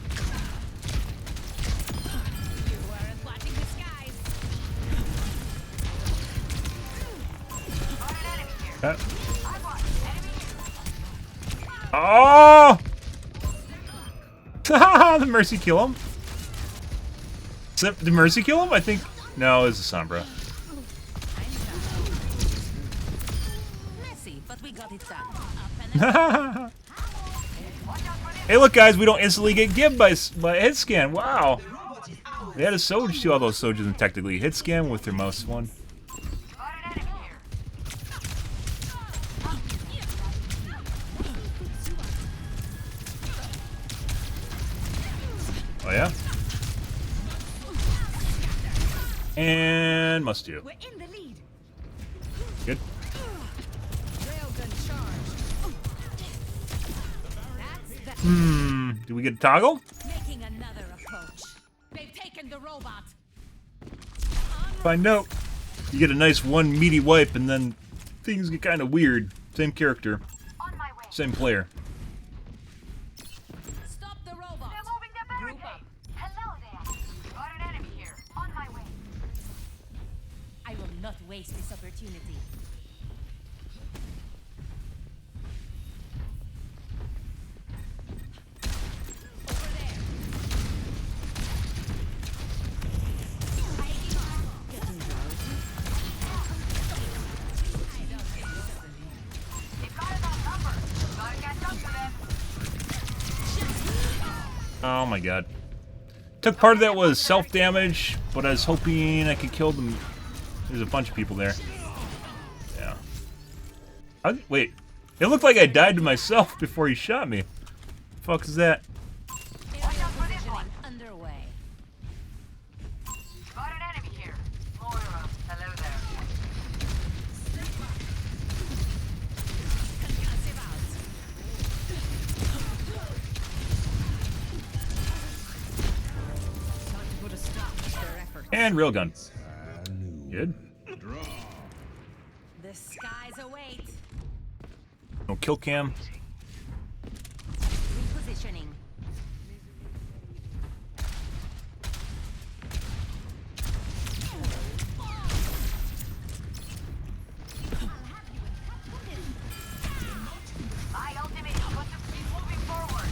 Oh! The Mercy kill him? Did Mercy kill him? I think... No, it was a Sombra. Messy, but we got it done. Hey, look, guys, we don't instantly get gibbed by hit scan. Wow. They had a Soj too, although Soj isn't technically hit scan with their mouse one. Oh, yeah? And must do. We're in the lead. Good. Do we get a toggle? Making another approach. They've taken the robot. Find out. You get a nice one meaty wipe, and then things get kind of weird. Same character, On my way. same player. Stop the robot. They're moving the barricade. Hello there. Got an enemy here. On my way. I will not waste this opportunity. Oh my god. Took part of that was self-damage, but I was hoping I could kill them. There's a bunch of people there. Yeah. Wait. It looked like I died to myself before he shot me. The fuck is that? Positioning underway. Got an enemy here. Moira. Hello there. Concussive out. Time to put a stop to their efforts. And railgun. Good. The skies await. No kill cam. Repositioning. My ultimate is going to keep moving forward.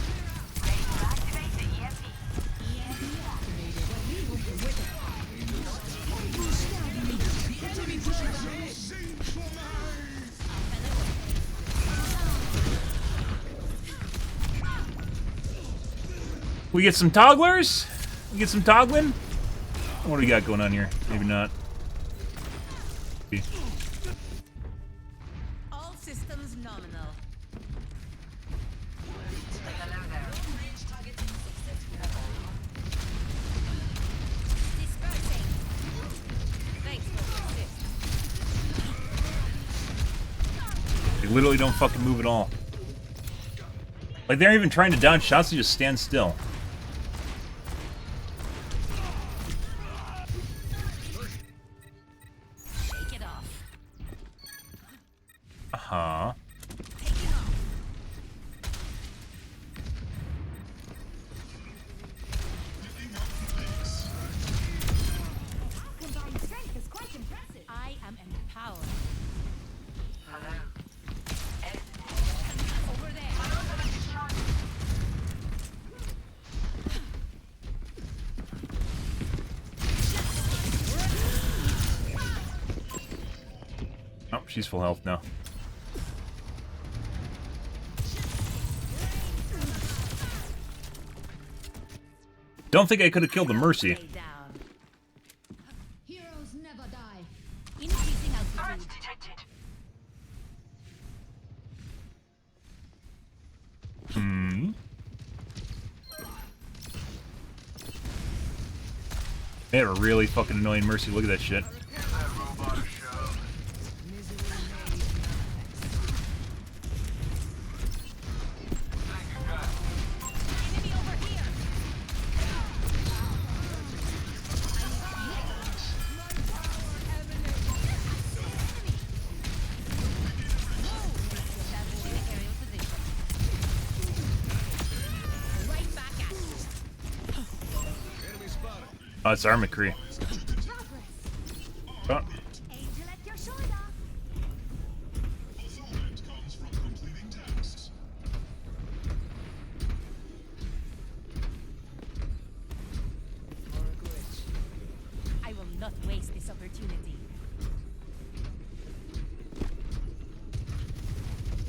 Ready to activate the EMP. We get some togglers? We get some toggling? What do we got going on here? Maybe not. All systems nominal. Dispersing. Thanks for the assist. They literally don't fucking move at all. Like, they're not even trying to dodge shots, they just stand still. Shake it off. Uh-huh. Take it off. Combined strength is quite impressive. I am empowered. Over there. Oh, she's full health now. Don't think I could have killed the Mercy. Stay down. Heroes never die. Increasing altitude. Detected. They had a really fucking annoying Mercy. Look at that shit. Enemy over here. Establishing aerial position. Right back at you. Oh, it's our McCree. Oh, Angel at your shoulder. Fulfillment comes from completing tasks. I will not waste this opportunity.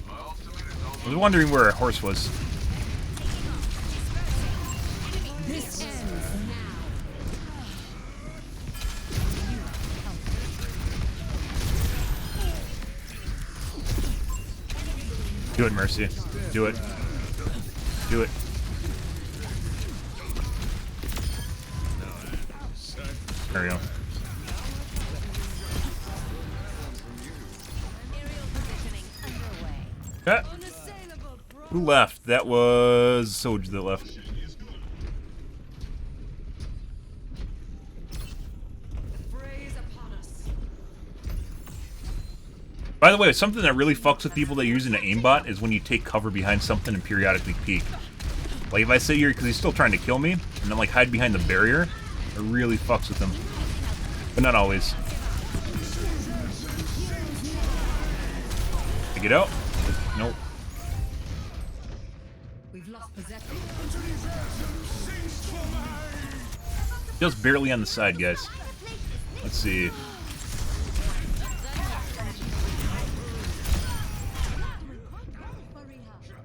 I was wondering where our horse was. This ends now. Do it, Mercy. Do it. Do it. There we go. Aerial positioning underway. Ah, who left? That was Soj that left. By the way, something that really fucks with people that are using an aimbot is when you take cover behind something and periodically peek. Like if I sit here because he's still trying to kill me, and then like hide behind the barrier, it really fucks with him. But not always. I get out? Nope. We've lost possession. Just barely on the side, guys. Let's see.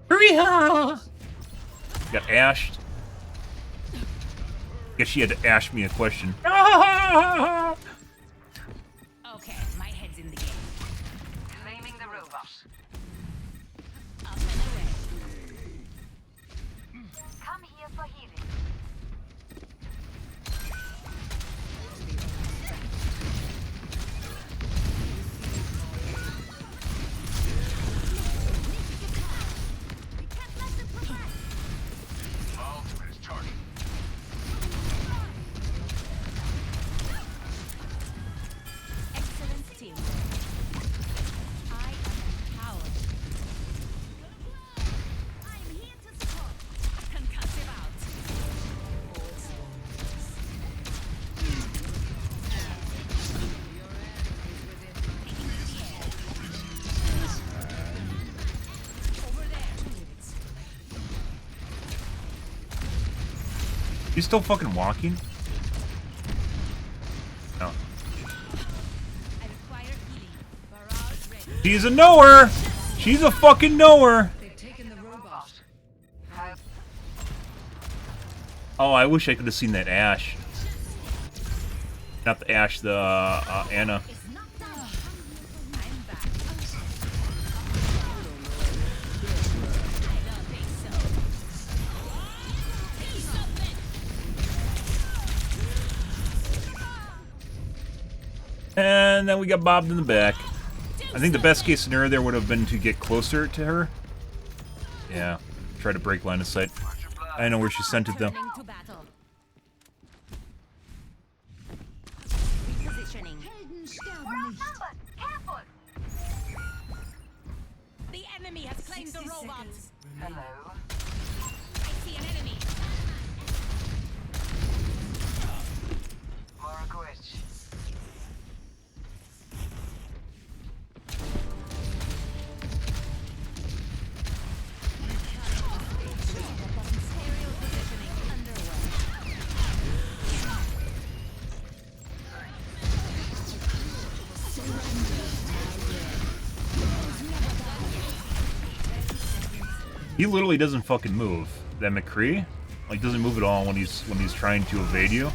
Hurry-ha! Got ashed. Guess she had to ask me a question. Okay, my head's in the game. Claiming the robot. Up and away. Come here for healing. He's still fucking walking? No. I require healing. Barrage ready. She's a knower! She's a fucking knower! They've taken the robot. Oh, I wish I could have seen that Ashe. Not the Ashe, the Anna. It's not done. I'm back. I don't think so. Hey, something. And then we got bobbed in the back. I think the best case scenario there would have been to get closer to her. Yeah, try to break line of sight. I know where she sent it though. Turning to battle. Repositioning. We're outnumbered. Careful. The enemy has claimed the 60 robot. seconds Hello. I see an enemy. Mark which? Aerial positioning underway. He literally doesn't fucking move. That McCree, like, doesn't move at all when he's trying to evade you.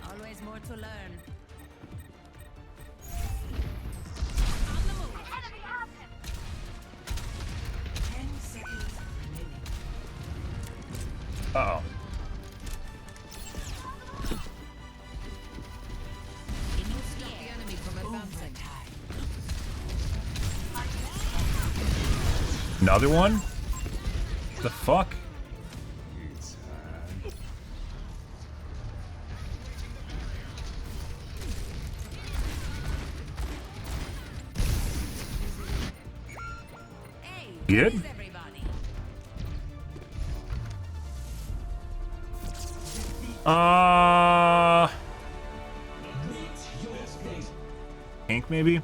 Always more to learn. Enemy has him. 10 seconds remaining. Uh oh. Stop the enemy from advancing. Another one? The fuck? Hey, Good? where's everybody? Hank maybe?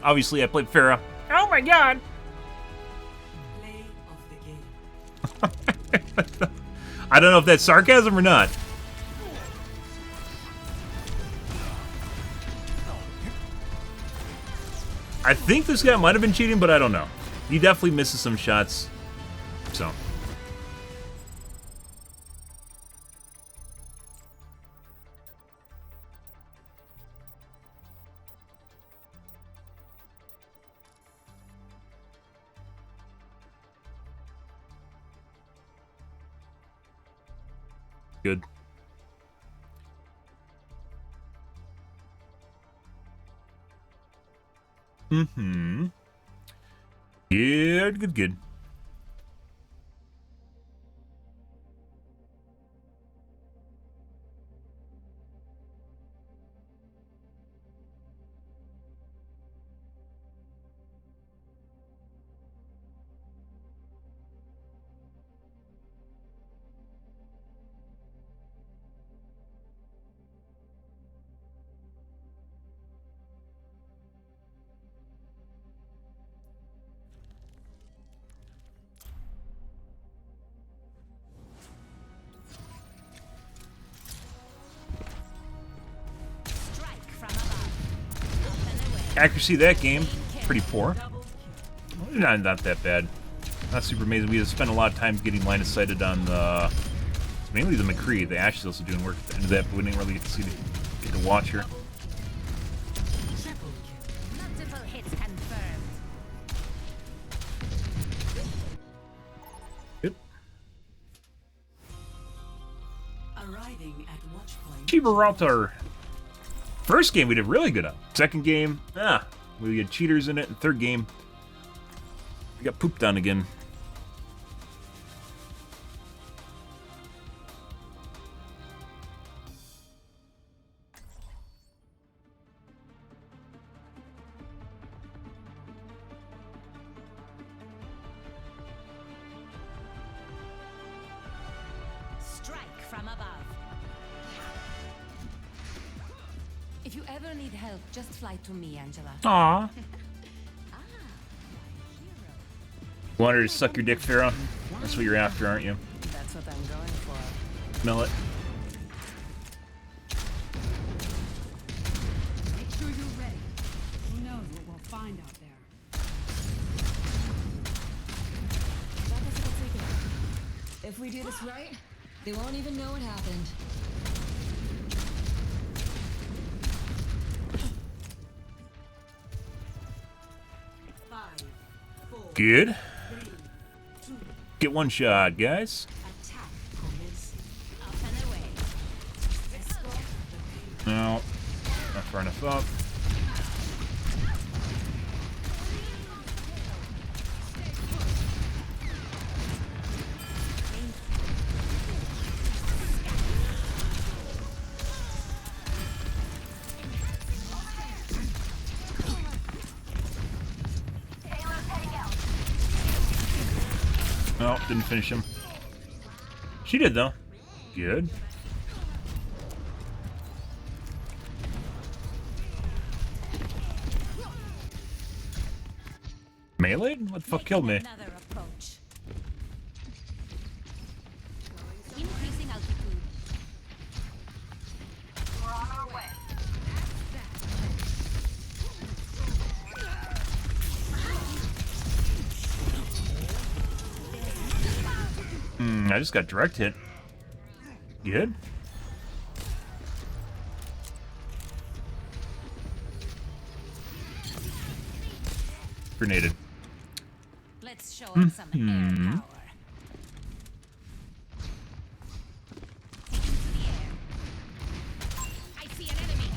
Obviously I played Farah. Oh my god! Play of the game. I don't know if that's sarcasm or not. I think this guy might have been cheating, but I don't know. He definitely misses some shots. So. Good. Mm-hmm. Good, good, good. Strike from above. Up and away. Accuracy of that game, pretty poor. Not that bad. Not super amazing. We have spent a lot of time getting line of sighted on the mainly the McCree. The Ashe is also doing work at the end of that, but we didn't really get to watch her. Triple kill. Multiple hits confirmed. Yep. Arriving at watch point. Gibraltar. First game we did really good on. Second game, we had cheaters in it. And third game, we got pooped on again. Strike from above. If you ever need help, just fly to me, Angela. Aww. Want her to suck your dick, Pharaoh? That's what you're after, aren't you? That's what I'm going for. Smell it. Make sure you're ready. Who knows what we'll find out there. If we do this right, they won't even know what happened. Good. Get one shot, guys. No. Not far enough up. No, didn't finish him. She did, though. Good. Melee? What the fuck killed me? Another approach. Increasing altitude. We're on our way. I just got direct hit. Good. Grenaded. Let's show him some air power. Taken to the air. I see an enemy.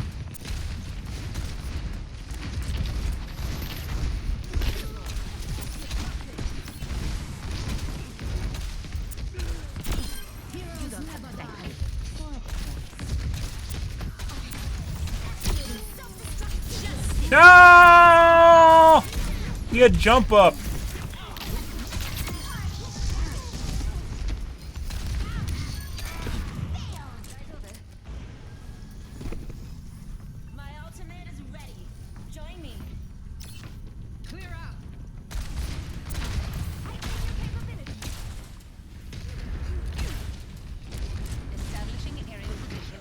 You don't have to thank me. No! He had jump up. My ultimate is ready. Join me. Clear out. Establishing aerial position.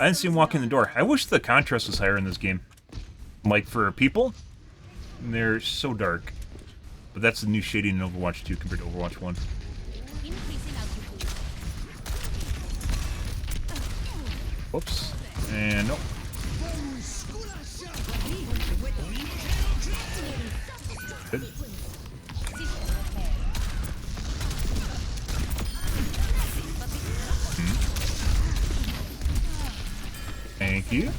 I didn't see him walk in the door. I wish the contrast was higher in this game. Like, for people, they're so dark. But that's the new shading in Overwatch 2 compared to Overwatch 1. Increasing altitude. Whoops. And nope. Good. Thank you.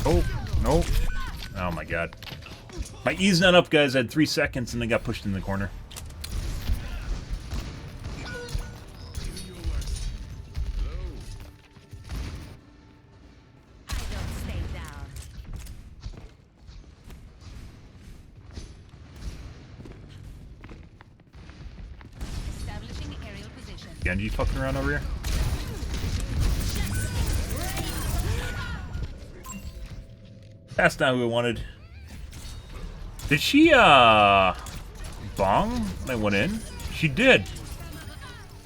Oh, no. Oh my god. My E's not up, guys. I had 3 seconds and then got pushed in the corner. I don't stay down. Establishing aerial position. Genji fucking around over here. That's not who I wanted. Did she, bong that went in? She did.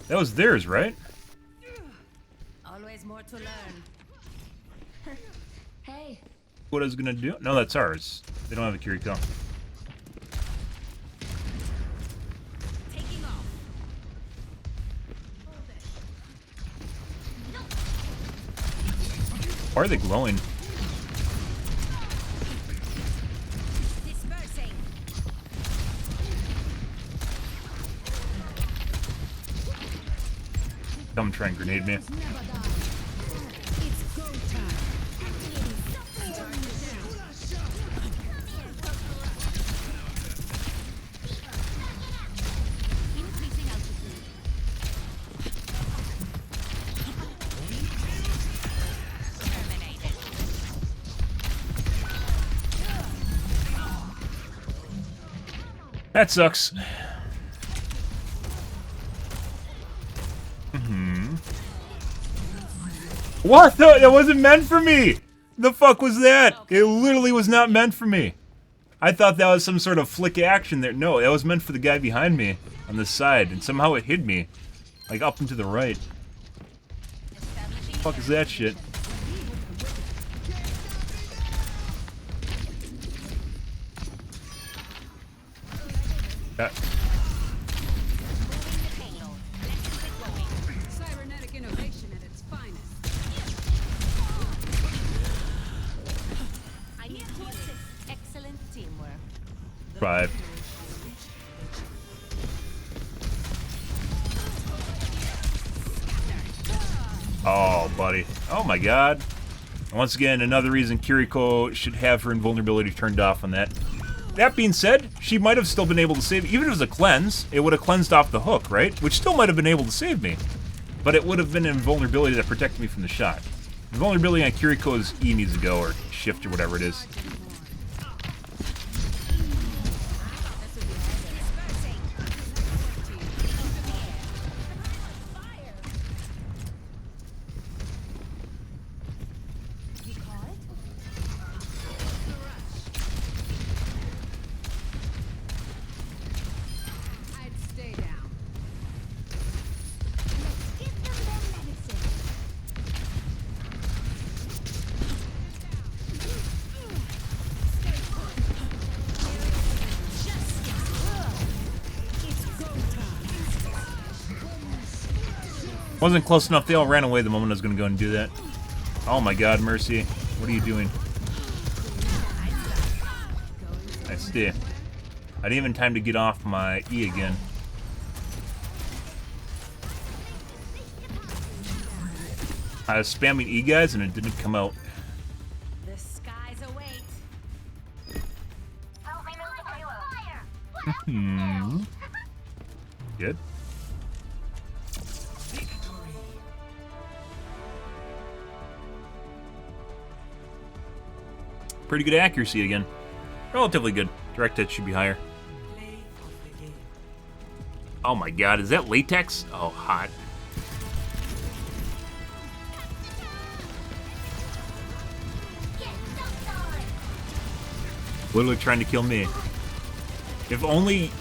That was theirs, right? Always more to learn. Hey, What I was gonna do? No, that's ours. They don't have a Kiriko. Taking off. Why are they glowing? Dispersing. Come try and grenade me. Never die. It's go time. Increasing altitude. Terminated. That sucks. What? That wasn't meant for me! The fuck was that? It literally was not meant for me. I thought that was some sort of flick action there. No, that was meant for the guy behind me on the side, and somehow it hit me. Like up and to the right. The fuck is that shit? Cybernetic innovation at its finest. I need to assist. Excellent teamwork. 5. Oh, buddy. Oh my god. Once again, another reason Kiriko should have her invulnerability turned off on that. That being said, she might have still been able to save. Even if it was a cleanse, it would have cleansed off the hook, right? Which still might have been able to save me. But it would have been an invulnerability that protected me from the shot. Invulnerability on Kiriko's E needs to go, or shift, or whatever it is. I'd stay down. Give them their medicine. Wasn't close enough. They all ran away the moment I was going to go and do that. Oh my god, Mercy. What are you doing? I stay. I didn't even time to get off my E again. I was spamming E, guys, and it didn't come out. The skies await. Help me move the payload. Good. Pretty good accuracy again. Relatively good. Direct hit should be higher. Oh my god, is that latex? Oh, hot. Literally trying to kill me. If only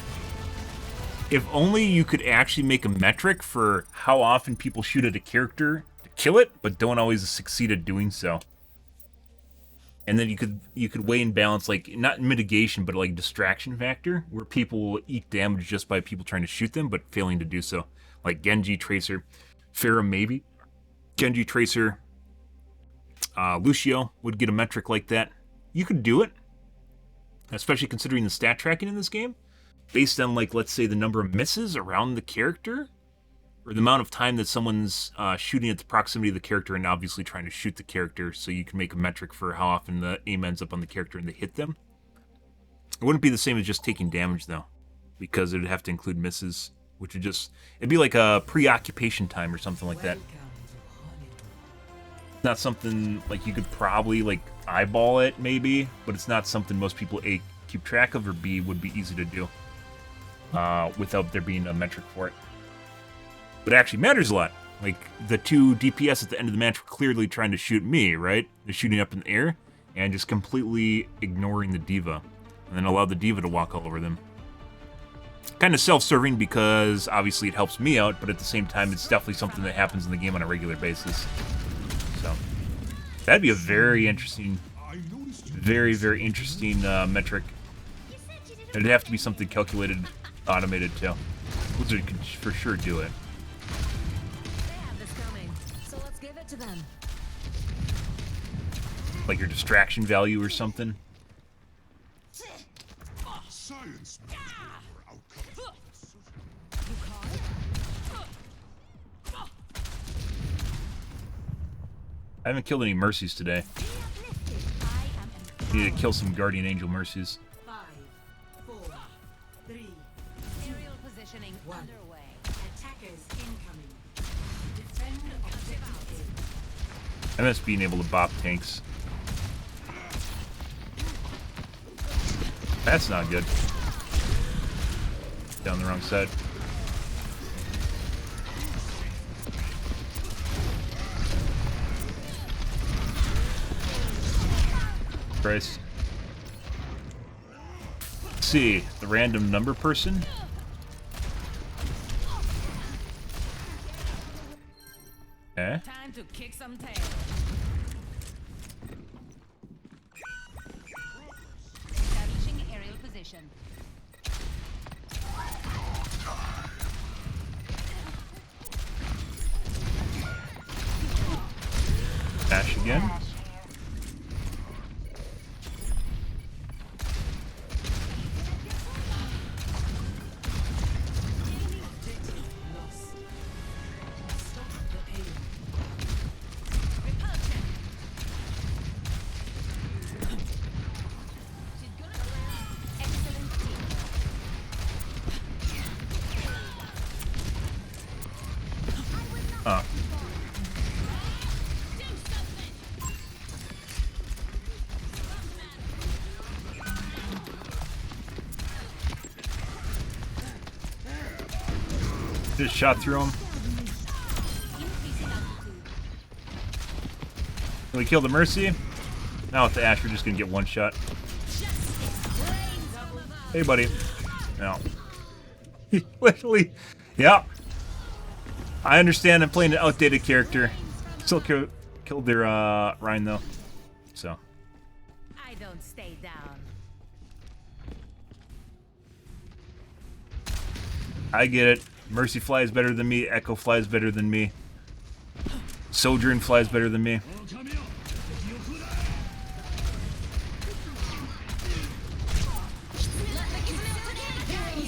you could actually make a metric for how often people shoot at a character to kill it, but don't always succeed at doing so. And then you could weigh and balance, like, not mitigation, but like distraction factor, where people will eat damage just by people trying to shoot them, but failing to do so. Like Genji, Tracer, Pharah maybe. Genji, Tracer, Lucio would get a metric like that. You could do it, especially considering the stat tracking in this game, based on, like, let's say the number of misses around the character, or the amount of time that someone's shooting at the proximity of the character and obviously trying to shoot the character, so you can make a metric for how often the aim ends up on the character and they hit them. It wouldn't be the same as just taking damage, though, because it would have to include misses, which would just... It'd be like a preoccupation time or something like that. Not something, like, you could probably, like, eyeball it, maybe, but it's not something most people, A, keep track of, or B, would be easy to do without there being a metric for it. But it actually matters a lot. Like, the two DPS at the end of the match were clearly trying to shoot me, right? They're shooting up in the air, and just completely ignoring the D.Va. And then allowed the D.Va to walk all over them. Kind of self-serving because, obviously, it helps me out, but at the same time, it's definitely something that happens in the game on a regular basis. So, that'd be a very interesting, very, very interesting metric. It'd have to be something calculated, automated, too. Blizzard could for sure do it. So let's give it to them. Like your distraction value or something. Science must go for outcomes. I haven't killed any Mercies today. Need to kill some Guardian Angel Mercies. 5, 4, 3, Aerial positioning underway. attackers incoming. Defend objective I miss being able to bop tanks. That's not good. Down the wrong side. Christ. Let's see, the random number person. Eh? Time to kick some tail. Establishing aerial position. Dash again. Excellent team. Oh. Just shot through him. Can we kill the Mercy? Now with the Ash, we're just gonna get one shot. Hey, buddy. No. Literally. Yeah. I understand I'm playing an outdated character. Still killed their Rhine, though. So. I don't stay down. I get it. Mercy flies better than me. Echo flies better than me. Sojourn flies better than me.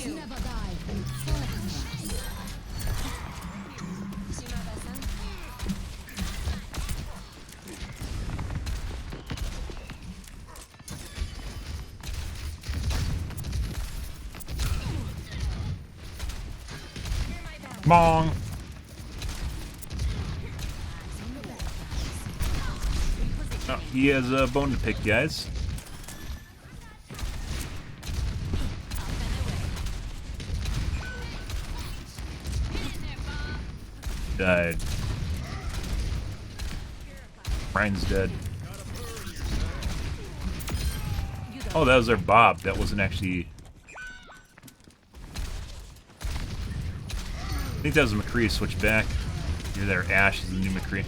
Never die. Bong. Oh, he has a bone to pick, guys. Died. Ryan's dead. Oh, that was our Bob. That wasn't actually... I think that was a McCree switch back. You're there. Ash is the new McCree.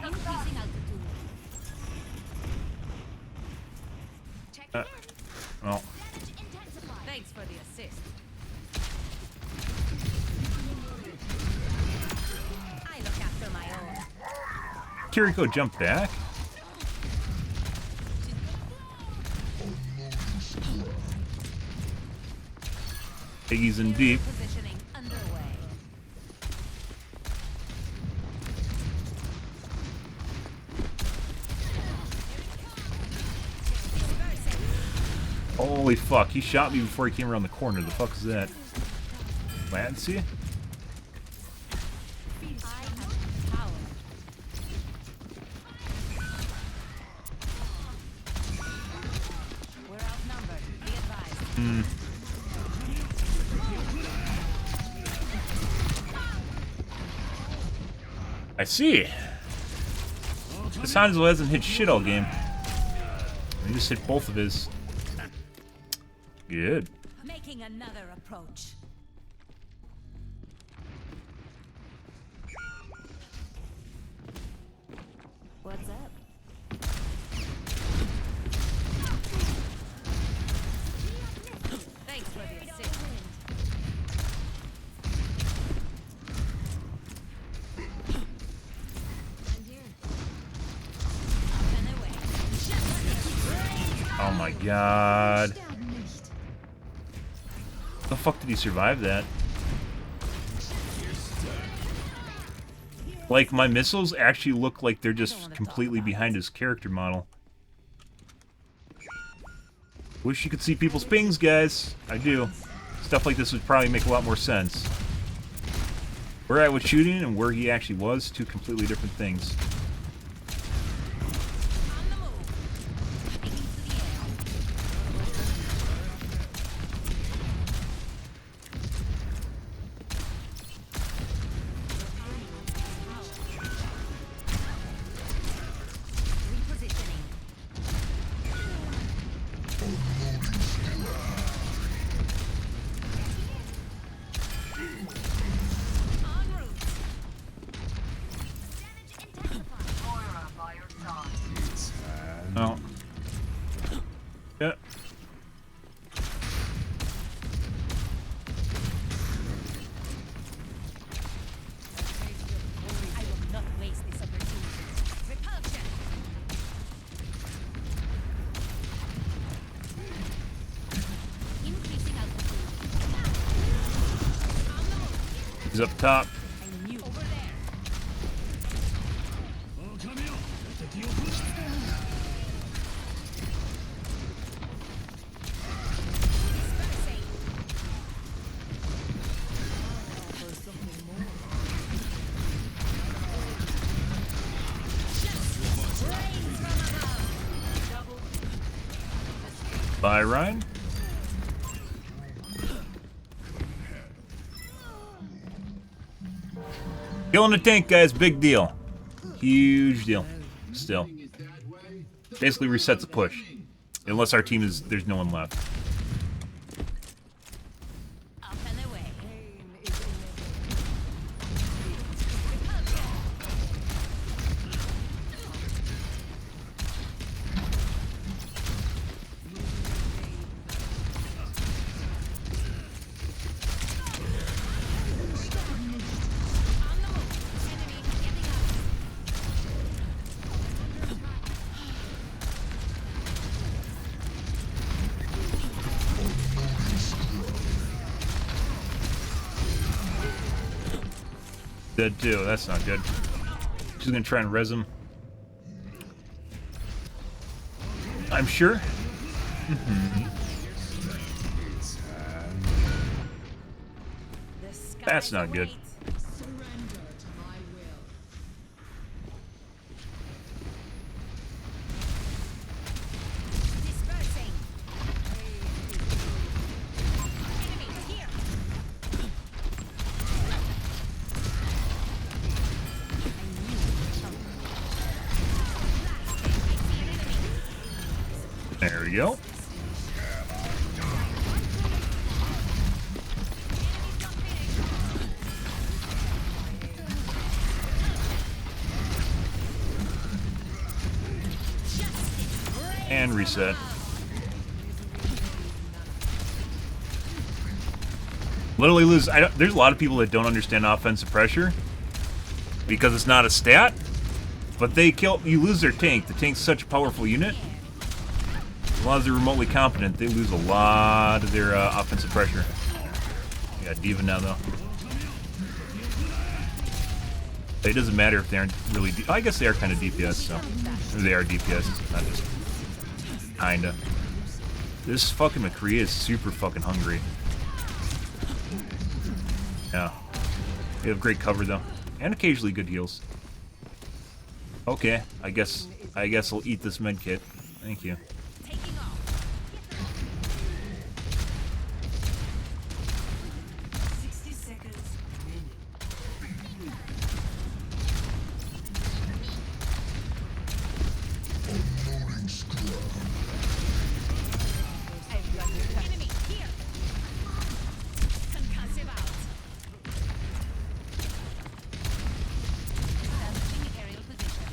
Increasing altitude. Well, Thanks for the assist. I look after my own. Kiriko jumped back. Piggy's in deep. Positioning underway. Holy fuck, he shot me before he came around the corner. The fuck is that? Latency? I am power. We're outnumbered. Be advised. I see. This Hanzo hasn't hit shit all game. He just hit both of his. Good. Making another approach. What's up? Thanks for the assist. Oh my god. The fuck did he survive that? Like, my missiles actually look like they're just completely behind his character model. Wish you could see people's pings, guys. I do. Stuff like this would probably make a lot more sense. Where I was shooting and where he actually was, two completely different things. Oh. Yeah. I will not waste this opportunity. Repulsion. Increasing altitude. He's up top. I knew. Over there. Bye, Ryan. Killing the tank, guys, big deal. Huge deal. Still. Basically resets the push. Unless our team is, there's no one left. Up and away. Dead too, that's not good. She's gonna try and res him. I'm sure. That's not good. Surrender to my will. Dispersing. Enemy here. There we go. And reset. Literally lose. There's a lot of people that don't understand offensive pressure because it's not a stat, but they kill. You lose their tank. The tank's such a powerful unit. As long as they're remotely competent, they lose a lot of their offensive pressure. Yeah, Diva now though. It doesn't matter if they aren't really. I guess they are kind of DPS, so they are DPS, not just kinda. This fucking McCree is super fucking hungry. Yeah, they have great cover though, and occasionally good heals. Okay, I guess I'll eat this med kit. Thank you. Taking off. 60 seconds. Enemy here. Concussive out. Establishing aerial position.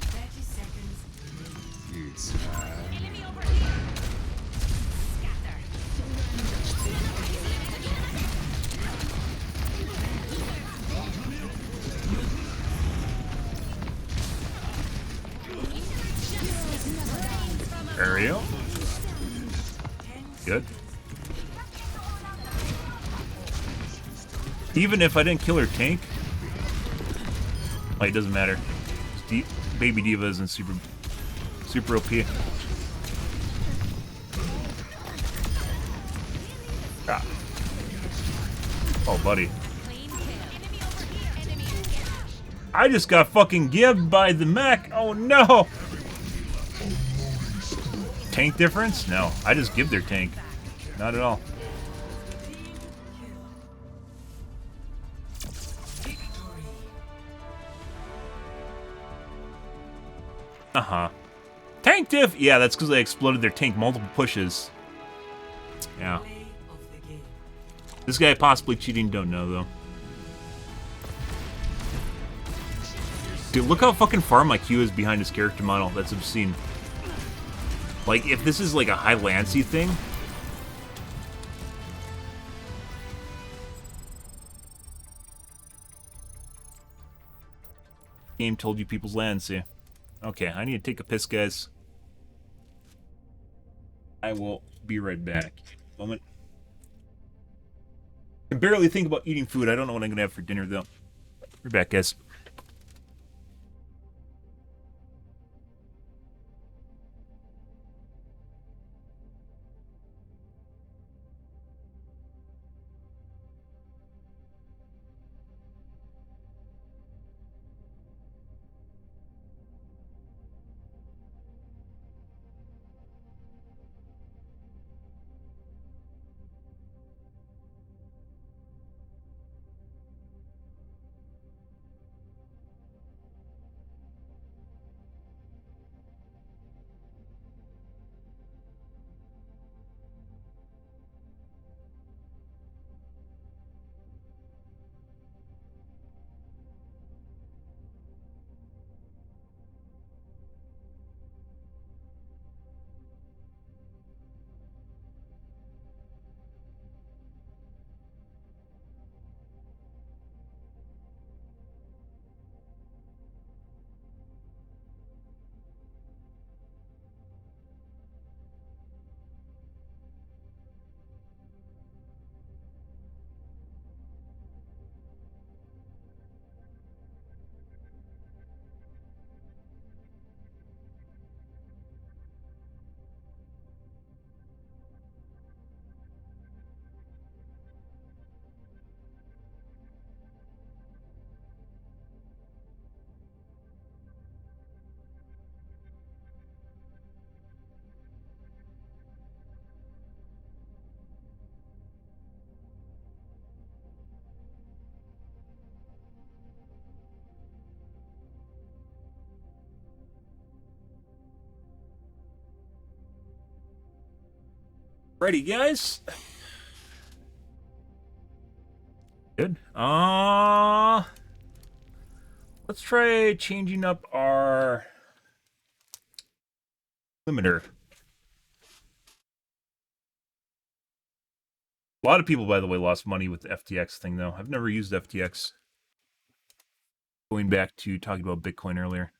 30 seconds. Enemy over here. Scatter. There we go. Good. Even if I didn't kill her tank, like, it doesn't matter. Baby Diva isn't super OP. Ah. Oh, buddy. I just got fucking gibbed by the mech. Oh no! Tank difference? No, I just give their tank. Not at all. Uh-huh. Tank diff? Yeah, that's because they exploded their tank multiple pushes. Yeah. This guy possibly cheating, don't know though. Dude, look how fucking far my Q is behind his character model. That's obscene. Like, if this is like a high Lancy thing... Game told you people's Lancy. Okay, I need to take a piss, guys. I will be right back. Moment. I can barely think about eating food. I don't know what I'm going to have for dinner, though. We're back, guys. Ready, guys? Good. Let's try changing up our limiter. A lot of people, by the way, lost money with the FTX thing, though. I've never used FTX. Going back to talking about Bitcoin earlier.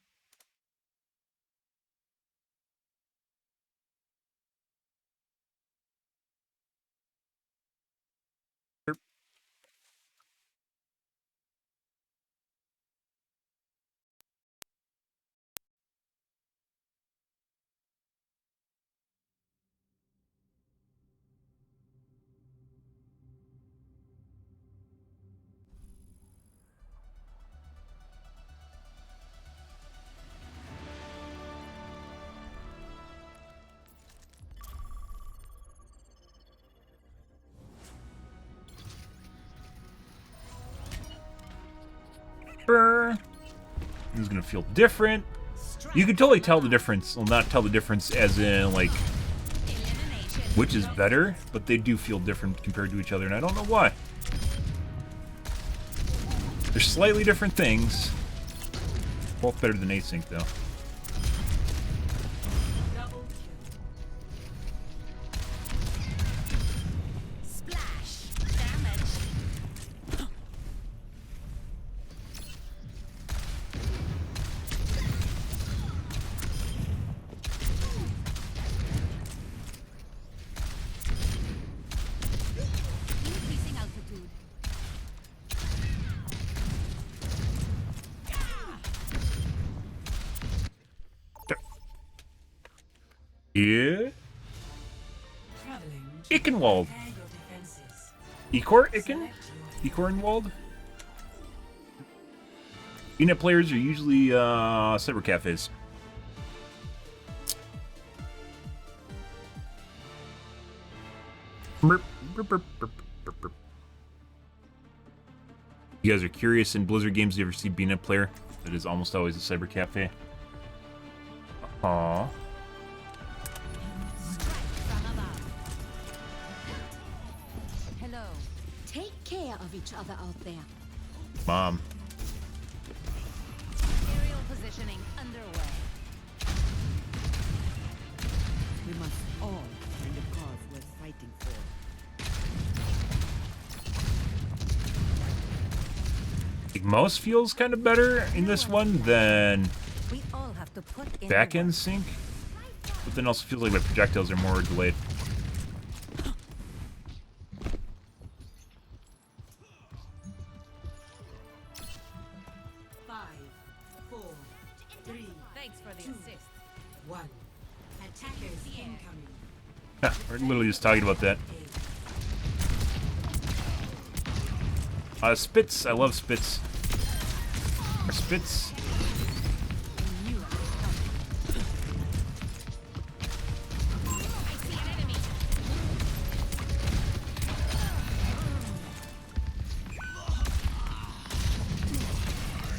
This is gonna feel different. You can totally tell the difference. Well, not tell the difference as in, like, which is better, but they do feel different compared to each other, and I don't know why. They're slightly different things. Both better than async, though. Yeah. Traveling. Ickenwald. Prepare your defenses. Ecor Icken? Select your Ecorenwald? Unit players are usually cyber cafes. Burp, burp, burp, burp, burp, burp. You guys are curious, in Blizzard games, do you ever see being a player? It is almost always a cyber cafe. Aww. Hello. Take care of each other out there. Mom. Aerial positioning underway. We must all find a cause worth fighting for. Like, mouse feels kind of better in this one than We all have to put in back the end work. sync, but then also feels like my projectiles are more delayed. Thanks for the assist. attackers incoming. Yeah, we're literally just talking about that. Spits. I love spits. Or spits. I see an enemy.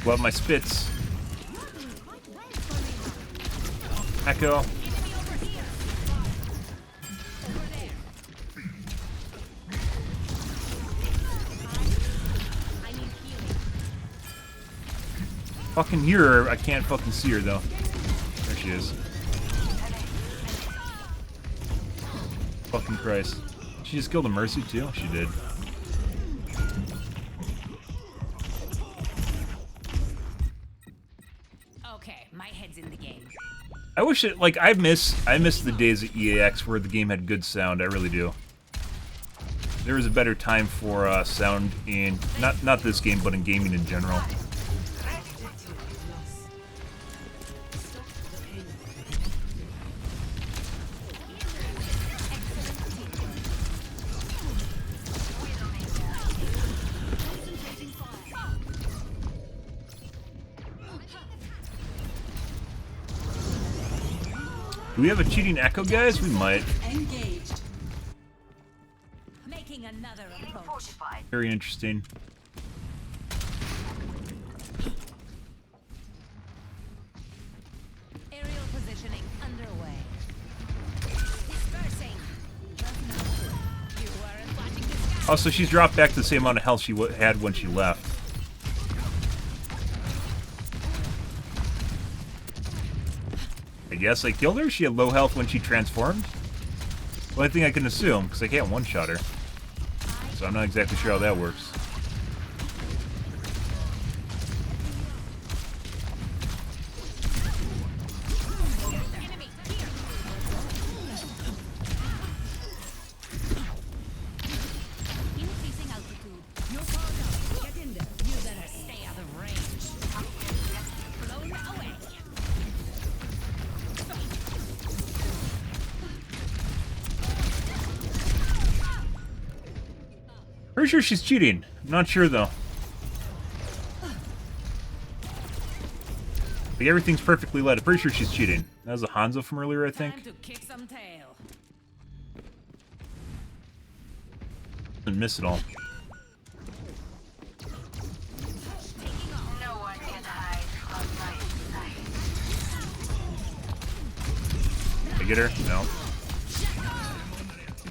Love my spits. Echo. Enemy over here. Over there. I need healing. Fucking hear her. I can't fucking see her though. There she is. Fucking Christ. She just killed a Mercy too? She did. Okay, my head's in the game. I wish it, like, I miss the days at EAX where the game had good sound. I really do. There was a better time for sound in not this game, but in gaming in general. Do we have a cheating echo, guys? We might. Engaged. Making another approach. Very interesting. Aerial positioning underway. Dispersing. You weren't watching this guy. Also, she's dropped back to the same amount of health she had when she left. I guess I killed her? She had low health when she transformed? Well, I think I can assume, because I can't one-shot her. So I'm not exactly sure how that works. Enemy here. Increasing altitude. You're far enough. Get in there. You better stay out of range. Blown away. Pretty sure she's cheating. I'm not sure, though. Like, everything's perfectly led. I'm pretty sure she's cheating. That was a Hanzo from earlier, I think. Time to kick some tail. Didn't miss it all. No one can hide from my sight. Did I get her? No.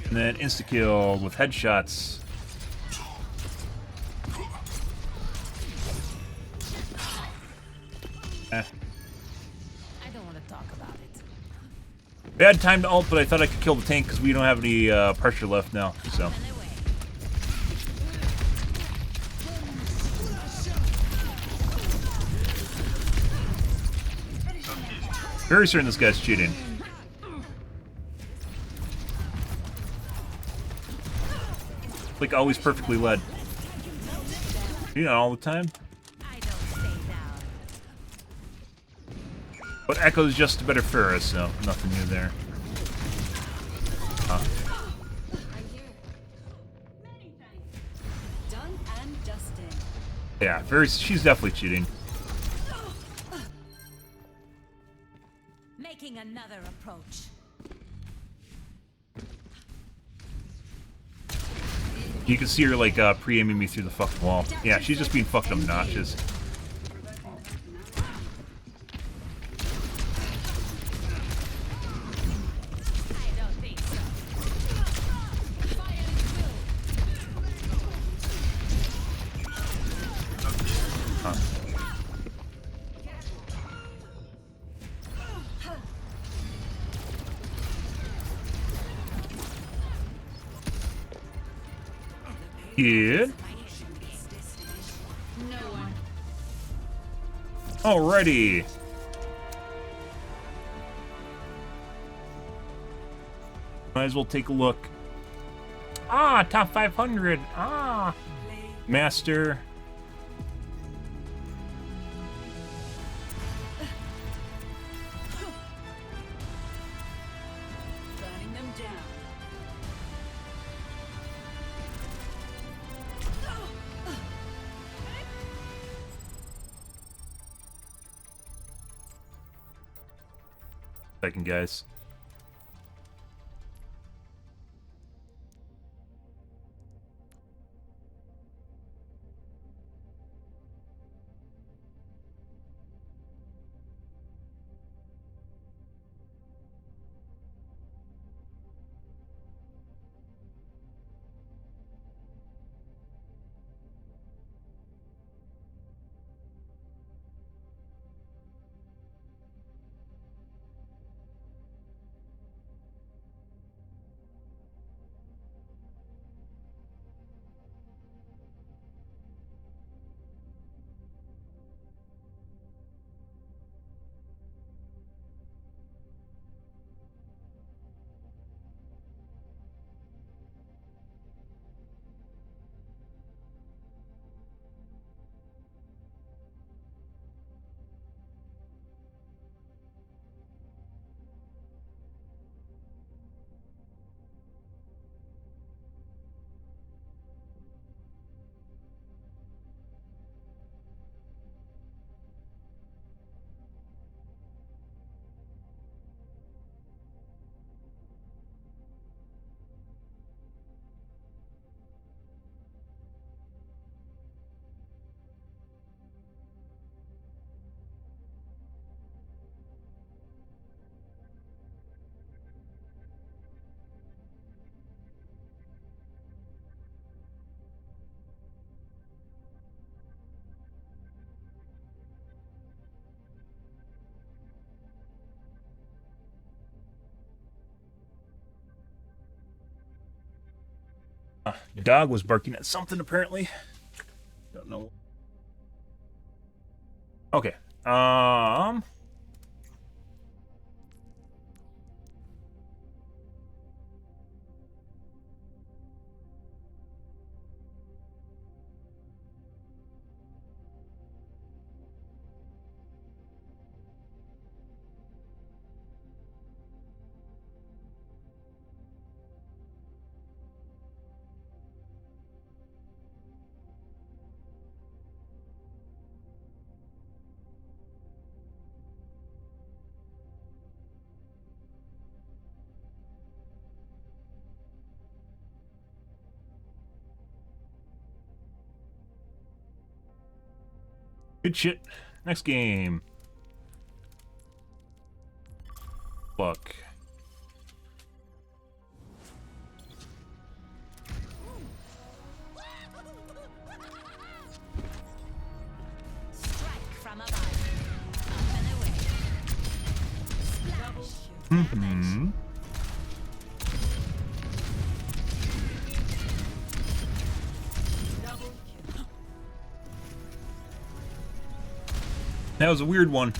And then insta-kill with headshots. Eh. I don't want to talk about it. Bad time to ult, but I thought I could kill the tank because we don't have any pressure left now, so. Run away. Very certain this guy's cheating. Like, always perfectly led. You know, all the time. I don't stay down. But Echo's just a better Pharah, so nothing new there. Yeah, she's definitely cheating. Making another approach. You can see her like pre-aiming me through the fucking wall. Yeah, she's just being fucking obnoxious. Good. Alrighty. Might as well take a look. Ah, top 500. Ah, master. Burning them down. Second, guys. Dog was barking at something apparently. Don't know. Okay. Good shit. Next game. Fuck. Strike from above. Up and away. Splash. Mm-hmm. That was a weird one.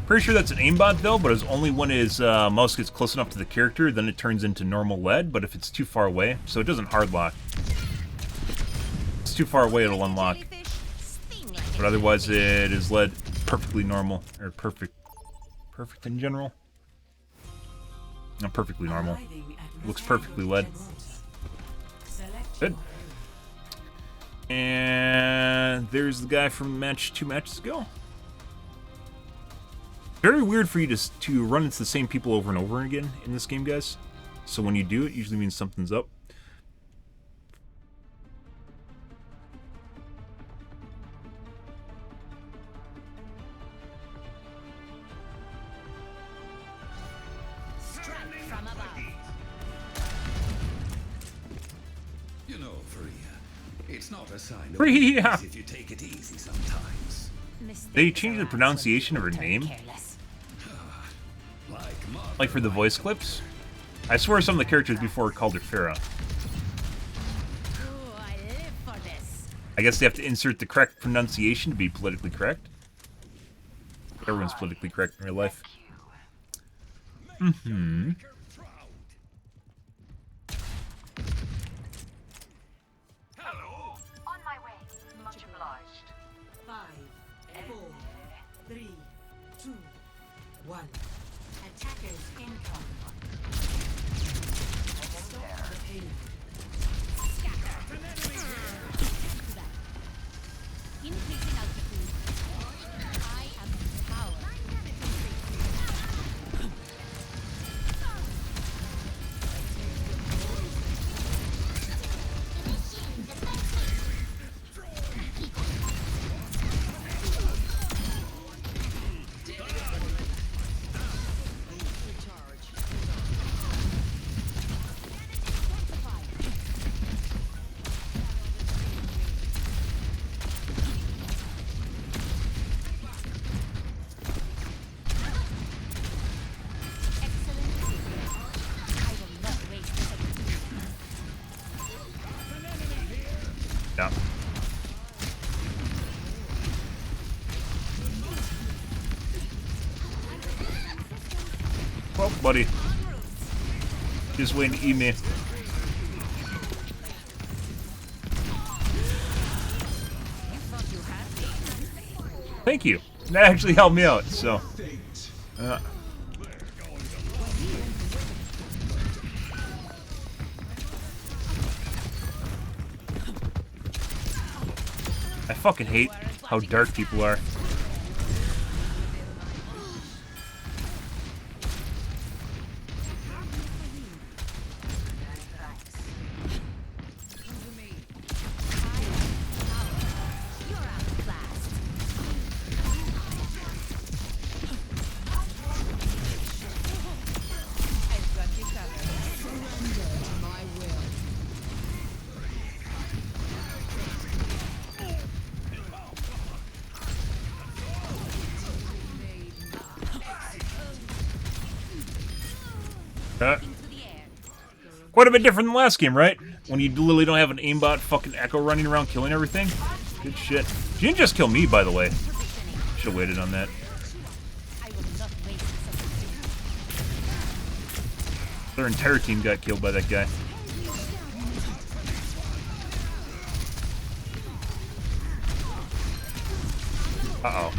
Pretty sure that's an aimbot though, but it's only when his mouse gets close enough to the character, then it turns into normal lead, but if it's too far away, so it doesn't hard lock. If it's too far away, it'll unlock. But otherwise it is lead perfectly normal, or perfect in general. Not perfectly normal. Looks perfectly lead. Good. And there's the guy from match 2 matches ago. Very weird for you to run into the same people over and over again in this game, guys. So when you do, it usually means something's up. Strike from above. You know, Freya, it's not a sign of Freya! weakness if you take it easy sometimes. They changed the pronunciation of her name. Like for the voice clips. I swear some of the characters before called her Farah. Oh, I live for this. I guess they have to insert the correct pronunciation to be politically correct. Everyone's politically correct in real life. Mm-hmm. On my way. Much obliged. 5, 4, 3, 2, 1. Attackers incoming. Stop the payload. Increasing altitude. I am power. Yeah. Well, buddy. Just waiting to eat me. Thank you. That actually helped me out, so. I fucking hate how dark people are. Quite a bit different than last game, right? When you literally don't have an aimbot fucking Echo running around killing everything. Good shit. She didn't just kill me, by the way. Should've waited on that. Their entire team got killed by that guy. Uh-oh.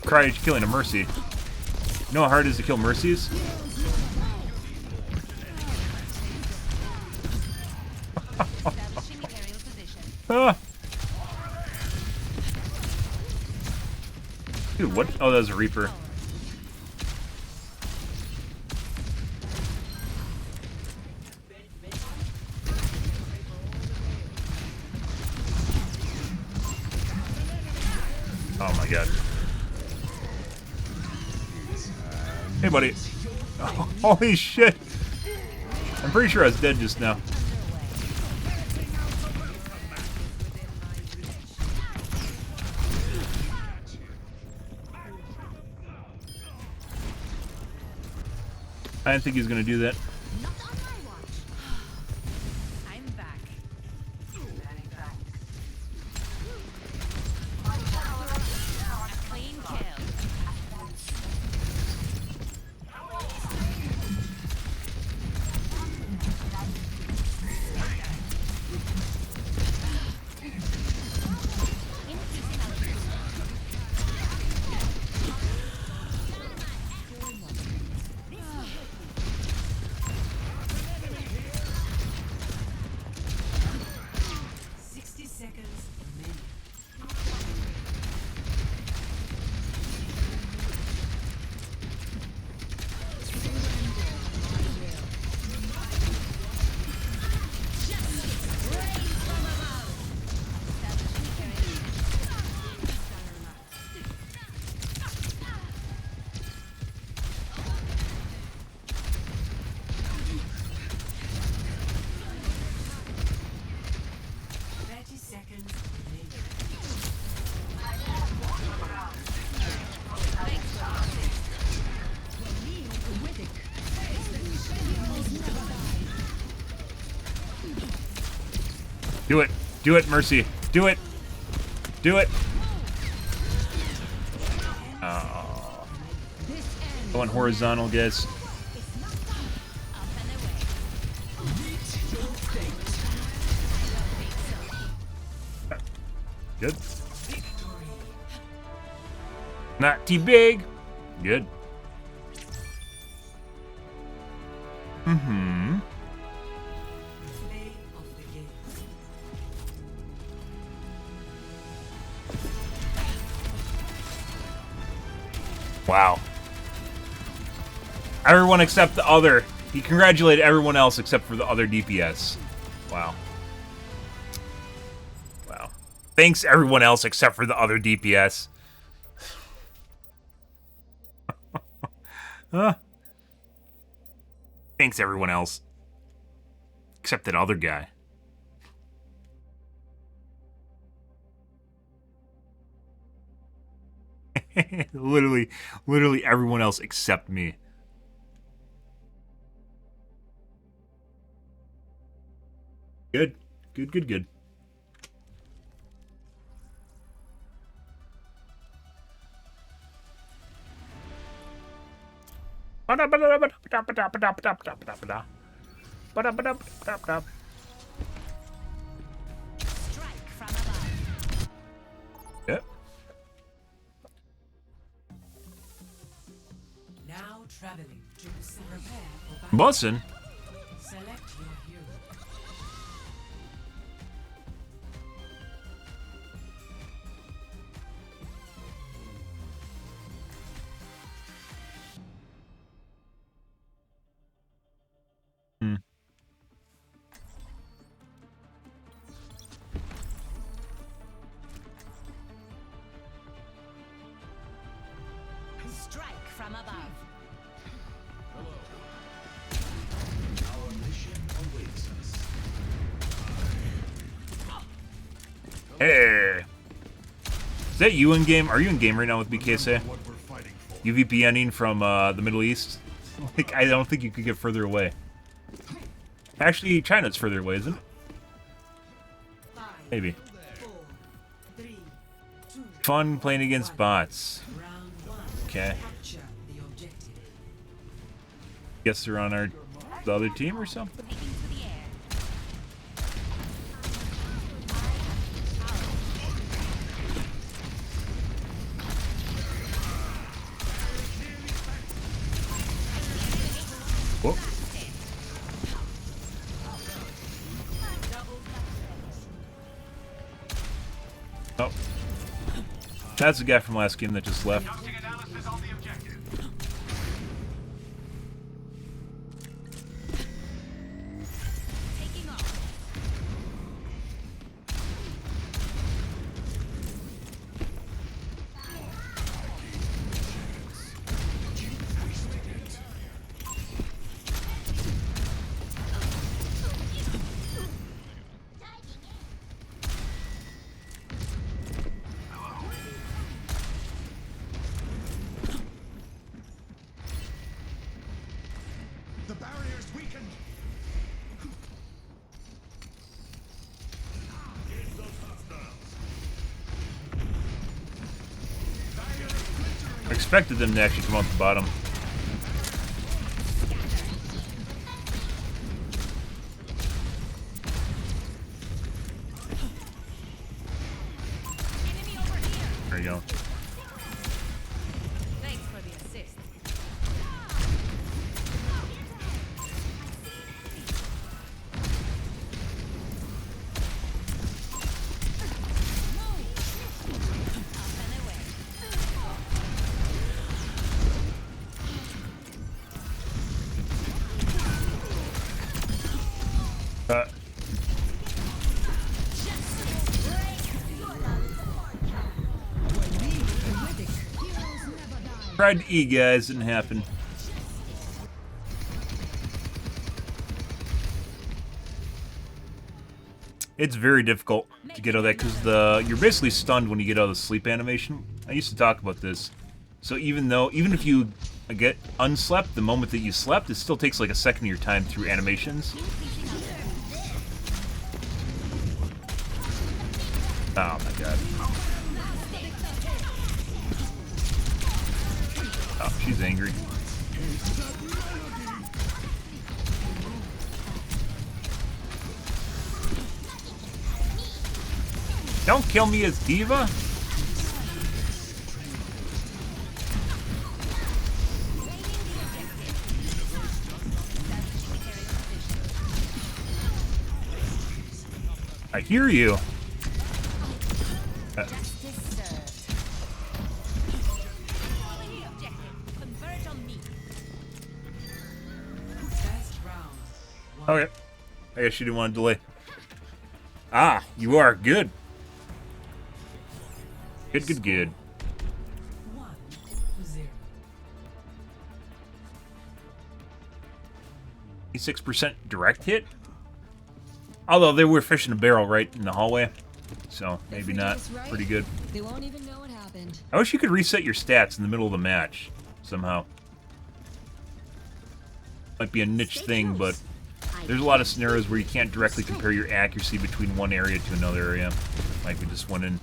Cry, you're killing a Mercy. You know how hard it is to kill Mercies? Ah. Dude, what? Oh, that was a Reaper. Oh my god. Hey, buddy. Oh, holy shit. I'm pretty sure I was dead just now. I didn't think he was going to do that. I'm back. A clean kill. Do it. Do it, Mercy. Do it. Do it. Oh. Going horizontal, guys. Good. Not too big. Good. Mm-hmm. Wow. Everyone except the other. He congratulated everyone else except for the other DPS. Wow. Wow. Thanks everyone else except for the other DPS. Thanks everyone else. Except that other guy. literally everyone else except me. Good. Good, good, good. Yep. Now traveling to prepare for Bussin'. Select your hero. Strike from above. Our mission awaits us. Hey. Is that you in game? Are you in game right now with BKSA? What we're fighting for. You VPNing from the Middle East? Like, I don't think you could get further away. Actually, China's further away, isn't it? Maybe. 4, 3, 2, Fun playing against bots. round 1. Okay. Capture the objective. Guess they're on the other team or something? Taking to the air. Whoop. Oh. That's the guy from last game that just left. Taking off. The barrier's weakened. I expected them to actually come off the bottom. Enemy over here. There you go. Thanks for the assist. Up and away. Tried to E, guys, didn't happen. It's very difficult to get out of that because you're basically stunned when you get out of the sleep animation. I used to talk about this. So even if you get unslept the moment that you slept, it still takes like a second of your time through animations. Oh my god. Oh, she's angry. Don't kill me as Diva. I hear you. Okay. I guess you didn't want to delay. Ah, you are. Good. Good, good, good. 1-0. 86% direct hit? Although they were fishing a barrel right in the hallway. So, maybe not. Pretty good. They won't even know what happened. I wish you could reset your stats in the middle of the match. Somehow. Might be a niche thing, but there's a lot of scenarios where you can't directly compare your accuracy between one area to another area. Like we just went in.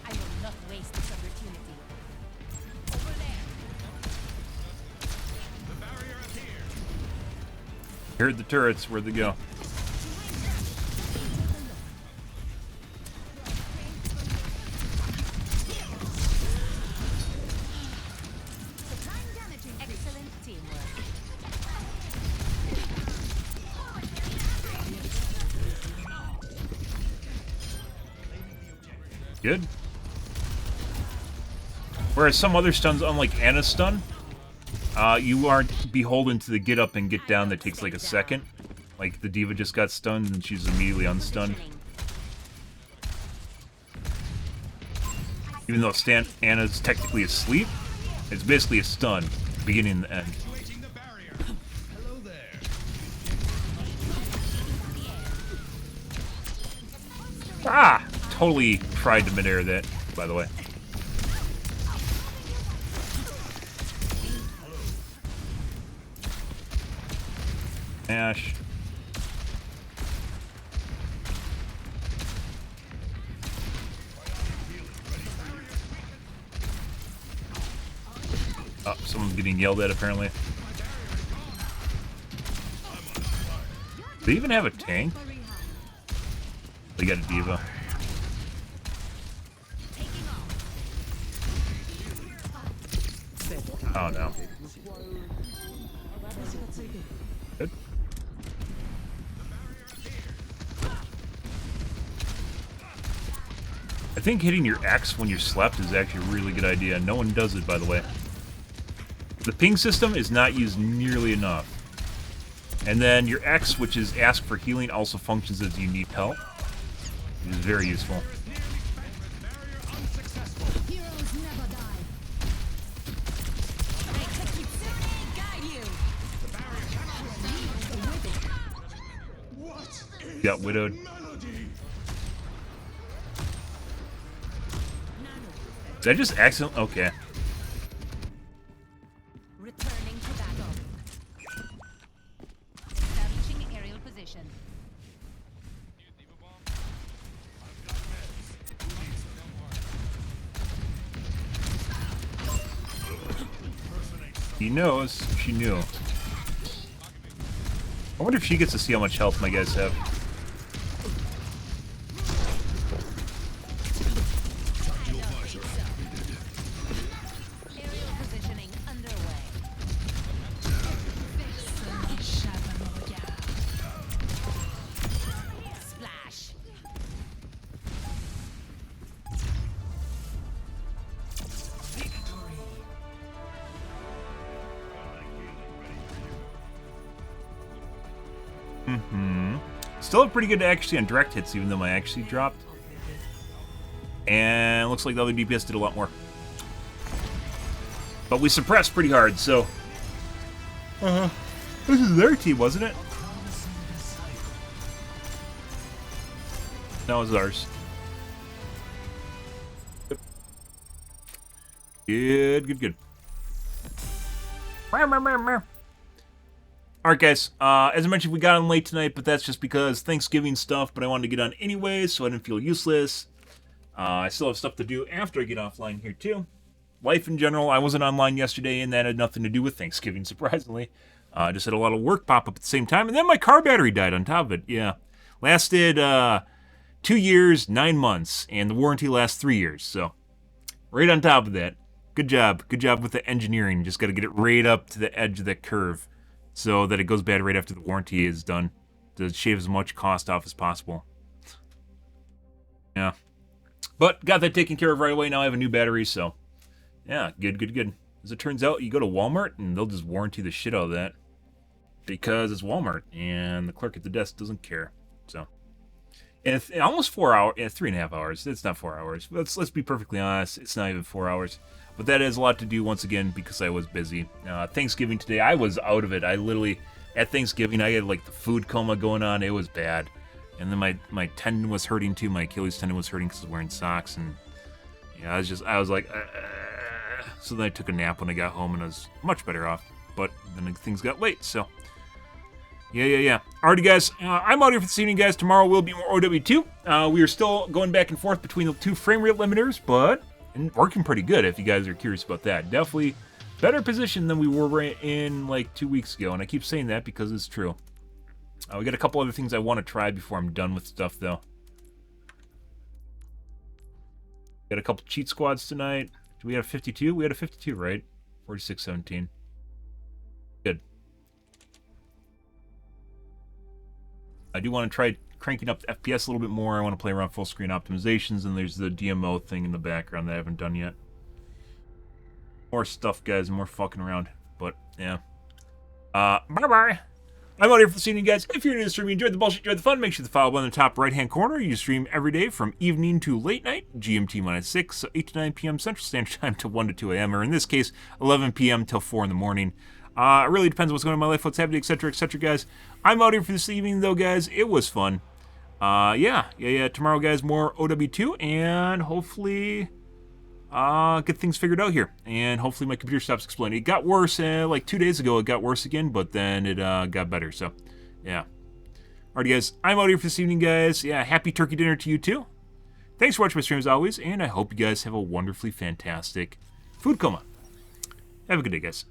I will not waste this opportunity. Over there. Heard the turrets. Where'd they go? Excellent teamwork. Good. Whereas some other stuns, unlike Anna's stun, you aren't beholden to the get up and get down that takes like a second. Like the Diva just got stunned and she's immediately unstunned. Even though Anna's technically asleep, it's basically a stun, beginning and the end. Ah! Totally tried to midair that, by the way. Ash. Oh, someone's getting yelled at apparently. Do they even have a tank? They got a Diva. Oh no. Good. I think hitting your X when you're slept is actually a really good idea. No one does it, by the way. The ping system is not used nearly enough. And then your X, which is ask for healing, also functions as you need help. It is very useful. Heroes never die. Got widowed. Did I just accident? Okay. Returning to battle. Establishing aerial position. He knows. She knew. I wonder if she gets to see how much health my guys have. Aerial positioning underway. Splash. Still have pretty good accuracy on direct hits, even though my accuracy dropped. And looks like the other DPS did a lot more. But we suppressed pretty hard, so... This is their team, wasn't it? No, it was ours. Yep. Good, good, good. Alright, guys. As I mentioned, we got on late tonight, but that's just because Thanksgiving stuff, but I wanted to get on anyway, so I didn't feel useless. I still have stuff to do after I get offline here, too. Life in general, I wasn't online yesterday, and that had nothing to do with Thanksgiving, surprisingly. I just had a lot of work pop up at the same time, and then my car battery died on top of it. Yeah. Lasted 2 years, 9 months, and the warranty lasts 3 years, so right on top of that. Good job. Good job with the engineering. Just got to get it right up to the edge of that curve so that it goes bad right after the warranty is done to shave as much cost off as possible. Yeah. But got that taken care of right away. Now I have a new battery, so yeah, good, good, good. As it turns out, you go to Walmart and they'll just warranty the shit out of that because it's Walmart and the clerk at the desk doesn't care. So, and it's almost 4 hours, 3.5 hours. It's not 4 hours. Let's be perfectly honest. It's not even 4 hours. But that has a lot to do, once again, because I was busy. Thanksgiving today, I was out of it. I literally, at Thanksgiving, I had like the food coma going on. It was bad. And then my tendon was hurting too. My Achilles tendon was hurting because I was wearing socks. And yeah, I was like, so then I took a nap when I got home and I was much better off. But then things got late, so. Yeah. Alrighty, guys. I'm out here for this evening, guys. Tomorrow will be more OW2. We are still going back and forth between the 2 frame rate limiters, but working pretty good if you guys are curious about that. Definitely better position than we were in like 2 weeks ago, and I keep saying that because it's true. We got a couple other things I want to try before I'm done with stuff, though. Got a couple cheat squads tonight. Do we have a 52? We had a 52, right? 46-17. Good. I do want to try cranking up the FPS a little bit more. I want to play around full screen optimizations, and there's the DMO thing in the background that I haven't done yet. More stuff, guys, more fucking around. But, yeah. Bye-bye. I'm out here for this evening, guys. If you're new to the stream, you enjoyed the bullshit, enjoyed the fun, make sure to follow button in the top right-hand corner. You stream every day from evening to late night, GMT-6, so 8 to 9 p.m. Central Standard Time to 1 to 2 a.m., or in this case, 11 p.m. till 4 in the morning. It really depends on what's going on in my life, what's happening, etc., guys. I'm out here for this evening, though, guys. It was fun. Yeah. Tomorrow, guys, more OW2, and hopefully get things figured out here. And hopefully my computer stops exploding. It got worse, like 2 days ago, it got worse again, but then it got better, so, yeah. Alrighty, guys, I'm out here for this evening, guys. Yeah, happy turkey dinner to you, too. Thanks for watching my stream, as always, and I hope you guys have a wonderfully fantastic food coma. Have a good day, guys.